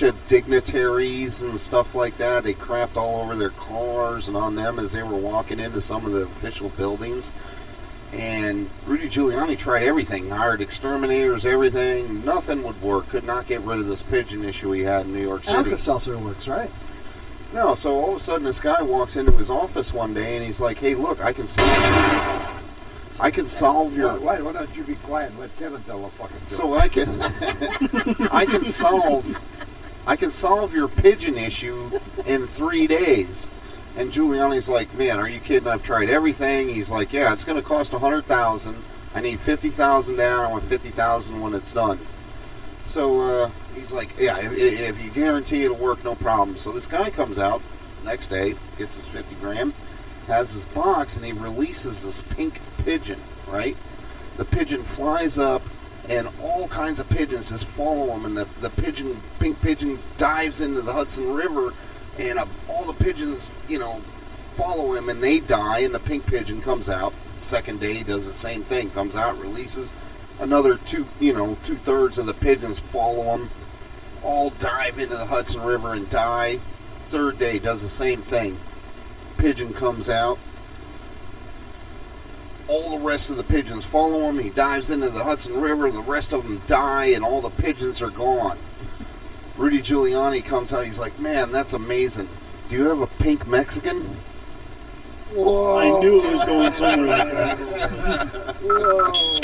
of dignitaries and stuff like that. They crapped all over their cars and on them as they were walking into some of the official buildings. And Rudy Giuliani tried everything, hired exterminators, everything. Nothing would work. Could not get rid of this pigeon issue he had in New York City. Alka-Seltzer works, right? No, so all of a sudden this guy walks into his office one day and he's like, hey, look, I can solve your... Why don't you be quiet and let Kevin tell a fucking joke? So I can solve your pigeon issue in 3 days. And Giuliani's like, man, are you kidding? I've tried everything. He's like, yeah, it's going to cost $100,000. I need $50,000 down. I want $50,000 when it's done. So he's like, yeah, if you guarantee it'll work, no problem. So this guy comes out next day, gets his 50 grand, has his box, and he releases this pink pigeon, right? The pigeon flies up, and all kinds of pigeons just follow him, and the pink pigeon dives into the Hudson River, and all the pigeons, follow him, and they die, and the pink pigeon comes out. Second day, he does the same thing, comes out, releases. Another two-thirds of the pigeons follow him, all dive into the Hudson River and die. Third day, does the same thing. Pigeon comes out. All the rest of the pigeons follow him. He dives into the Hudson River. The rest of them die, and all the pigeons are gone. Rudy Giuliani comes out. He's like, man, that's amazing. Do you have a pink Mexican? Whoa. I knew it was going somewhere like that. Whoa.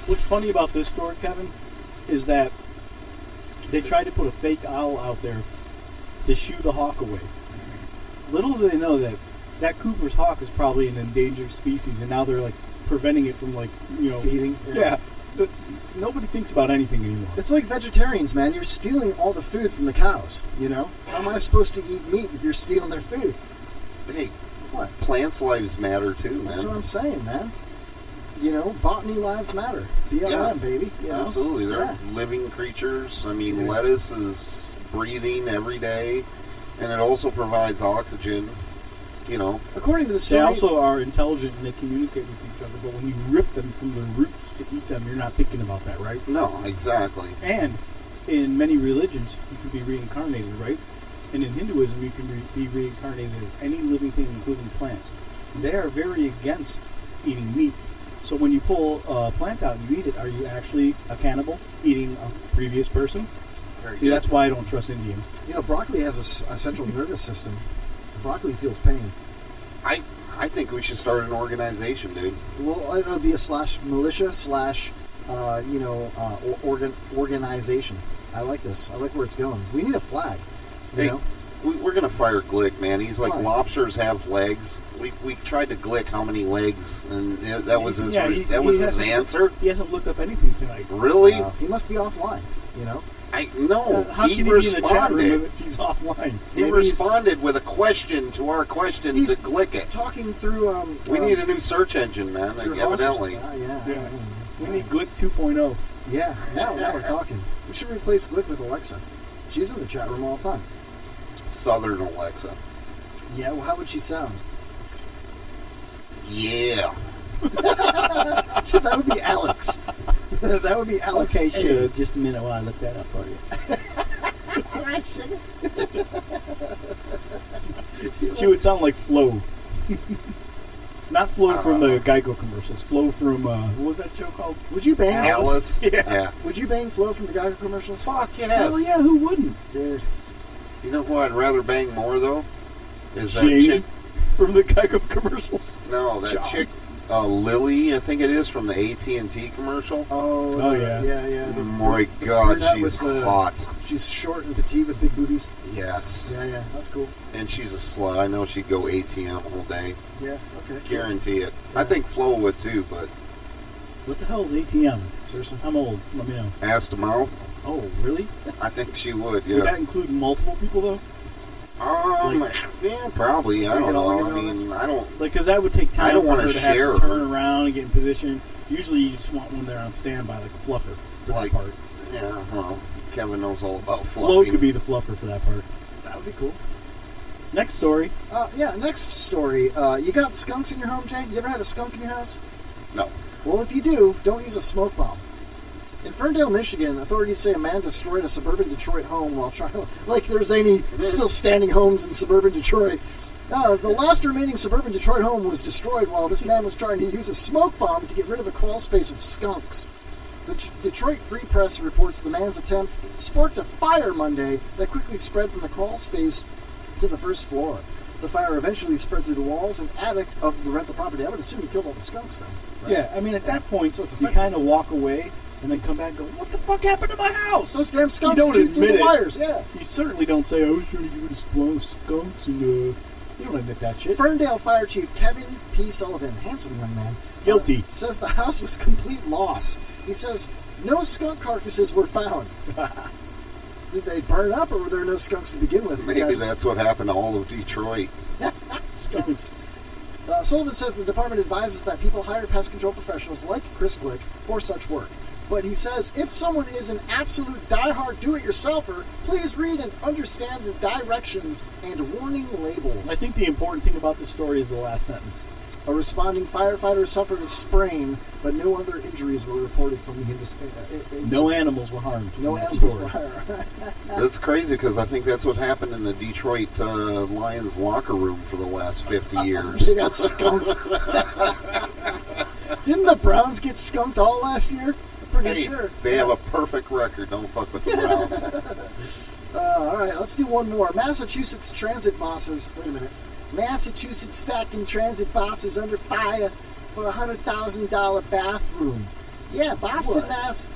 What's funny about this story, Kevin, is that they tried to put a fake owl out there to shoo the hawk away. Little do they know that Cooper's hawk is probably an endangered species, and now they're preventing it from feeding. Yeah. But nobody thinks about anything anymore. It's like vegetarians, man. You're stealing all the food from the cows. How am I supposed to eat meat if you're stealing their food? Hey, what? Plants' lives matter too, man. That's what I'm saying, man. Botany lives matter. BLM, baby. Absolutely. They're living creatures. I mean, lettuce is breathing every day, and it also provides oxygen. According to the story, they also are intelligent and they communicate with each other. But when you rip them from the roots to eat them, you're not thinking about that, right? No, exactly. And in many religions, you can be reincarnated, right? And in Hinduism, you can be reincarnated as any living thing, including plants. They are very against eating meat. So when you pull a plant out and you eat it, are you actually a cannibal eating a previous person? See, that's why I don't trust Indians. Broccoli has a central nervous system. Broccoli feels pain. I think we should start an organization, dude. Well, it'll be a /militia organization. I like this. I like where it's going. We need a flag. We're going to fire Glick, man. He's like, lobsters have legs. We tried to Glick how many legs, and that was his answer. He hasn't looked up anything tonight. Really? He must be offline, How can he be in the chat room if he's offline? He responded with a question to our question to Glick it. Talking through... we need a new search engine, man, evidently. Yeah. We need Glick 2.0. Yeah, now we're talking. We should replace Glick with Alexa. She's in the chat room all the time. Southern Alexa. Yeah, well, how would she sound? Yeah. That would be Alex. That would be Alex. Okay, sure. Just a minute while I look that up for you. All right, sugar. She would sound like Flo. Not Flo from the Geico commercials. Flo from, what was that show called? Would you bang Alice? Yeah. Would you bang Flo from the Geico commercials? Fuck yes. Hell yeah, who wouldn't? Dude. You know who I'd rather bang more, though? Is that Jane chick from the Geico commercials? No, that chick, Lily, I think it is, from the AT&T commercial. Oh yeah. Oh my God, she's hot. She's short and petite with big boobies. Yes. Yeah, that's cool. And she's a slut. I know she'd go ATM all day. Yeah, okay. Guarantee it. Yeah. I think Flo would too, but... What the hell is ATM? Seriously? I'm old. Let me know. Ass to mouth? Oh, really? I think she would, yeah. Would that include multiple people, though? Yeah, probably. I don't know. I mean, I don't... because that would take time I don't for want her to have share to turn around and get in position. Usually you just want one there on standby, like a fluffer for that part. Yeah, well, Kevin knows all about fluffing. Flo could be the fluffer for that part. That would be cool. Next story. Next story. You got skunks in your home, Jay? You ever had a skunk in your house? No. Well, if you do, don't use a smoke bomb. In Ferndale, Michigan, authorities say a man destroyed a suburban Detroit home while trying to... Like there's any still standing homes in suburban Detroit. The last remaining suburban Detroit home was destroyed while this man was trying to use a smoke bomb to get rid of a crawl space of skunks. The Detroit Free Press reports the man's attempt sparked a fire Monday that quickly spread from the crawl space to the first floor. The fire eventually spread through the walls and attic of the rental property. I would assume he killed all the skunks then. Right? Yeah, I mean, at that point, so you kind of walk away and then come back and go, what the fuck happened to my house? Those damn skunks you don't chewed through admit the it. wires, yeah. You certainly don't say, I was trying to get rid of skunks, and you don't admit that shit. Ferndale Fire Chief Kevin P. Sullivan, handsome young man, guilty, says the house was complete loss. He says no skunk carcasses were found. Did they burn up, or were there no skunks to begin with? Maybe that's what happened to all of Detroit. Skunks. Sullivan says the department advises that people hire pest control professionals like Chris Glick for such work. But he says if someone is an absolute diehard do-it-yourselfer, please read and understand the directions and warning labels. I think the important thing about this story is the last sentence. A responding firefighter suffered a sprain, but no other injuries were reported from the incident. No animals were harmed. No animals were harmed. That's crazy because I think that's what happened in the Detroit Lions locker room for the last 50 years. They got skunked. Didn't the Browns get skunked all last year? I'm pretty sure. They have a perfect record. Don't fuck with the Browns. All right, let's do one more. Massachusetts transit bosses. Wait a minute. Massachusetts fucking transit bosses under fire for a $100,000 bathroom. Yeah, Boston, Mass.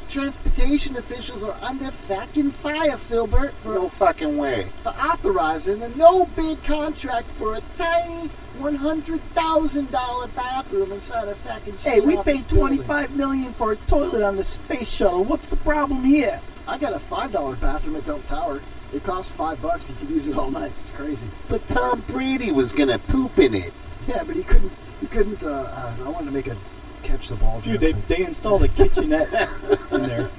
Transportation officials are under fucking fire, Philbert. No fucking way. For authorizing a no-bid contract for a tiny $100,000 bathroom inside a fucking Hey, we paid building. $25 million for a toilet on the space shuttle. What's the problem here? I got a $5 bathroom at Dump Tower. It costs $5. You could use it all night. It's crazy. But Tom Brady was gonna poop in it. Yeah, but he couldn't. I wanted to make a catch the ball. Dude, they installed a kitchenette in there.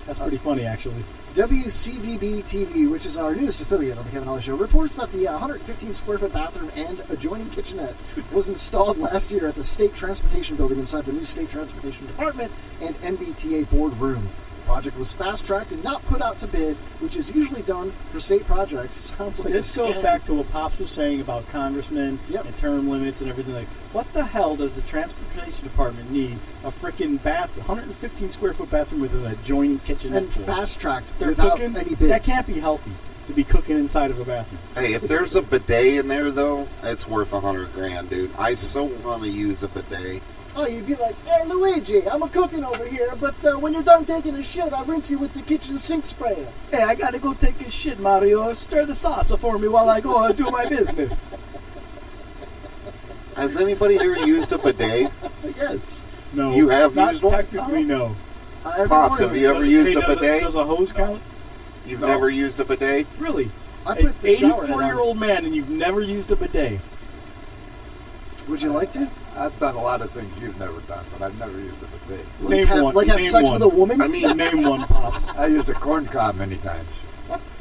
That's pretty funny, actually. WCVB TV, which is our newest affiliate on the Kevin Holly Show, reports that the 115 square foot bathroom and adjoining kitchenette was installed last year at the State Transportation Building inside the new State Transportation Department and MBTA board room. The project was fast-tracked and not put out to bid, which is usually done for state projects. Sounds like this goes back to what Pops was saying about congressmen and term limits and everything. Like, what the hell does the Transportation Department need a freaking 115 square foot bathroom with an adjoining kitchenette and for? fast-tracked They're without cooking, any bids. That can't be healthy to be cooking inside of a bathroom. Hey, if there's a bidet in there though, it's worth $100,000, dude. I so want to use a bidet. Oh, you'd be like, hey, Luigi, I'm a cooking over here, but when you're done taking a shit, I'll rinse you with the kitchen sink sprayer. Hey, I gotta go take a shit, Mario. Stir the salsa for me while I go do my business. Has anybody here used a bidet? Yes. No. You have Not used one? technically, no. Pops, have you ever used a bidet? Does a hose count? You've never used a bidet? Really? I put the shower head on. 84-year-old man and you've never used a bidet. Would you like to? I've done a lot of things you've never done, but I've never used a bidet. Name one. Like have Name sex one. with a woman? I mean, name one, Pops. I used a corn cob many times.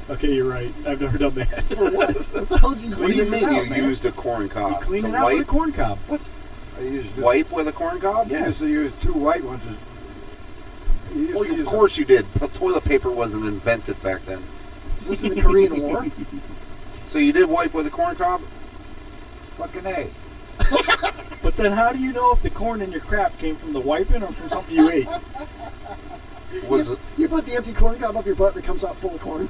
Okay, you're right. I've never done that. For what? What the hell did you What do you use it mean out, you man? used a corn cob? You clean To it out with a wipe? corn cob. What? I used to Wipe with a corn cob? I used to use two white ones. Well, of course you did. But toilet paper wasn't invented back then. Is this in the Korean War? So you did wipe with a corn cob? Fucking A. But then how do you know if the corn in your crap came from the wiping or from something you ate? You put the empty corn cob up your butt and it comes out full of corn.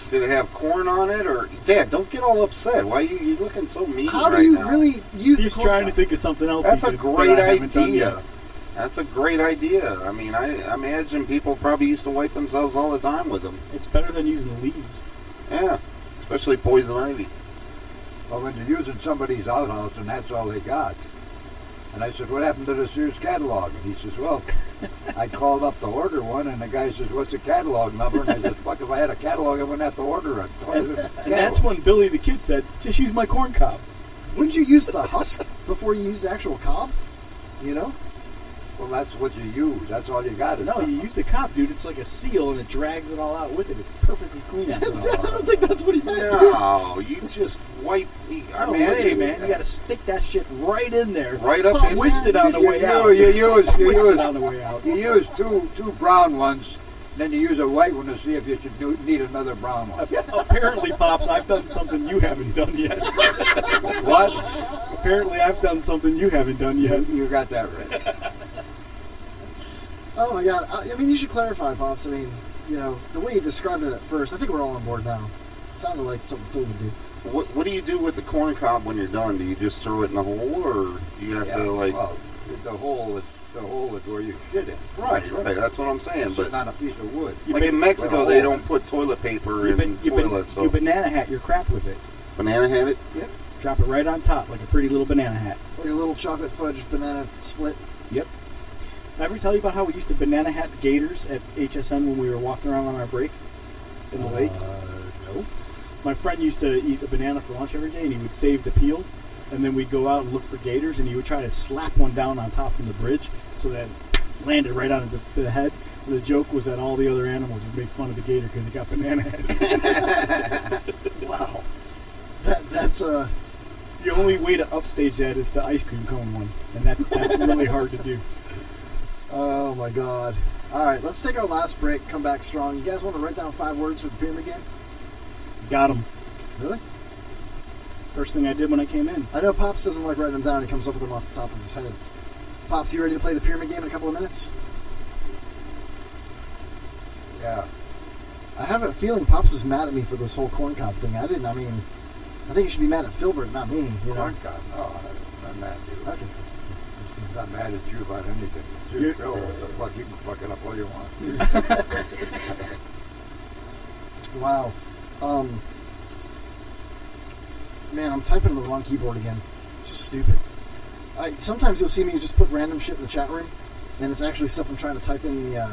Did it have corn on it? Or Dad, don't get all upset. Why are you looking so mean How right do you now? really use He's a corn trying cob? to think of something else. That's he a did great that I haven't done idea. yet. That's a great idea. I mean, I imagine people probably used to wipe themselves all the time with them. It's better than using leaves. Yeah, especially poison ivy. Well, when you're using somebody's outhouse and that's all they got. And I said, what happened to the Sears catalog? And he says, well, I called up to order one, and the guy says, what's the catalog number? And I said, fuck, if I had a catalog, I wouldn't have to order it. And that's when Billy the Kid said, just use my corn cob. Wouldn't you use the husk before you use the actual cob? You know? Well, that's what you use. That's all you got. No, you use the cob, dude. It's like a seal, and it drags it all out with it. It's perfectly clean after all. I don't think that's what he meant. No, you just wipe. No way, man. You got to stick that shit right in there. Right up Twist it on the way out. You use Twist it on the way out. You use two brown ones Then you use a white one to see if you should need another brown one. Apparently, Pops, I've done something you haven't done yet. What? Apparently, I've done something you haven't done yet. You got that right. Oh my God! I mean, you should clarify, Pops. I mean, you know, the way you described it at first, I think we're all on board now. It sounded like something Phil would do. What do you do with the corn cob when you're done? Do you just throw it in the hole, or do you have to like? Well, the hole is where you shit it. Right. That's what I'm saying. But it's not a piece of wood. Like in Mexico, they don't put toilet paper in toilets. So you banana hat your crap with it. Banana hat it? Yep. Drop it right on top like a pretty little banana hat. Like a little chocolate fudge banana split. Yep. Did I ever tell you about how we used to banana hat gators at HSN when we were walking around on our break in the lake? No. My friend used to eat a banana for lunch every day, and he would save the peel, and then we'd go out and look for gators, and he would try to slap one down on top from the bridge so that it landed right on the head. And the joke was that all the other animals would make fun of the gator because he got banana head. Wow. That's the only way to upstage that is to ice cream cone one, and that's really hard to do. Oh my God. All right, let's take our last break, come back strong. You guys want to write down 5 words for the pyramid game? Got them. Really? First thing I did when I came in. I know Pops doesn't like writing them down. He comes up with them off the top of his head. Pops, you ready to play the pyramid game in a couple of minutes? Yeah. I have a feeling Pops is mad at me for this whole corn cob thing. I think you should be mad at Philbert, not me. Corn cob? No, I'm not mad at you. Okay. I'm not mad at you about anything. It's your show. What the fuck? You can fuck it up all you want. Wow. Man, I'm typing on the wrong keyboard again. It's just stupid. Sometimes you'll see me just put random shit in the chat room, and it's actually stuff I'm trying to type in the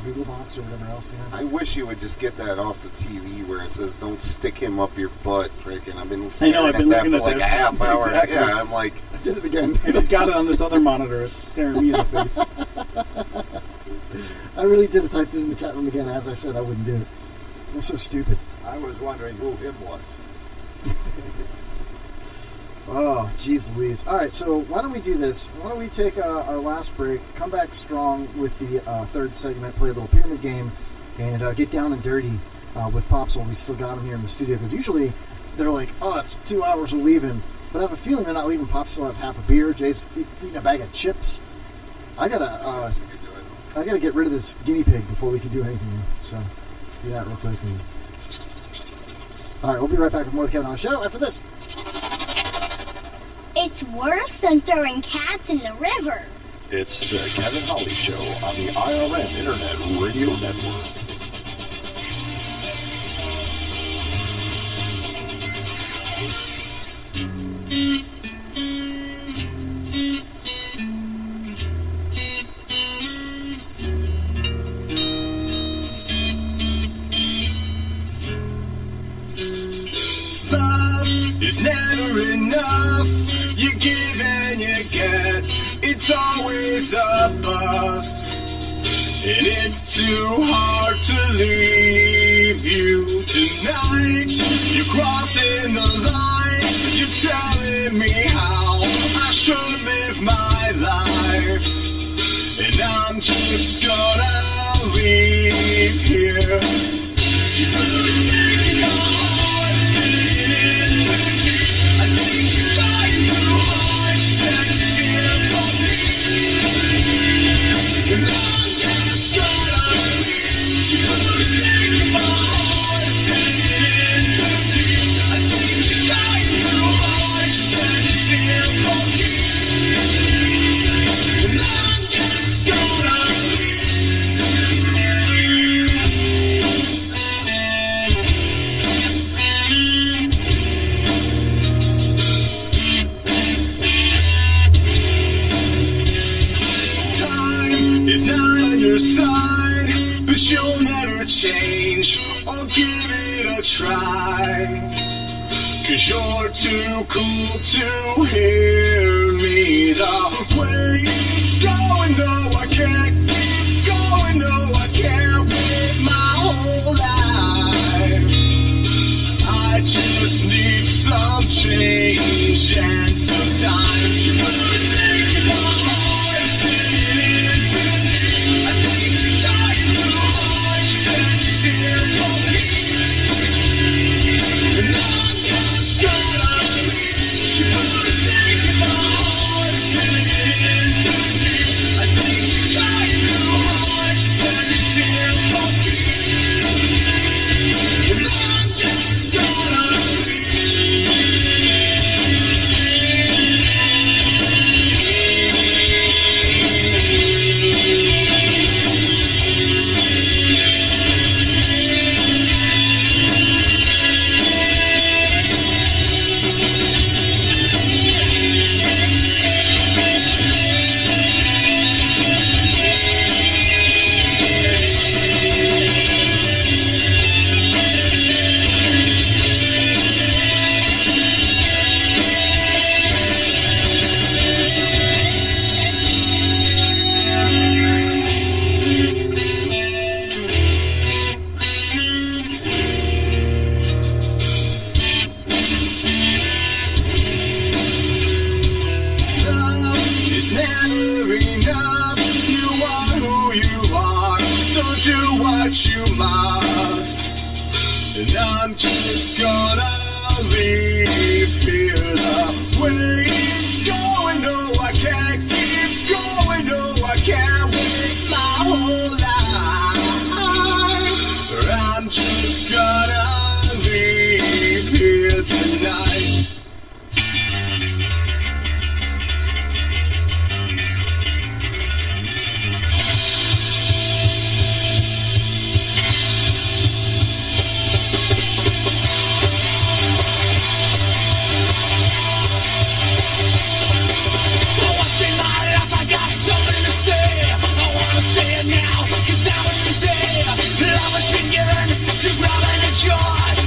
Google box or whatever else. You know? I wish you would just get that off the TV where it says "Don't stick him up your butt." Freaking, I've been looking at that for like a half hour. Exactly. Yeah, I'm like, I did it again. And it's got it on this other monitor. It's staring me in the face. I really did have typed it in the chat room again. As I said, I wouldn't do it. I'm so stupid. I was wondering who him was. Oh, jeez Louise. All right, so why don't we do this? Why don't we take our last break, come back strong with the third segment, play a little pyramid game, and get down and dirty with Pops while we still got him here in the studio. Because usually they're like, oh, it's 2 hours, we're leaving. But I have a feeling they're not leaving. Pops still has half a beer. Jay's eating a bag of chips. I gotta get rid of this guinea pig before we can do anything. So do that real quick. All right, we'll be right back with more of the Kevin Holly Show after this. It's worse than throwing cats in the river. It's the Kevin Holly Show on the IRN Internet Radio Network. Love is never enough. You give and you get. It's always a bust. And it's too hard to leave you tonight. You're crossing the line. You're telling me how I should live my life. And I'm just gonna leave here. She put a stake in my heart, sticking in too deep. I think she's trying too hard. She said she's here for me. And I'm just gonna leave. She put a stake in my heart, sticking in too deep. I think she's trying too hard. She said she's here for me. And I'm just gonna is not on your side, but you'll never change or give it a try. 'Cause you're too cool to hear me the way it's going. No, I can't keep going. No, I can't wait my whole life. I just need some change and some time. She put a stake in my heart, sticking in too deep. I think she's trying too hard. just gonna leave here the way it's going. Oh, I can't keep going. Oh, I can't wait my whole life. I'm just gonna leave here tonight.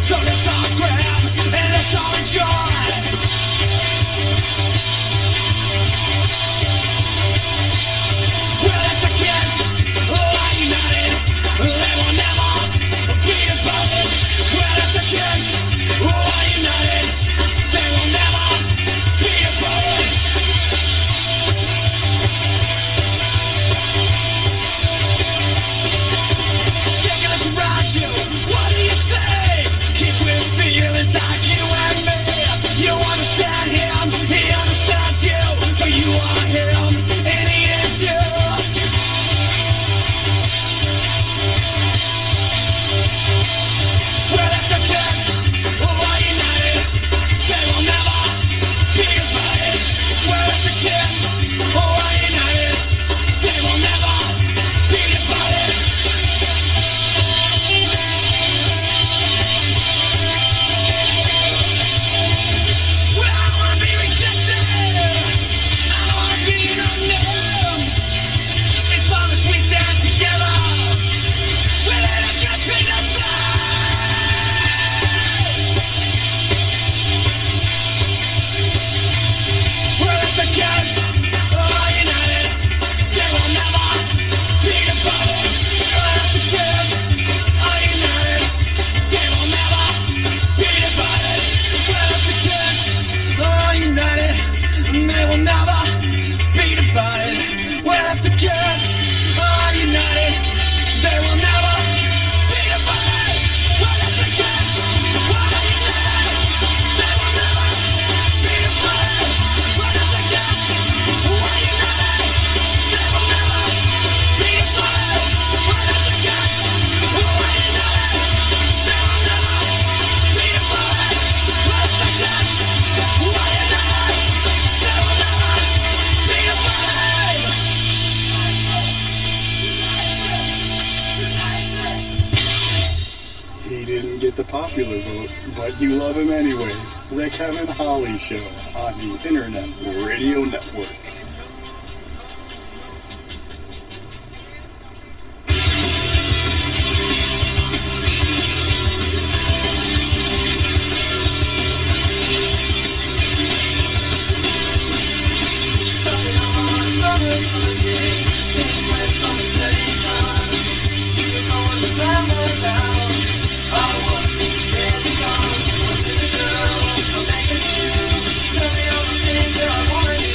So let's all grab and let's all enjoy. Well, if the kids are united, they will never be divided. Well, if the kids are united, they will never be divided. Take a look around you. What do you say? Kids with feelings like you and me. You understand him, he understands you. But you are him, and he is you. Well, if the kids are united, they will never be divided. Well, if the kids are united, they will never be divided. They will never be divided. Well, if the kids are united, they will never be divided. Well, if the kids are united, they will never be divided. Well, if the kids are united, they will never be divided. Well, if the kids are united, they will never be divided. Well, if the kids are united. He didn't get the popular vote, but you love him anyway. The Kevin Holly Show on the Internet Radio Network. Tell me all the things that I wanna do.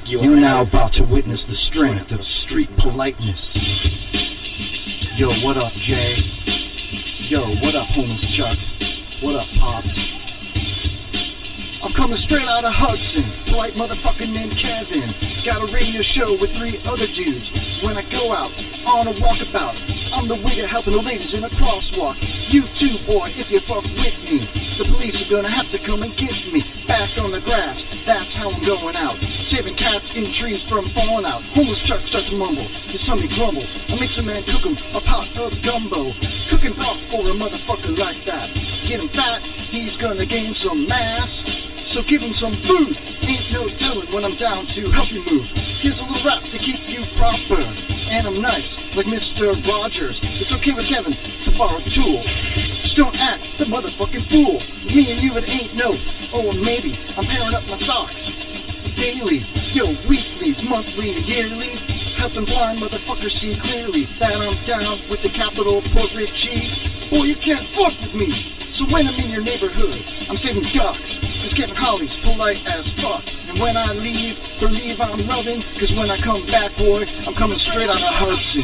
You're now about to witness the strength of street politeness. Yo, what up, Jay? Yo, what up, homeless Chuck? What up, Pops? I'm coming straight out of Hudson. Polite motherfucker named Kevin. Got a radio show with 3 other dudes. When I go out on a walkabout, I'm the waiter helping the ladies in a crosswalk. You too, boy, if you fuck with me. The police are gonna have to come and get me. Back on the grass, that's how I'm going out. Saving cats in trees from falling out. Homeless Chuck starts to mumble, his tummy grumbles. I make some man cook him a pot of gumbo. Cooking broth for a motherfucker like that. Get him fat, he's gonna gain some mass. So give him some food. Ain't no telling when I'm down to help you move. Here's a little rap to keep you proper. And I'm nice, like Mr. Rogers. It's okay with Kevin to borrow tools. Just don't act the motherfucking fool. Me and you, it ain't no, or maybe I'm pairing up my socks. Daily, yo, weekly, monthly, yearly. Helping blind motherfuckers see clearly that I'm down with the capital portrait G. Boy, you can't fuck with me. So when I'm in your neighborhood, I'm saving ducks. Cause Kevin Holly's polite as fuck. And when I leave, believe I'm loving. Cause when I come back, boy, I'm coming straight out of Hudson.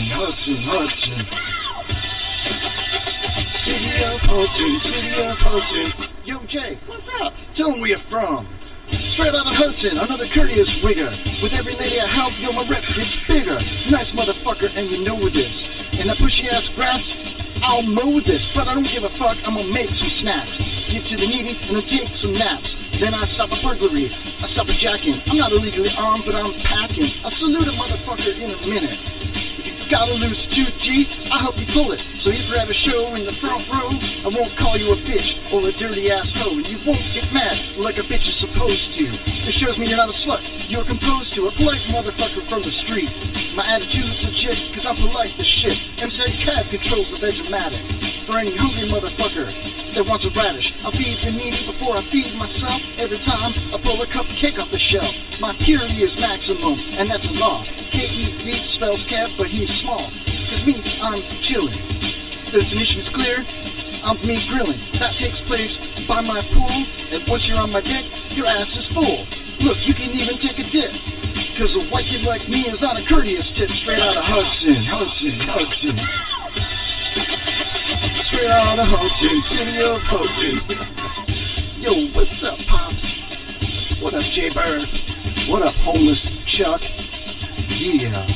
City of Hudson, city of Hudson. Yo, Jay, what's up? Tell them where you're from. Straight out of Hudson, another courteous wigger. With every lady I help, yo, my rep gets bigger. Nice motherfucker, and you know this. And that pushy ass grass, I'll mow this, but I don't give a fuck, I'm gonna make some snacks. Give to the needy, and then take some naps. Then I stop a burglary, I stop a jacking. I'm not illegally armed, but I'm packing. I'll salute a motherfucker in a minute. If you got a loose tooth, G, I'll help you pull it. So if you have a show in the front row, I won't call you a bitch or a dirty ass hoe. And you won't get mad like a bitch is supposed to. It shows me you're not a slut, you're composed to. A polite motherfucker from the street. My attitude's legit, cause I'm polite as shit. MC Cab controls the Vegematic. For any hungry motherfucker that wants a radish, I'll feed the needy before I feed myself. Every time I pull a cupcake off the shelf. My purity is maximum, and that's a law. K-E-V spells Kev, but he's small. Cause me, I'm chillin'. The definition is clear, I'm me grilling. That takes place by my pool, and once you're on my dick, your ass is full. Look, you can even take a dip. Cause a white kid like me is on a courteous tip. Straight out of Hudson. Straight out of Hudson, city of Hudson. Yo, what's up, Pops? What up, Jay Bird? What up, homeless Chuck? Yeah.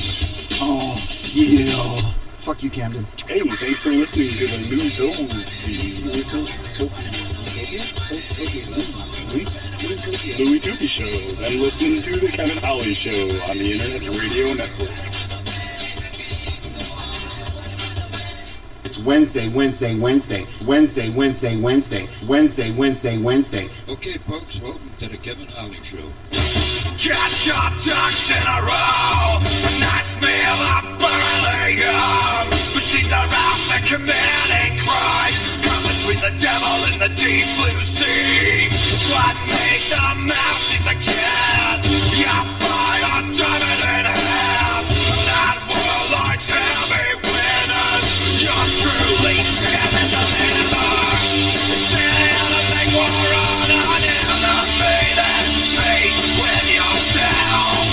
Oh, yeah. Fuck you, Camden. Hey, thanks for listening to the new Louie Toopy Show, then listen to the Kevin Holly Show on the Internet Radio Network. It's Wednesday. Okay, folks, welcome to the Kevin Holly Show. Catch your ducks in a row. A nice meal of barley yum. Machines are out there committing crimes. Come between the devil and the deep blue sea. It's what made the mouse eat the kid. You're fine on diamond in hand. Not warlords, heavy winners. Yours truly stand in the hammer. It's a big war on an enemy that pays with yourself.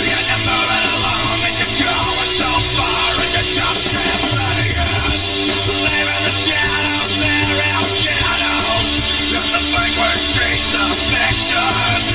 And you're moving along and you're going so far and you just can't say it. Live in the shadows, they're real shadows. You're the thing where street the victors.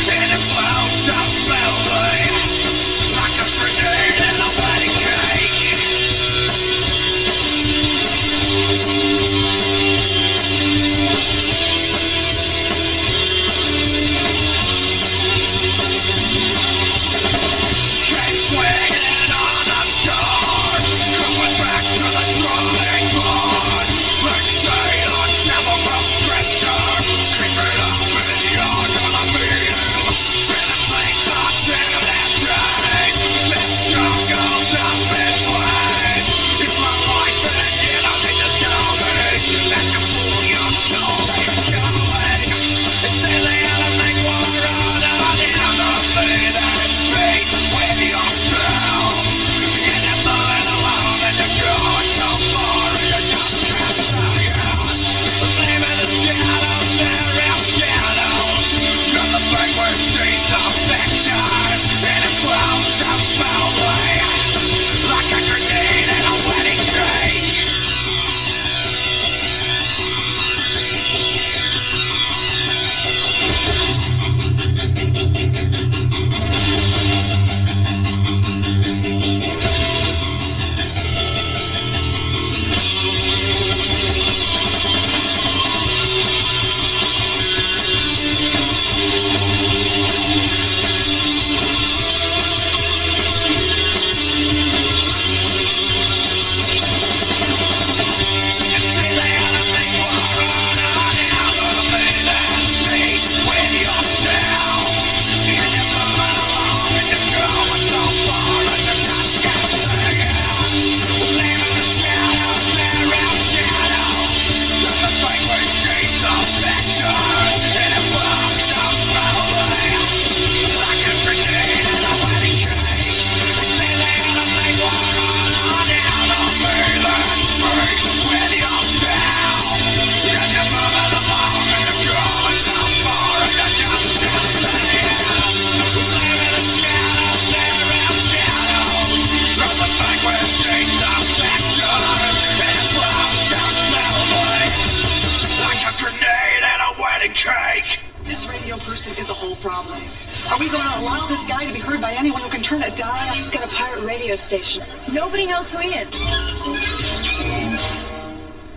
is the whole problem. Are we going to allow this guy to be heard by anyone who can turn a dial? He's got a pirate radio station. Nobody knows who he is.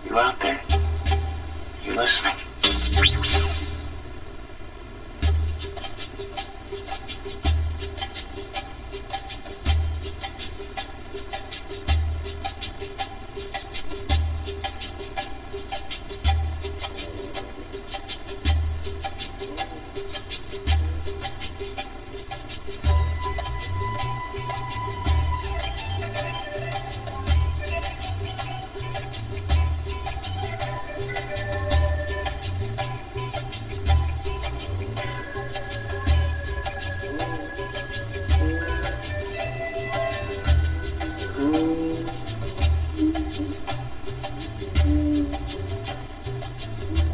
You out there? You listening?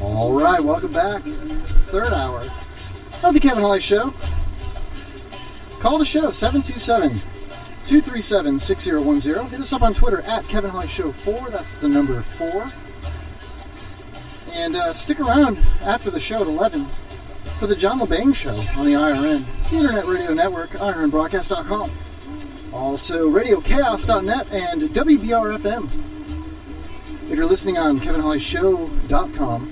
All right, welcome back. Third hour of the Kevin Holly Show. Call the show, 727-237-6010. Hit us up on Twitter at Kevin Holly Show 4. That's the number 4. And stick around after the show at 11 for the John LeBang Show on the IRN, the Internet Radio Network, IRNBroadcast.com. Also, RadioChaos.net and WBR-FM. If you're listening on KevinHollyShow.com,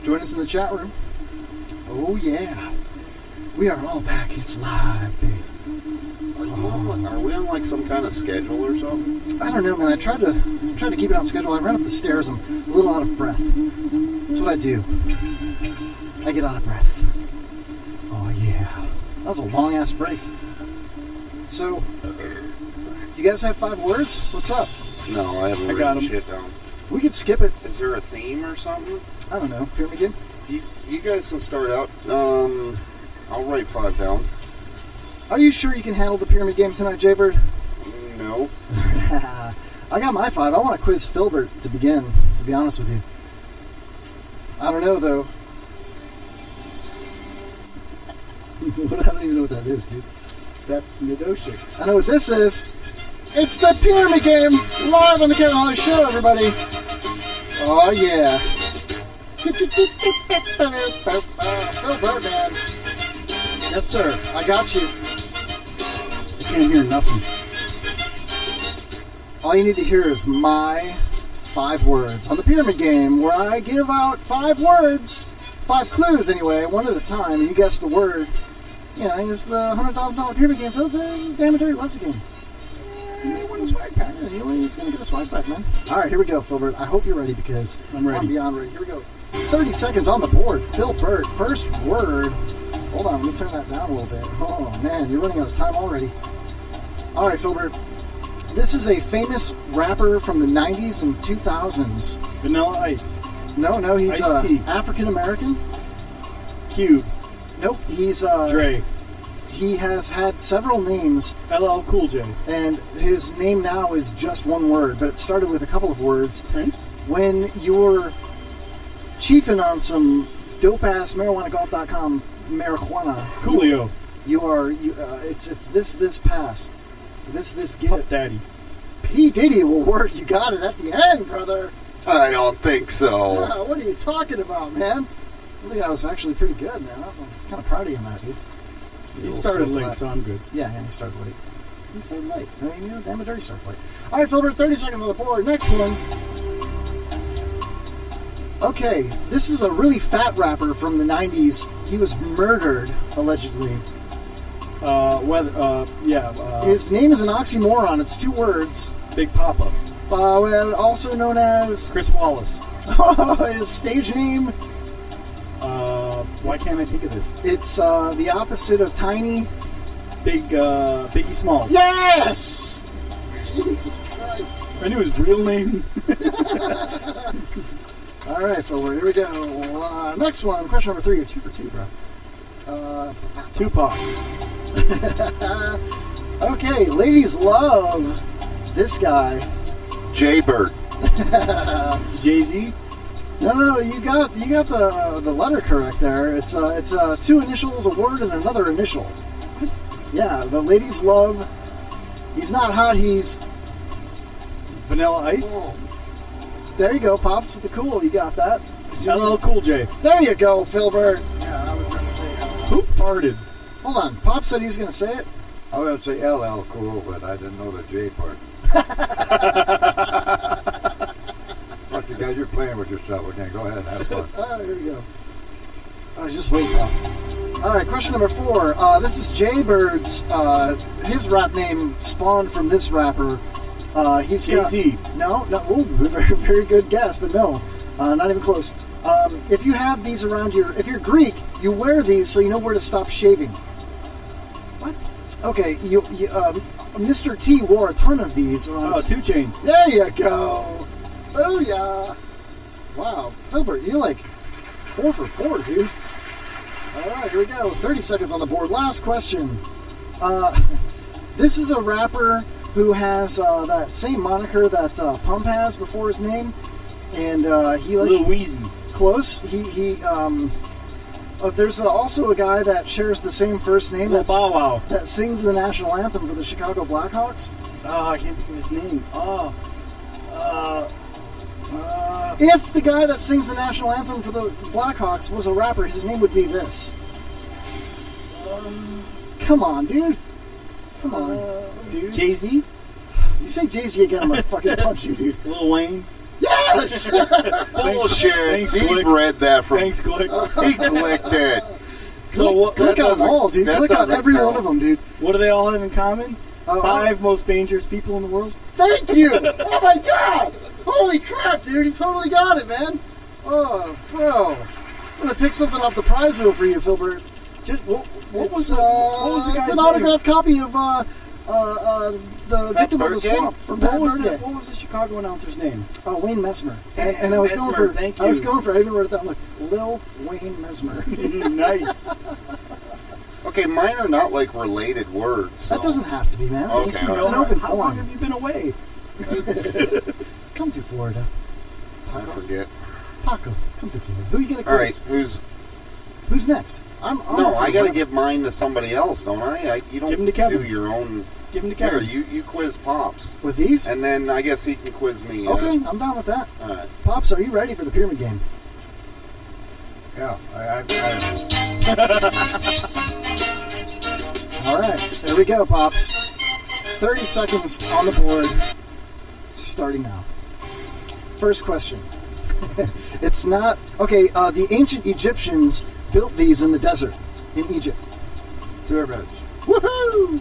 join us in the chat room. Oh, yeah. We are all back. It's live, baby. Are we on like some kind of schedule or something? I don't know, man. I tried to keep it on schedule. I ran up the stairs. I'm a little out of breath. That's what I do. I get out of breath. Oh, yeah. That was a long-ass break. So, do you guys have 5 words? What's up? No, I haven't got written 'em. shit down. We could skip it. Is there a theme or something? I don't know. Pyramid game? You guys can start out. I'll write 5 down. Are you sure you can handle the pyramid game tonight, Jaybird? No. I got my 5. I want to quiz Philbert to begin, to be honest with you. I don't know, though. I don't even know what that is, dude. That's Nadoshik. I know what this is. It's the pyramid game, live on the Kevin Holly Show, everybody. Oh, yeah. Philbert, man. Yes, sir. I got you. I can't hear nothing. All you need to hear is my 5 words on the pyramid game, where I give out 5 words, 5 clues anyway, one at a time, and you guess the word. You know, it's the $100,000 pyramid game. Phil's a damn dirty loves the game. You win a swag pack. He's going to get a swag pack, man. All right, here we go, Philbert. I hope you're ready because I'm ready. I'm beyond ready. Here we go. 30 seconds on the board. Philbert, first word. Hold on, let me turn that down a little bit. Oh, man, you're running out of time already. All right, Philbert. This is a famous rapper from the 90s and 2000s. Vanilla Ice. No, he's Ice-T. African-American. Cube. Nope, he's... Dre. He has had several names. LL Cool J. And his name now is just one word, but it started with a couple of words. Prince? When you're chiefing on some dope-ass marijuanagolf.com marijuana... Coolio. It's this pass. This get. Puff Daddy. P. Diddy will work. You got it at the end, brother. I don't think so. What are you talking about, man? I think I was actually pretty good, man. I'm kind of proud of you, man, dude. He started late, so I'm good. Yeah, he started late. He started late. I mean, damn it, dirty starts late. All right, Philbert, 30 seconds on the board. Next one. Okay, this is a really fat rapper from the 90s. He was murdered, allegedly. His name is an oxymoron. It's 2 words. Big Papa. Also known as... Chris Wallace. His stage name... why can't I think of this? It's the opposite of Tiny. Biggie Smalls. Yes! Jesus Christ. I knew his real name. All right, Philbert, here we go. Next one, question number 3. You're 2 for 2, bro. Tupac. Okay, ladies love this guy. Jaybird. Jay-Z. No, you got the letter correct there. It's 2 initials, a word, and another initial. What? Yeah, the ladies love. He's not hot. He's Vanilla Ice. Oh. There you go, Pops with the cool. You got that. LL Cool J. There you go, Philbert. Yeah, I was going to say Who farted? Hold on. Pop said he was going to say it. I was going to say LL Cool, but I didn't know the J part. Look, you guys, you're playing with yourself. Okay, go ahead and have fun. Here we go. I was just waiting, Pops. All right, question number 4. This is Jaybird's. His rap name spawned from this rapper. He's Jay-Z. No. Ooh, very, very good guess, but no. Not even close. If you have these around if you're Greek, you wear these so you know where to stop shaving. What? Okay, Mr. T wore a ton of these. Oh, 2 Chainz. There you go. Booyah. Wow. Philbert, you're like 4 for 4, dude. All right, here we go. 30 seconds on the board. Last question. This is a rapper who has that same moniker that Pump has before his name. And he likes... Lil Weezy. Close. There's also a guy that shares the same first name Bow Wow. that sings the national anthem for the Chicago Blackhawks. Oh, I can't think of his name. If the guy that sings the national anthem for the Blackhawks was a rapper, his name would be this. Come on, dude. Come on, dude. Jay-Z? You say Jay-Z again, I'm gonna fucking punch you, dude. Lil Wayne? Yes! Bullshit. Thanks, he Glick. read that from... Thanks, Glick. He clicked it. Click on them all, dude. Click on every one of them, dude. What do they all have in common? 5 most dangerous people in the world? Thank you! Oh my god! Holy crap, dude. He totally got it, man. Oh, bro. I'm gonna pick something off the prize wheel for you, Philbert. Just, what was the guy's It's an name? autographed copy of the Victim of the Bird Swamp from Bad Bird Day. What was the Chicago announcer's name? Wayne Mesmer. And I was Mesmer, going for. thank I was you. going for. I even wrote it down. Like Lil Wayne Mesmer. Nice. Okay, mine are not like related words. So. That doesn't have to be, man. Okay, It's an open How long forum. have you been away? Come to Florida. I forget. Paco, come to Florida. Who are you gonna quiz? All right, Who's next? I'm no, I got to give mine to somebody else, don't I? You don't Give 'em to Kevin. do your own. Give him to Here, Kevin. you quiz Pops. With these? And then I guess he can quiz me. Okay, I'm down with that. All right. Pops, are you ready for the pyramid game? Yeah, I All right, there we go, Pops. 30 seconds on the board, starting now. First question. It's not... Okay, the ancient Egyptians built these in the desert in Egypt. pyramids. Woohoo!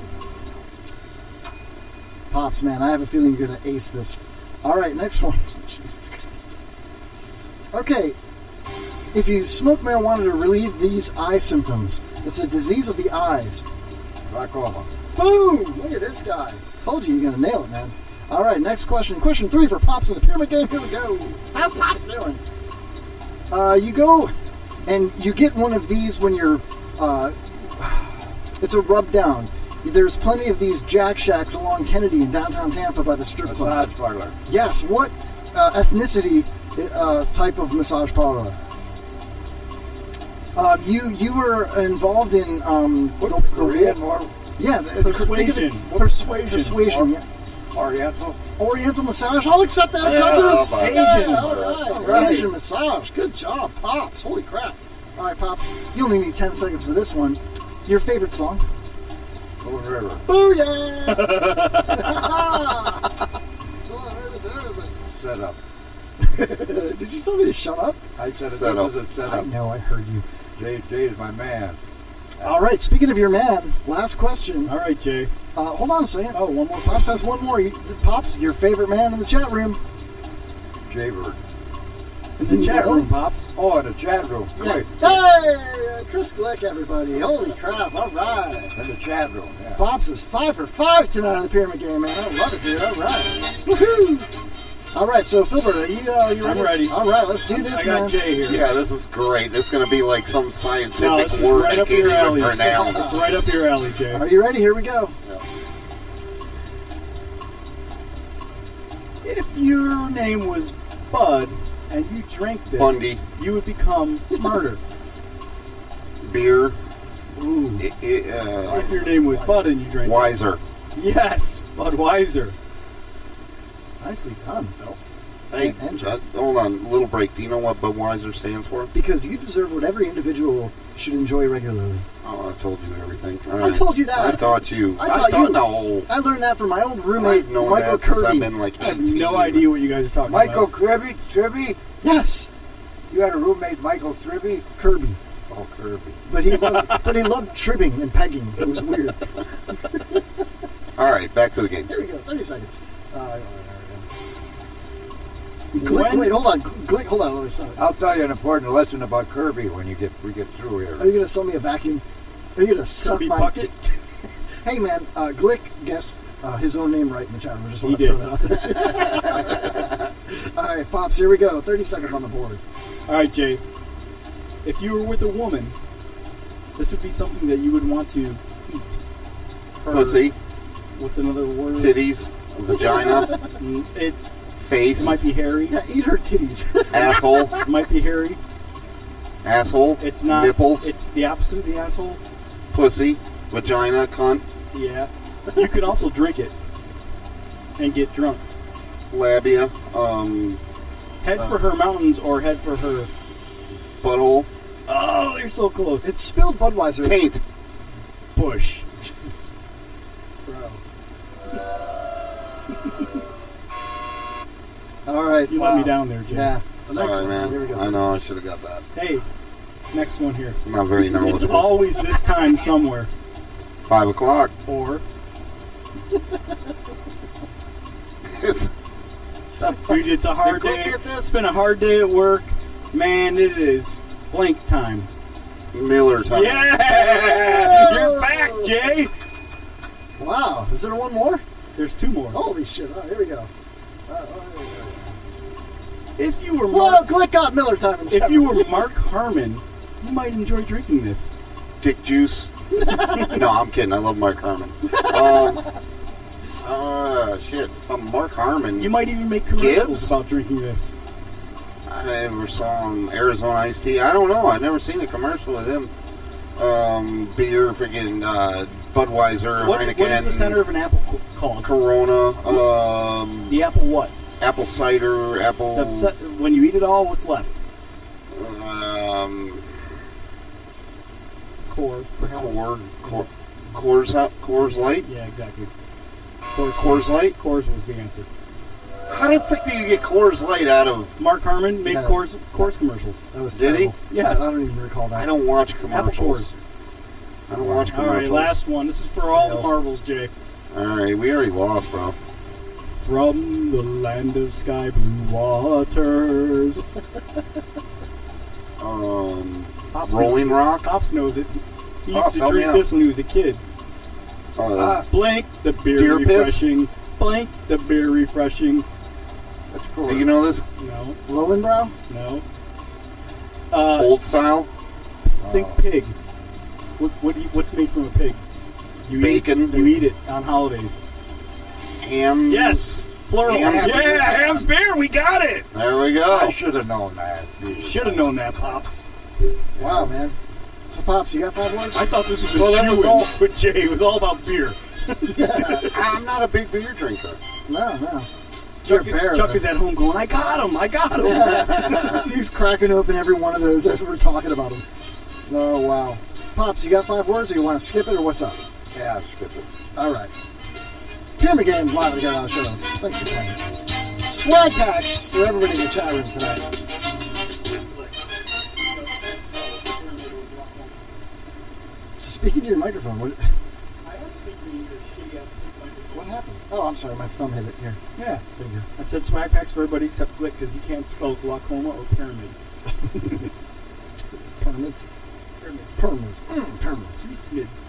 Pops, man, I have a feeling you're going to ace this. All right, next one. Jesus Christ. Okay, if you smoke marijuana to relieve these eye symptoms, it's a disease of the eyes. Glaucoma. Boom! Look at this guy. Told you you're going to nail it, man. All right, next question. Question 3 for Pops in the pyramid game. Here we go. How's Pops doing? You go and you get one of these when you're... it's a rub down. There's plenty of these Jack Shacks along Kennedy in downtown Tampa by the strip club. Massage parlor. Yes. What ethnicity type of massage parlor? You were involved in the Korean or yeah, persuasion. Persuasion. Yeah. Oriental. Oriental massage. I'll accept that. Yeah, Judges. how about Asian. that? All right. Asian massage. Good job, Pops. Holy crap. All right, Pops. You only need 10 seconds for this one. Your favorite song? Golden River. Booyah! Set up. Did you tell me to shut up? I said it. Set This up. is a set I up. know, I heard you. Jay's my man. All right, speaking of your man, last question. All right, Jay. Hold on a second. Oh, one more. Pops has one more. Pops, your favorite man in the chat room. Jaybird. In the chat room, Pops. Oh, in the chat room. Yeah. Quick. Hey, Chris Glick, everybody. Holy crap, all right. In the chat room, yeah. Pops is 5 for 5 tonight on the pyramid game, man. I love it, dude. All right. Woohoo! All right, so Philbert, are you ready? I'm ready. All right, let's do this, I got man. Jay here. Yeah, this is great. This is going to be like some No, scientific this is word right I up can't your even alley. pronounce. It's right up your alley, Jay. Are you ready? Here we go. If your name was Bud and you drank this, Bundy. you would become smarter. Beer. Ooh. If your name was Bud and you drank Wiser. Yes, Budweiser. Nicely done, Phil. Hey, hold on, a little break. Do you know what Budweiser stands for? Because you deserve what every individual should enjoy regularly. Oh, I told you everything. All I told you that. I taught you. I taught you. No. I learned that from my old roommate, known Michael that since Kirby. I've been like I have 18. no idea what you guys are talking about. Michael Kirby? Yes. You had a roommate, Michael Kirby? Kirby. Oh, Kirby. But he loved tribbing and pegging. It was weird. All right, back to the game. Here we go. 30 seconds. Glick, wait, hold on. Glick, hold on. Let me start. I'll tell you an important lesson about Kirby when we get through here. Are you going to sell me a vacuum? Are you going to suck Kirby my bucket? Hey, man, Glick guessed his own name right in the chat room. I just want He to did. throw that out there. All right, Pops, here we go. 30 seconds on the board. All right, Jay. If you were with a woman, this would be something that you would want to eat. Pussy. What's another word? Titties. Vagina. It's face. It might be hairy. Yeah, eat her titties. Asshole. It might be hairy. Asshole. It's not. Nipples. It's the opposite of the asshole. Pussy. Vagina. Cunt. Yeah. You can also drink it and get drunk. Labia. Head for her mountains or head for her butthole. Oh, you're so close. It's spilled Budweiser. Taint. Bush. Bro. All right. You let me down there, Jay. Yeah. The next Sorry, one. man. Here we go. I know. I should have got that. Hey, next one here. I'm not very knowledgeable. It's always this time somewhere. 5 o'clock. Or. Dude, it's a hard day. It's been a hard day at work. Man, it is blank time. Miller time. Yeah! You're back, Jay! Wow. Is there one more? There's two more. Holy shit. Oh, here we go. If you were Whoa, Glick got Miller time. If you were Mark Harmon, you might enjoy drinking this. Dick juice. No, I'm kidding. I love Mark Harmon. Shit. If I'm Mark Harmon. You might even make commercials Gibbs? about drinking this. I never saw him. Arizona iced tea. I don't know. I've never seen a commercial with him. Beer, freaking Budweiser, Heineken. What is the center of an apple called? Corona. The apple what? Apple cider. Apple. When you eat it all, what's left? Core. The Coors Light. Yeah, exactly. Coors Light. Coors was the answer. How the frick do you get Coors Light out of? Mark Harmon made Coors commercials. That was Did terrible. he? Yes. I don't even recall that. I don't watch Apple commercials. Coors. I don't watch All commercials. right, last one. This is for all the marbles, Jay. All right, we already lost, bro. From the land of sky blue waters. Pops Rolling Rock. Pops knows it. He Pops, used to help me drink out. this when he was a kid. Blank the beer Deer piss? refreshing. Blank the beer refreshing. That's cool. Do you know this? No. Lowenbrow? No. Old style? Think pig. What's made from a pig? Bacon. You eat it on holidays. Ham. Yes. Plural. Ham's Yeah, beer. ham's beer. We got it. There we go. I should have known that. Should have known that, Pops. Wow, man. So, Pops, you got 5 words? I thought this was So a that was shoe-in, all- but Jay, it was all about beer. I'm not a big beer drinker. No. You're a bear. Chuck is at home going, I got him. He's cracking open every one of those as we're talking about them. Oh, wow. Pops, you got 5 words, or you want to skip it, or what's up? Yeah, skip it. All right. Pyramid Game live at the Guy Show. Thanks for playing. Swag packs for everybody in the chat room tonight. Speaking to your microphone, what happened? Oh, I'm sorry, my thumb hit it here. Yeah. There you go. I said swag packs for everybody except Glick because he can't spell glaucoma or pyramids. Pyramids. Pyramids. Two smids.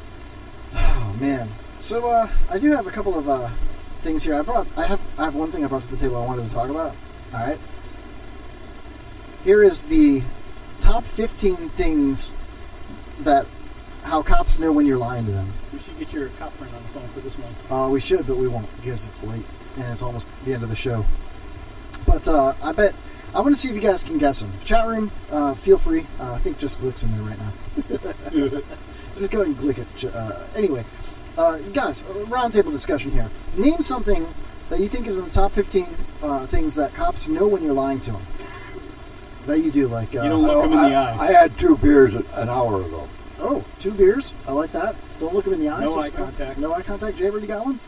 Oh man. So I do have a couple of things here. I have one thing I brought to the table I wanted to talk about. All right. Here is the top 15 things that how cops know when you're lying to them. We should get your cop friend on the phone for this one. We should, but we won't because it's late and it's almost the end of the show. But I want to see if you guys can guess them. Chat room, feel free. I think just Glick's in there right now. Just go ahead and Glick it. Anyway, guys, roundtable discussion here. Name something that you think is in the top 15 things that cops know when you're lying to them? That you do, like... you don't look them in the eye. I had 2 beers an hour ago. Oh, 2 beers? I like that. Don't look them in the eyes. No eye contact. No eye contact. Jay, you got one?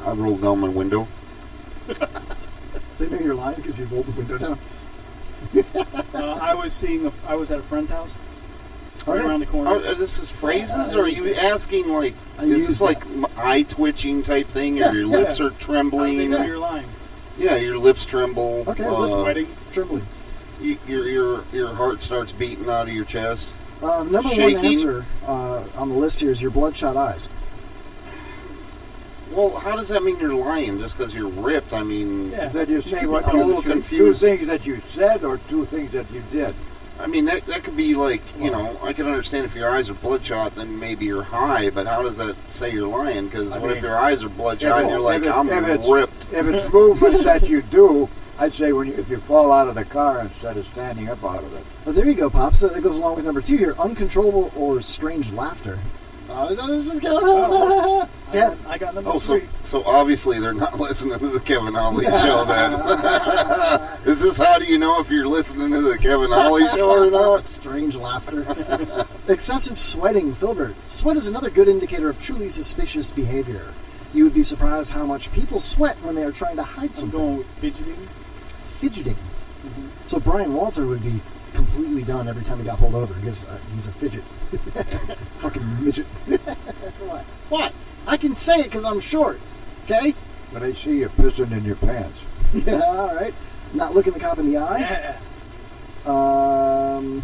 I rolled down my window. They know you're lying because you rolled the window down. I was at a friend's house. Right around the corner. This is phrases, or are you asking, like, is this like eye twitching type thing, or your lips are trembling? They know you're lying. Yeah, your lips tremble. Okay, sweating, trembling. Your heart starts beating out of your chest. The number shaking. 1 answer on the list here is your bloodshot eyes. Well, how does that mean you're lying? Just because you're ripped? I mean, Did you say what? I'm a little confused. 2 things that you said, or 2 things that you did? I mean, that could be like, you know, I can understand if your eyes are bloodshot, then maybe you're high, but how does that say you're lying? Because what if your eyes are bloodshot and you're like, I'm ripped? If it's movements that you do, I'd say if you fall out of the car instead of standing up out of it. Well, there you go, Pops. That goes along with number 2 here, uncontrollable or strange laughter. I was just going, I got number 3. So obviously they're not listening to the Kevin Holly show then. Is this how do you know if you're listening to the Kevin Holly show or not? Strange laughter. Excessive sweating, Philbert. Sweat is another good indicator of truly suspicious behavior. You would be surprised how much people sweat when they are trying to hide something. I'm going with fidgeting. Fidgeting. Mm-hmm. So Brian Walter would be completely done every time he got pulled over because he's a fidget. Fucking midget. What? I can say it because I'm short. Okay? But I see you pissing in your pants. Yeah, all right. Not looking the cop in the eye. Yeah.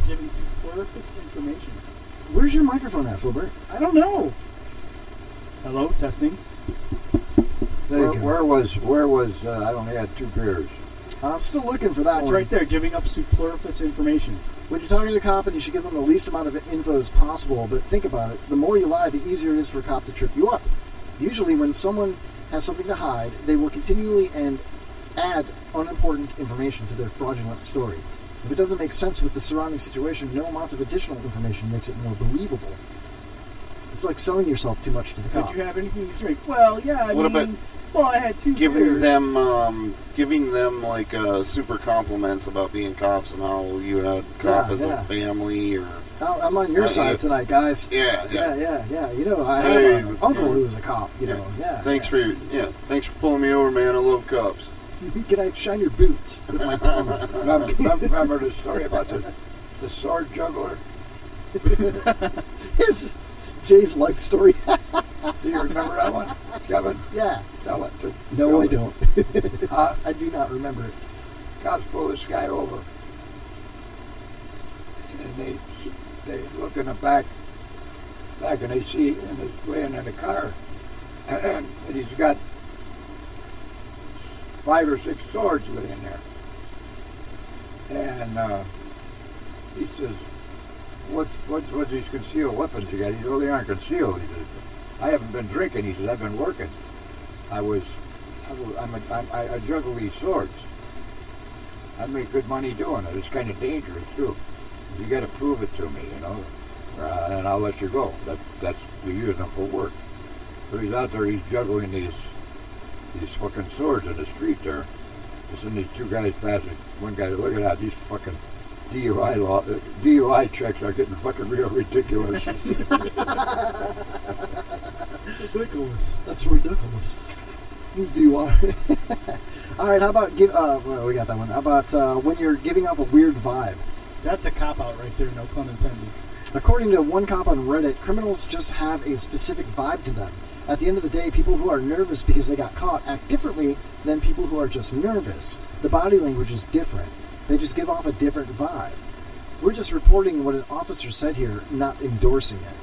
Giving superfluous information. Where's your microphone at, Philbert? I don't know. Hello, testing. Where was I only had 2 beers. I'm still looking for that one. It's right there, giving up superfluous information. When you're talking to a cop, and you should give them the least amount of info as possible, but think about it. The more you lie, the easier it is for a cop to trip you up. Usually when someone has something to hide, they will continually and add unimportant information to their fraudulent story. If it doesn't make sense with the surrounding situation, no amount of additional information makes it more believable. It's like selling yourself too much to the cop. Did you have anything to drink? Well, yeah, I had 2 giving beers. giving them like super compliments about being cops and how you had cop as a family, or I'm on your side tonight, guys. Yeah. You know, I have an uncle who was a cop. You know, Thanks for pulling me over, man. I love cops. Can I shine your boots with my tongue? Remember the story about the sword juggler? Jay's life story. Do you remember that one, Kevin? Yeah. Tell it to No, I don't. Huh? I do not remember it. Cops pull this guy over, and they look in the back, and they see him laying in the car, and he's got 5 or 6 swords laying there, and he says, What's these concealed weapons you got? He said, well, they aren't concealed. He says, I haven't been drinking. He says, I've been working. I juggle these swords. I make good money doing it. It's kind of dangerous too. You got to prove it to me, you know, and I'll let you go. That's we use them for work. So he's out there. He's juggling these fucking swords in the street there. And these 2 guys passing. One guy, look at that. These fucking DUI checks are getting fucking real ridiculous. Ridiculous. That's ridiculous. These DUI. All right, how about well, we got that one. How about when you're giving off a weird vibe? That's a cop-out right there, no pun intended. According to one cop on Reddit, criminals just have a specific vibe to them. At the end of the day, people who are nervous because they got caught act differently than people who are just nervous. The body language is different. They just give off a different vibe. We're just reporting what an officer said here, not endorsing it.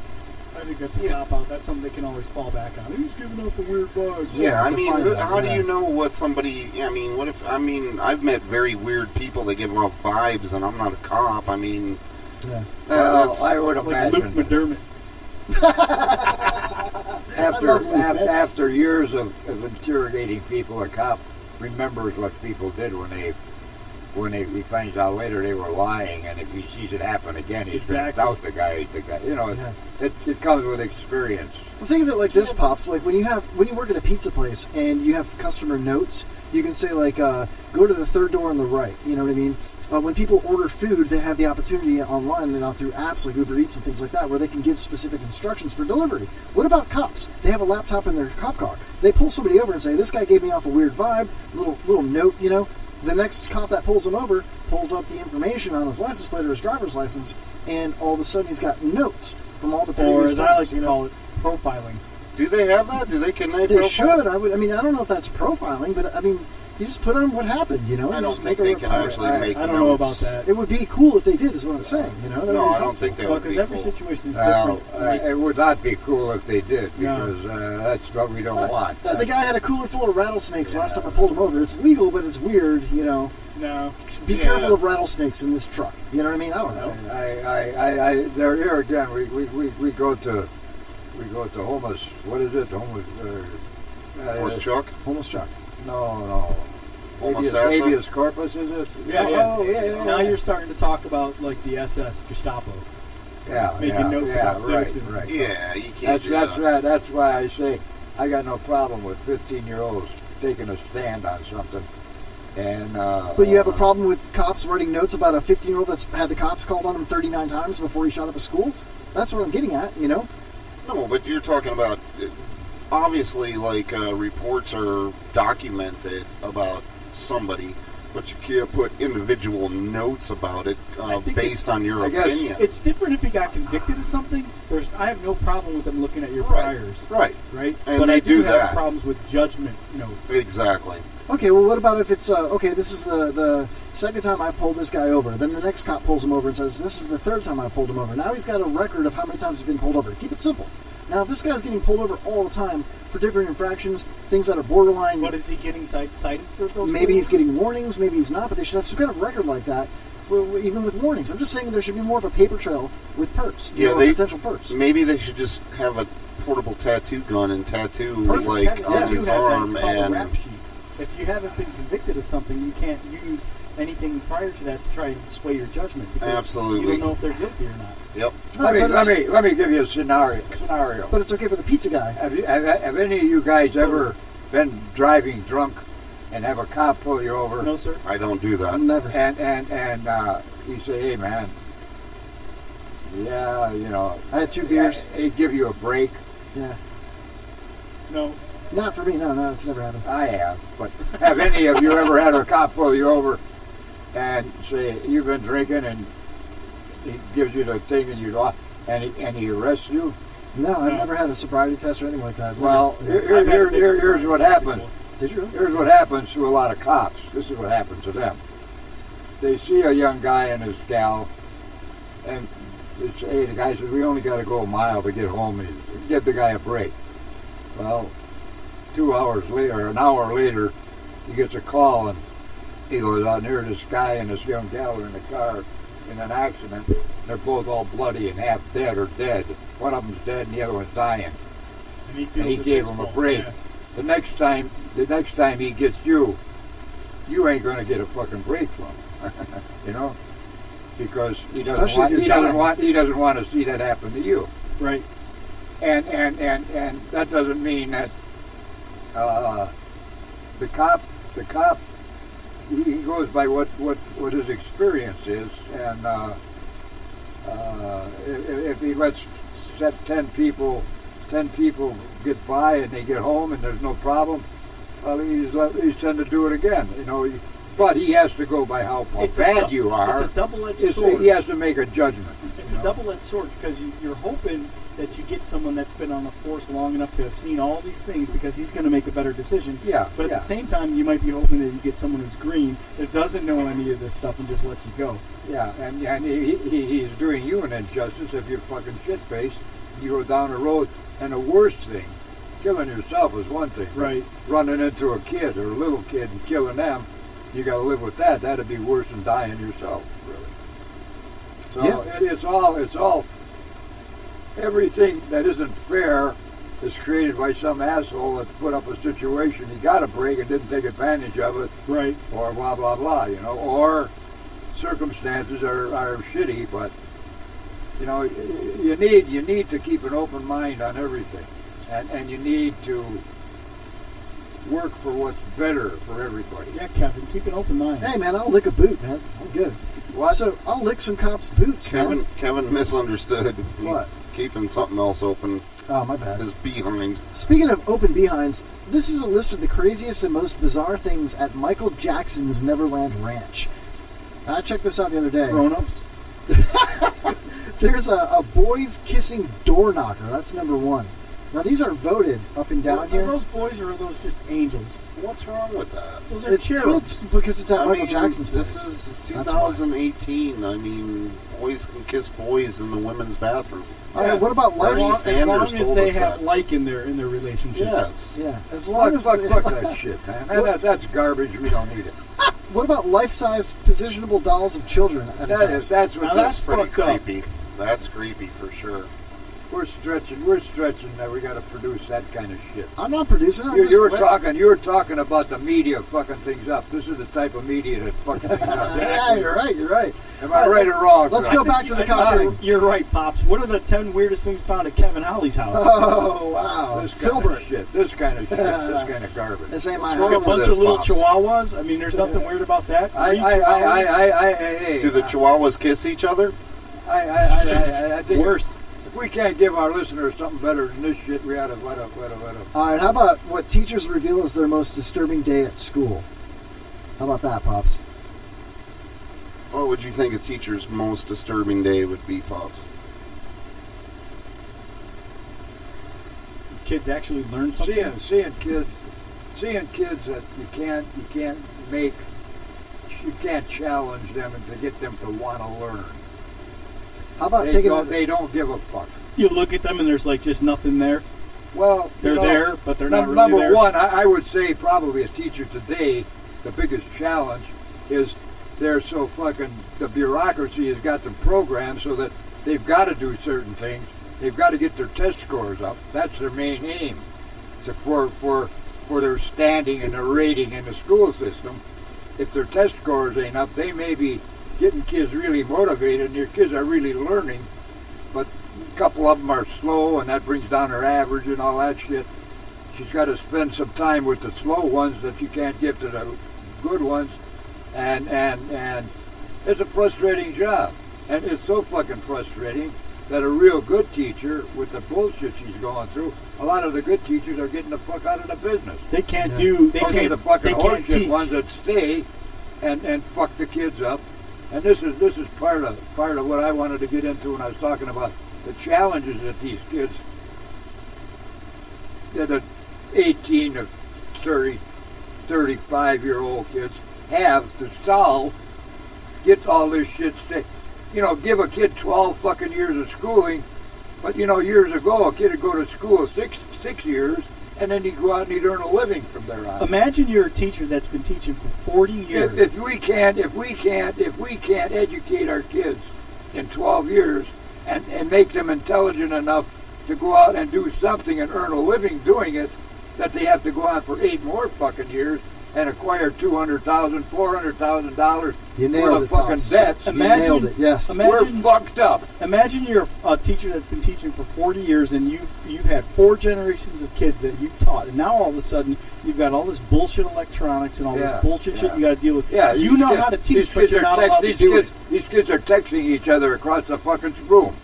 I think that's a cop-out. That's something they can always fall back on. He's giving off a weird vibe. Yeah, I mean, how do you know what somebody... I mean, I've met very weird people that give off vibes, and I'm not a cop. I mean... Yeah. I would imagine... Luke McDermott. After years of interrogating people, a cop remembers what people did when he finds out later they were lying, and if he sees it happen again, he's going to doubt the guy. You know, it comes with experience. Well, think of it like this, Pops. Like when you work at a pizza place and you have customer notes, you can say like, go to the third door on the right. You know what I mean? When people order food, they have the opportunity online and through apps like Uber Eats and things like that where they can give specific instructions for delivery. What about cops? They have a laptop in their cop car. They pull somebody over and say, this guy gave me off a weird vibe, little note, you know. The next cop that pulls him over pulls up the information on his license plate or his driver's license, and all of a sudden he's got notes from all the previous times. Or as I like to call it, profiling. Do they have that? Do they connect? They should. I don't know if that's profiling, but I mean, you just put on what happened, you know. I don't think they can actually make notes. I don't know about that. It would be cool if they did, is what I'm saying. You know. No, I don't think they would be cool. Because every situation is different. It would not be cool if they did, because that's what we don't want. The guy had a cooler full of rattlesnakes last time I pulled him over. It's legal, but it's weird, you know. No. Be careful of rattlesnakes in this truck. You know what I mean? I don't know. There here again. We go to homeless. What is it? Homeless Chuck? Homeless Chuck. No. Habeas corpus, is it? Yeah. Now you're starting to talk about like the SS Gestapo. Making notes about citizens. Right. Yeah, you can't do that. That's why I say I got no problem with 15-year-olds taking a stand on something. And but you have a problem with cops writing notes about a 15-year-old that's had the cops called on him 39 times before he shot up a school? That's what I'm getting at, you know? No, but you're talking about, obviously, like, reports are documented about somebody, but you can't put individual notes about it based on your opinion. It's different if he got convicted of something. I have no problem with them looking at your priors. Right. And but they I do that. have problems with judgment notes. Exactly. Okay, well, what about if it's, this is the second time I pulled this guy over. Then the next cop pulls him over and says, this is the third time I pulled him over. Now he's got a record of how many times he's been pulled over. Keep it simple. Now, if this guy's getting pulled over all the time for different infractions, things that are borderline... What is he getting cited for those? Maybe he's getting warnings, maybe he's not, but they should have some kind of record like that, even with warnings. I'm just saying there should be more of a paper trail with perps, potential perps. Maybe they should just have a portable tattoo gun and tattoo, on his arm and... Rap sheet. If you haven't been convicted of something, you can't use anything prior to that to try and sway your judgment. Because Absolutely. You don't know if they're guilty or not. Yep. Let me give you a scenario. But it's okay for the pizza guy. Have any of you guys ever been driving drunk and have a cop pull you over? No, sir. I don't do that. Never. And you say, hey, man, I had 2 beers. He'd give you a break. Yeah. No. Not for me, no, it's never happened. I have, but have any of you ever had a cop pull you over and say, you've been drinking, and he gives you the thing and and he arrests you? No, I've never had a sobriety test or anything like that. Well, here's what happens. Did you? Here's what happens to a lot of cops. This is what happens to them. They see a young guy and his gal, and they say, hey, the guy says, we only got to go a mile to get home. And give the guy a break. Well, 2 hours later, an hour later, he gets a call, and he goes out near this guy and this young gal in the car in an accident. They're both all bloody and half dead or dead. One of them's dead and the other one's dying. And he gave him a break. Yeah. The next time he gets you ain't going to get a fucking break from him. You know, because he doesn't want to see that happen to you. Right. And that doesn't mean that the cop he goes by what his experience is, and if he lets 10 people get by and they get home and there's no problem, well, he's tend to do it again, you know. But he has to go by how bad you are. It's a double-edged sword. He has to make a judgment. It's a double-edged sword because you're hoping that you get someone that's been on the force long enough to have seen all these things because he's going to make a better decision. Yeah. But at the same time, you might be hoping that you get someone who's green that doesn't know any of this stuff and just lets you go. Yeah, and he's doing you an injustice if you're fucking shit-faced. You go down the road, and the worst thing, killing yourself is one thing. Right. Running into a kid or a little kid and killing them, you got to live with that. That'd be worse than dying yourself, really. So it's all. Everything that isn't fair is created by some asshole that put up a situation. He got a break and didn't take advantage of it, right? Or blah blah blah, you know. Or circumstances are shitty, but you know, you need to keep an open mind on everything. and you need to work for what's better for everybody. Yeah, Kevin, keep an open mind. Hey, man, I'll lick a boot, man. I'm good. What? So I'll lick some cops' boots, man. Kevin misunderstood. What? Keeping something else open. Oh, my bad. His behind. Speaking of open behinds, this is a list of the craziest and most bizarre things at Michael Jackson's Neverland Ranch. I checked this out the other day. Grown-ups? There's a boys kissing door knocker. That's number one. Now, these are voted up and down here. Are those boys or are those just angels? What's wrong with that? Those are cherubs. Because it's at Michael Jackson's place. This is 2018. I mean, boys can kiss boys in the women's bathroom. All right, what about life? As long as they have like in their relationship. Yes. Yeah. As long as fuck that shit, man. That's garbage. We don't need it. What about life-sized positionable dolls of children? That's pretty creepy. That's creepy for sure. We're stretching that we got to produce that kind of shit. I'm not producing it. You were talking about the media fucking things up. This is the type of media that fucking things up. Yeah, you're right. Am I right or wrong? Let's go back to the cocktail. You're right, Pops. What are the 10 weirdest things found at Kevin Holly's house? Oh, wow. This kind of shit. This kind of garbage. This ain't my house. A bunch of little chihuahuas? I mean, there's nothing weird about that. Do the chihuahuas kiss each other? I think worse. If we can't give our listeners something better than this shit, we ought to let up. All right, how about what teachers reveal as their most disturbing day at school? How about that, Pops? What would you think a teacher's most disturbing day would be, Pops? Kids actually learn something? Seeing kids that you can't challenge them and to get them to want to learn. How about they don't give a fuck. You look at them and there's like just nothing there. Well, they're there, but they're not really there. Number one, I would say probably as teacher today, the biggest challenge is they're so fucking, the bureaucracy has got them programmed so that they've got to do certain things. They've got to get their test scores up. That's their main aim for their standing and their rating in the school system. If their test scores ain't up, they may be getting kids really motivated and your kids are really learning, but a couple of them are slow and that brings down their average and all that shit. She's got to spend some time with the slow ones that you can't get to the good ones, and it's a frustrating job. And it's so fucking frustrating that a real good teacher, with the bullshit she's going through, a lot of the good teachers are getting the fuck out of the business. They can't do, the fucking horseshit ones that stay and fuck the kids up. And this is part of what I wanted to get into when I was talking about the challenges that these kids, that 18 to 30, 35-year-old kids have to solve, get all this shit give a kid 12 fucking years of schooling, but years ago a kid would go to school 6 years, and then he'd go out and he'd earn a living from there on. Imagine you're a teacher that's been teaching for 40 years. If we can't educate our kids in 12 years and make them intelligent enough to go out and do something and earn a living doing it, that they have to go on for 8 more fucking years and acquire $200,000, $400,000 worth of fucking debts. You nailed it, yes. We're fucked up. Imagine you're a teacher that's been teaching for 40 years and you've had 4 generations of kids that you've taught, and now all of a sudden you've got all this bullshit electronics and all this bullshit shit you got to deal with. Yeah, you know how to teach, but you're not allowed to do it. These kids are texting each other across the fucking room.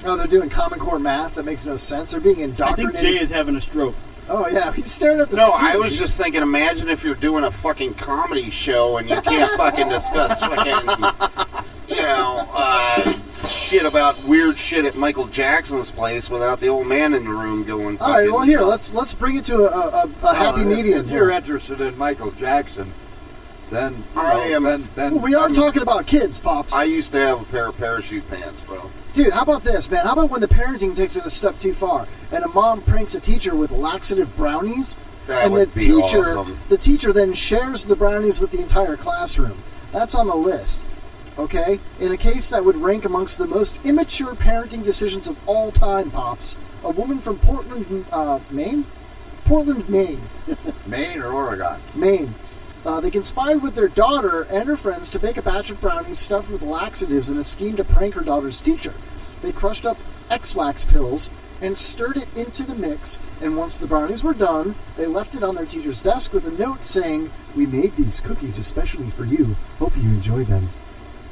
Oh, they're doing Common Core math that makes no sense. They're being indoctrinated. I think Jay is having a stroke. Oh, yeah, he's staring at the No, ceiling. I was just thinking, imagine if you're doing a fucking comedy show and you can't fucking discuss fucking, shit about weird shit at Michael Jackson's place without the old man in the room going. All right, well, here, let's bring it to a happy medium. If you're interested in Michael Jackson, then we are talking about kids, Pops. I used to have a pair of parachute pants, bro. Dude, how about this, man? How about when the parenting takes it a step too far and a mom pranks a teacher with laxative brownies, and the teacher then shares the brownies with the entire classroom? That's on the list, okay? In a case that would rank amongst the most immature parenting decisions of all time, Pops, a woman from Portland, Maine? Portland, Maine. Maine or Oregon? Maine. They conspired with their daughter and her friends to bake a batch of brownies stuffed with laxatives in a scheme to prank her daughter's teacher. They crushed up X-Lax pills and stirred it into the mix, and once the brownies were done, they left it on their teacher's desk with a note saying, "We made these cookies especially for you. Hope you enjoy them."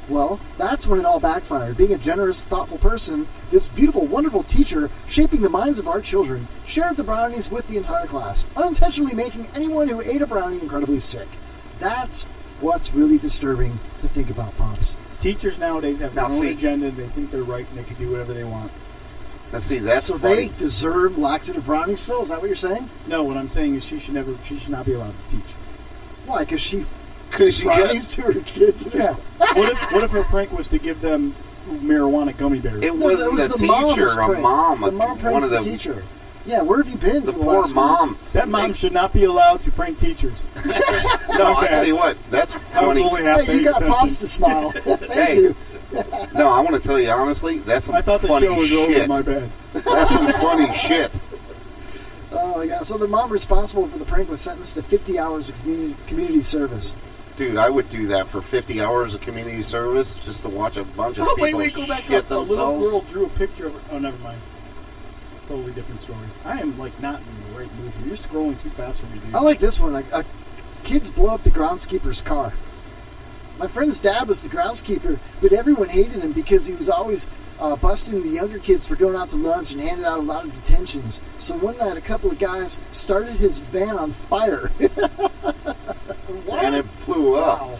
Well, that's when it all backfired. Being a generous, thoughtful person, this beautiful, wonderful teacher, shaping the minds of our children, shared the brownies with the entire class, unintentionally making anyone who ate a brownie incredibly sick. That's what's really disturbing to think about, Pops. Teachers nowadays have their own agenda, and they think they're right, and they can do whatever they want. Now see, that's so funny. They deserve laxative brownies, Phil? Is that what you're saying? No, what I'm saying is she should not be allowed to teach. Why? Because she brownies to her kids. Yeah. What if her prank was to give them marijuana gummy bears? It wasn't the teacher, a mom. The mom pranked one of the the teacher. Yeah, where have you been? The poor mom. That mom should not be allowed to prank teachers. No, I tell you what, that's funny. Hey, you got Pops to smile. Thank you. No, I want to tell you honestly, that's some I thought the funny show was shit. over, my bad. That's some funny shit. Oh, yeah. So the mom responsible for the prank was sentenced to 50 hours of community service. Dude, I would do that for 50 hours of community service just to watch a bunch of people go back shit up. The little girl drew a picture of her. Oh, never mind. Totally different story. I am, like, not in the right mood. You're scrolling too fast for me, dude. I like this one. Kids blow up the groundskeeper's car. My friend's dad was the groundskeeper, but everyone hated him because he was always busting the younger kids for going out to lunch and handed out a lot of detentions. So one night, a couple of guys started his van on fire. And it blew up. Wow.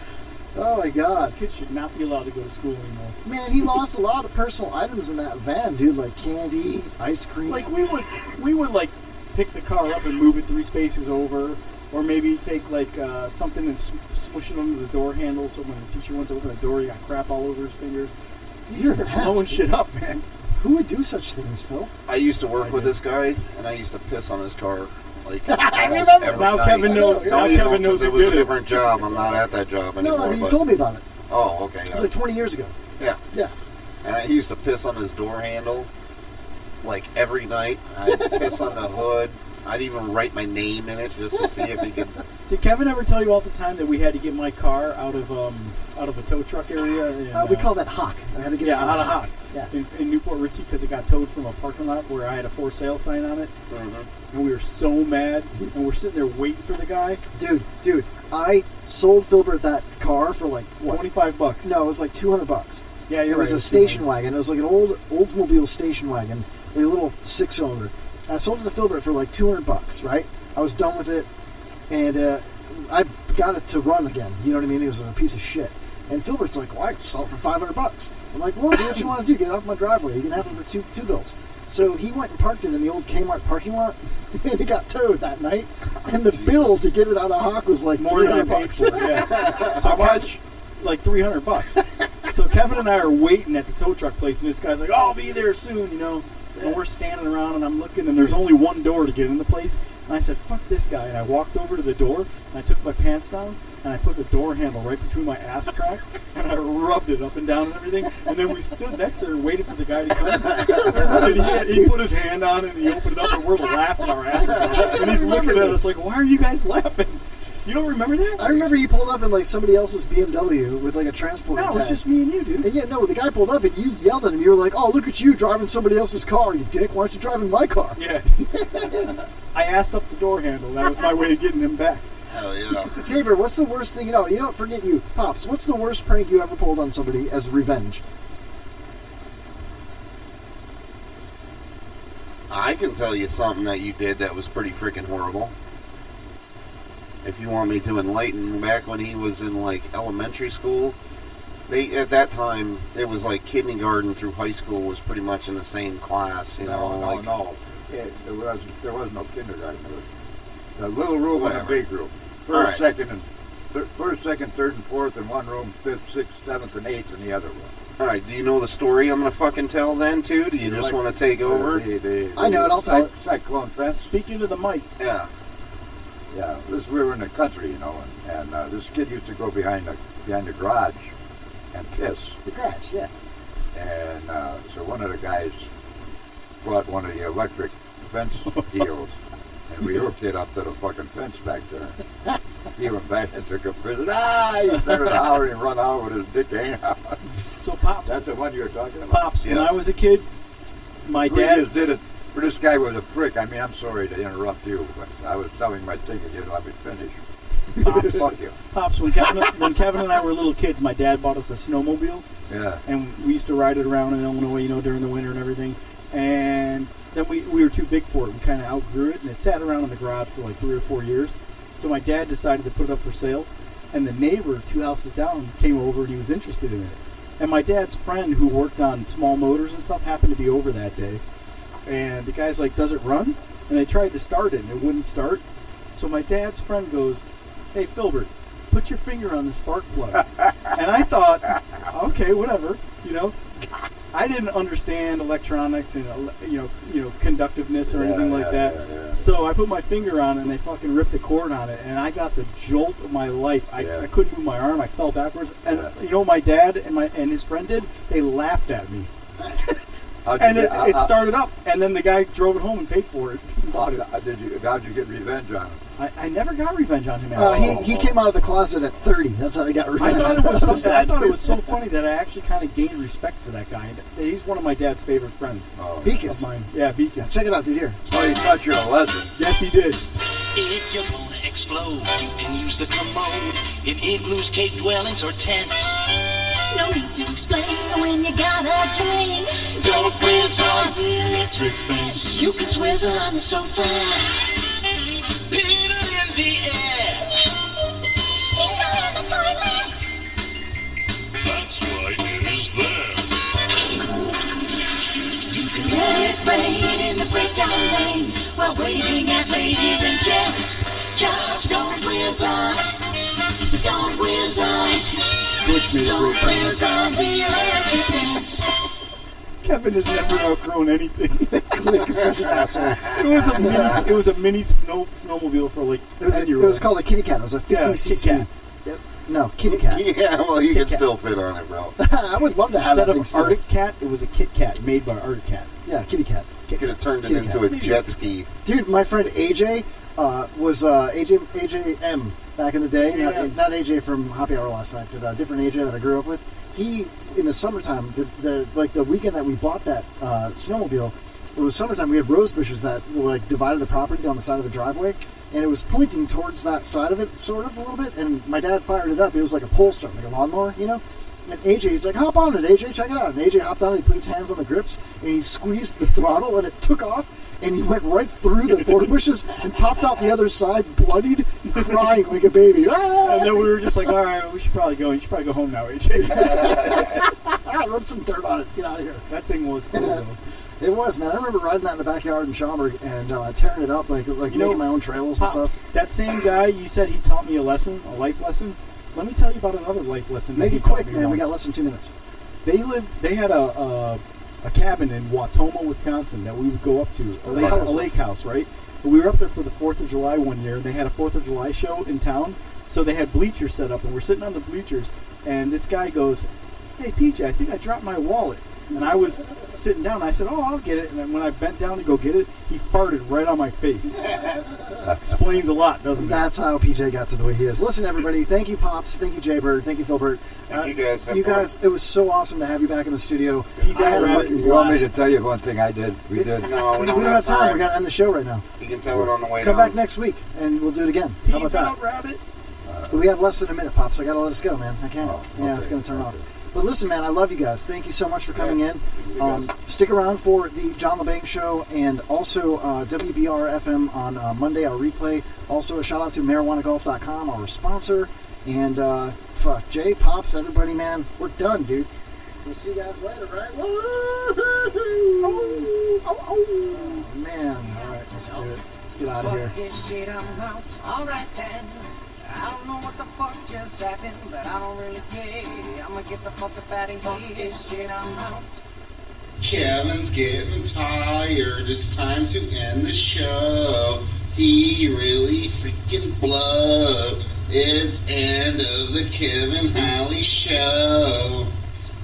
Oh, my God. This kid should not be allowed to go to school anymore. Man, he lost a lot of personal items in that van, dude, like candy, ice cream. Like, we would like, pick the car up and move it 3 spaces over. Or maybe take, like, something and smush it under the door handle so when the teacher went to open the door, he got crap all over his fingers. These are blowing shit up, man. Who would do such things, Phil? I used to work with this guy, and I used to piss on his car. Like, I remember. Every now night. Kevin knows. Now Kevin knows it was a different job. I'm not at that job anymore. No, I mean, you told me about it. Oh, okay. It was like 20 years ago. Yeah. Yeah. And he used to piss on his door handle, like, every night. I'd piss on the hood. I'd even write my name in it just to see if he could. Did Kevin ever tell you all the time that we had to get my car out of a tow truck area? And, we call that Hawk. I had to get it out of Hawk. Yeah. In Newport Richie because it got towed from a parking lot where I had a for sale sign on it. Mm-hmm. And we were so mad, and we're sitting there waiting for the guy. Dude, I sold Philbert that car for like what? $25. No, it was like $200. Yeah, you're It was right. a station wagon. It was like an old Oldsmobile station wagon, like a little 6-cylinder. I sold it to Philbert for like $200, right? I was done with it, and I got it to run again. You know what I mean? It was a piece of shit. And Philbert's like, well, I can sell it for $500. I'm like, well, do what you want to do. Get it off my driveway. You can have it for two bills. So he went and parked it in the old Kmart parking lot, and it got towed that night. And the bill to get it out of Hawk was like more than I paid for it. Yeah. So much? Like $300. So Kevin and I are waiting at the tow truck place, and this guy's like, "Oh, I'll be there soon," you know. And we're standing around, and I'm looking, and there's only one door to get in the place. And I said, "Fuck this guy!" And I walked over to the door, and I took my pants down, and I put the door handle right between my ass crack, and I rubbed it up and down and everything. And then we stood next there and waited for the guy to come. And he put his hand on it, and he opened it up, and we're laughing our asses off. And he's looking at us like, "Why are you guys laughing?" You don't remember that? I remember you pulled up in like somebody else's BMW with like a transporter No, it was just me and you, dude. And yeah, no, the guy pulled up and you yelled at him. You were like, "Oh, look at you driving somebody else's car, you dick. Why aren't you driving my car?" Yeah. I asked up the door handle. That was my way of getting him back. Hell yeah. Jaber, what's the worst thing, you don't forget you. Pops, what's the worst prank you ever pulled on somebody as revenge? I can tell you something that you did that was pretty freaking horrible. If you want me to enlighten, back when he was in like elementary school, at that time it was like kindergarten through high school was pretty much in the same class, you know. No. There was no kindergarten. There was a little room and a big room. First, second, third, and fourth in one room. Fifth, sixth, seventh, and eighth in the other room. All right. Do you know the story I'm gonna fucking tell then too? Do you just want to take over? I know it. I'll tell it. Cyclone fence. Speaking to the mic. Yeah. Yeah, we were in the country, you know, and this kid used to go behind the garage and piss. The garage, yeah. And so one of the guys bought one of the electric fence deals, and we hooked it up to the fucking fence back there. He went back and took a piss. He started hollering and run out with his dick hanging out. So Pops. That's the one you were talking about? Pops, when I was a kid, my dad just did it But this guy was a prick. I mean, I'm sorry to interrupt you, but I was selling my ticket. You know, I'd be finished. Pops, Fuck you. Pops, when Kevin and I were little kids, my dad bought us a snowmobile. Yeah. And we used to ride it around in Illinois, you know, during the winter and everything. And then we were too big for it. We kind of outgrew it, and it sat around in the garage for like 3 or 4 years. So my dad decided to put it up for sale, and the neighbor 2 houses down came over and he was interested in it. And my dad's friend who worked on small motors and stuff happened to be over that day. And the guy's like, does it run? And they tried to start it, and it wouldn't start. So my dad's friend goes, hey, Philbert, put your finger on the spark plug. And I thought, okay, whatever, you know. I didn't understand electronics and you know conductiveness or anything like that. Yeah. So I put my finger on it and they fucking ripped the cord on it, and I got the jolt of my life. I couldn't move my arm. I fell backwards, and you know what my dad and his friend did? They laughed at me. And it started up, and then the guy drove it home and paid for it. How'd you get revenge on him? I never got revenge on him. He came out of the closet at 30. That's how he got revenge. I thought it was so funny that I actually kind of gained respect for that guy. He's one of my dad's favorite friends. Beacus. Yeah, Beacus. Check it out, dude. Here. Oh, he taught you a lesson. Yes, he did. If you're gonna explode, you can use the commode in igloos, cave dwellings, or tents. No need to explain when you got a drain. Don't whiz on the electric fence. You can swizzle on the sofa. Peter in the air. Inside the toilet. That's why it is there. You can let it rain in the breakdown lane while waving at ladies and gents. Just don't whiz on. Don't whiz on. Don't whiz on the electric fence. Kevin has never outgrown anything. Click is such an asshole. It was a mini snowmobile for like 10-year-olds. It was called a kitty cat. It was a 50cc. Cat. Yep. No, kitty cat. Yeah, well, you can still fit on it, bro. I would love to have that thing Instead of Arctic Cat, it was a Kit Kat made by Arctic Cat. Yeah, kitty cat. You could have turned it into a jet ski. Dude, my friend AJ was AJ M back in the day. Yeah. Not AJ from Happy Hour last night, but a different AJ that I grew up with. He, in the summertime, the weekend that we bought that snowmobile, it was summertime. We had rose bushes that were like divided the property down the side of the driveway, and it was pointing towards that side of it, sort of a little bit. And my dad fired it up. It was like a pole start, like a lawnmower, you know. And AJ's like, hop on it, AJ, check it out. And AJ hopped on it. He put his hands on the grips, and he squeezed the throttle, and it took off. And he went right through the thorn bushes and popped out the other side, bloodied, crying like a baby. Ah! And then we were just like, all right, we should probably go. You should probably go home now, AJ. Rub some dirt on it. Get out of here. That thing was cool, though. It was, man. I remember riding that in the backyard in Schaumburg and tearing it up, like making my own trails and stuff. That same guy, you said he taught me a life lesson. Let me tell you about another life lesson. Make it quick, man. We got less than 2 minutes. They had a cabin in Wautoma, Wisconsin that we would go up to, a lake house, right? And we were up there for the 4th of July one year, and they had a 4th of July show in town, so they had bleachers set up, and we're sitting on the bleachers, and this guy goes, hey, PJ, I think I dropped my wallet. And I was sitting down, and I said, oh, I'll get it. And then when I bent down to go get it, he farted right on my face. Explains a lot, doesn't it? That's how PJ got to the way he is. Listen, everybody, thank you, Pops. Thank you, Jaybird. Thank you, Philbert. Thank you guys. You guys, it was so awesome to have you back in the studio. You want me to tell you one thing I did? We did. No, we don't have time. We got to end the show right now. You can tell it on the way Come down. back next week, and we'll do it again. How about that? Out, rabbit. We have less than a minute, Pops. I got to let us go, man. I can't. Yeah, it's going to turn off. But listen, man, I love you guys. Thank you so much for coming in. Stick around for the John LeBanc Show and also WBR FM on Monday, our replay. Also, a shout out to marijuanagolf.com, our sponsor. And Jay, Pops, everybody, man, we're done, dude. We'll see you guys later, right? Oh, man. All right, let's do it. Let's get out of here. Fuck this shit, I'm out. All right, then. I don't know what the fuck just happened, but I don't really care. I'ma get the fuck up out of here. Fuck this shit, I'm out. Kevin's getting tired. It's time to end the show. He really freaking blew. It's end of the Kevin Holly Show.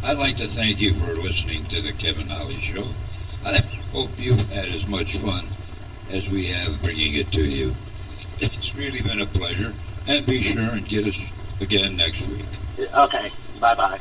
I'd like to thank you for listening to the Kevin Holly Show. I hope you've had as much fun as we have bringing it to you. It's really been a pleasure. And be sure and get us again next week. Okay, bye-bye.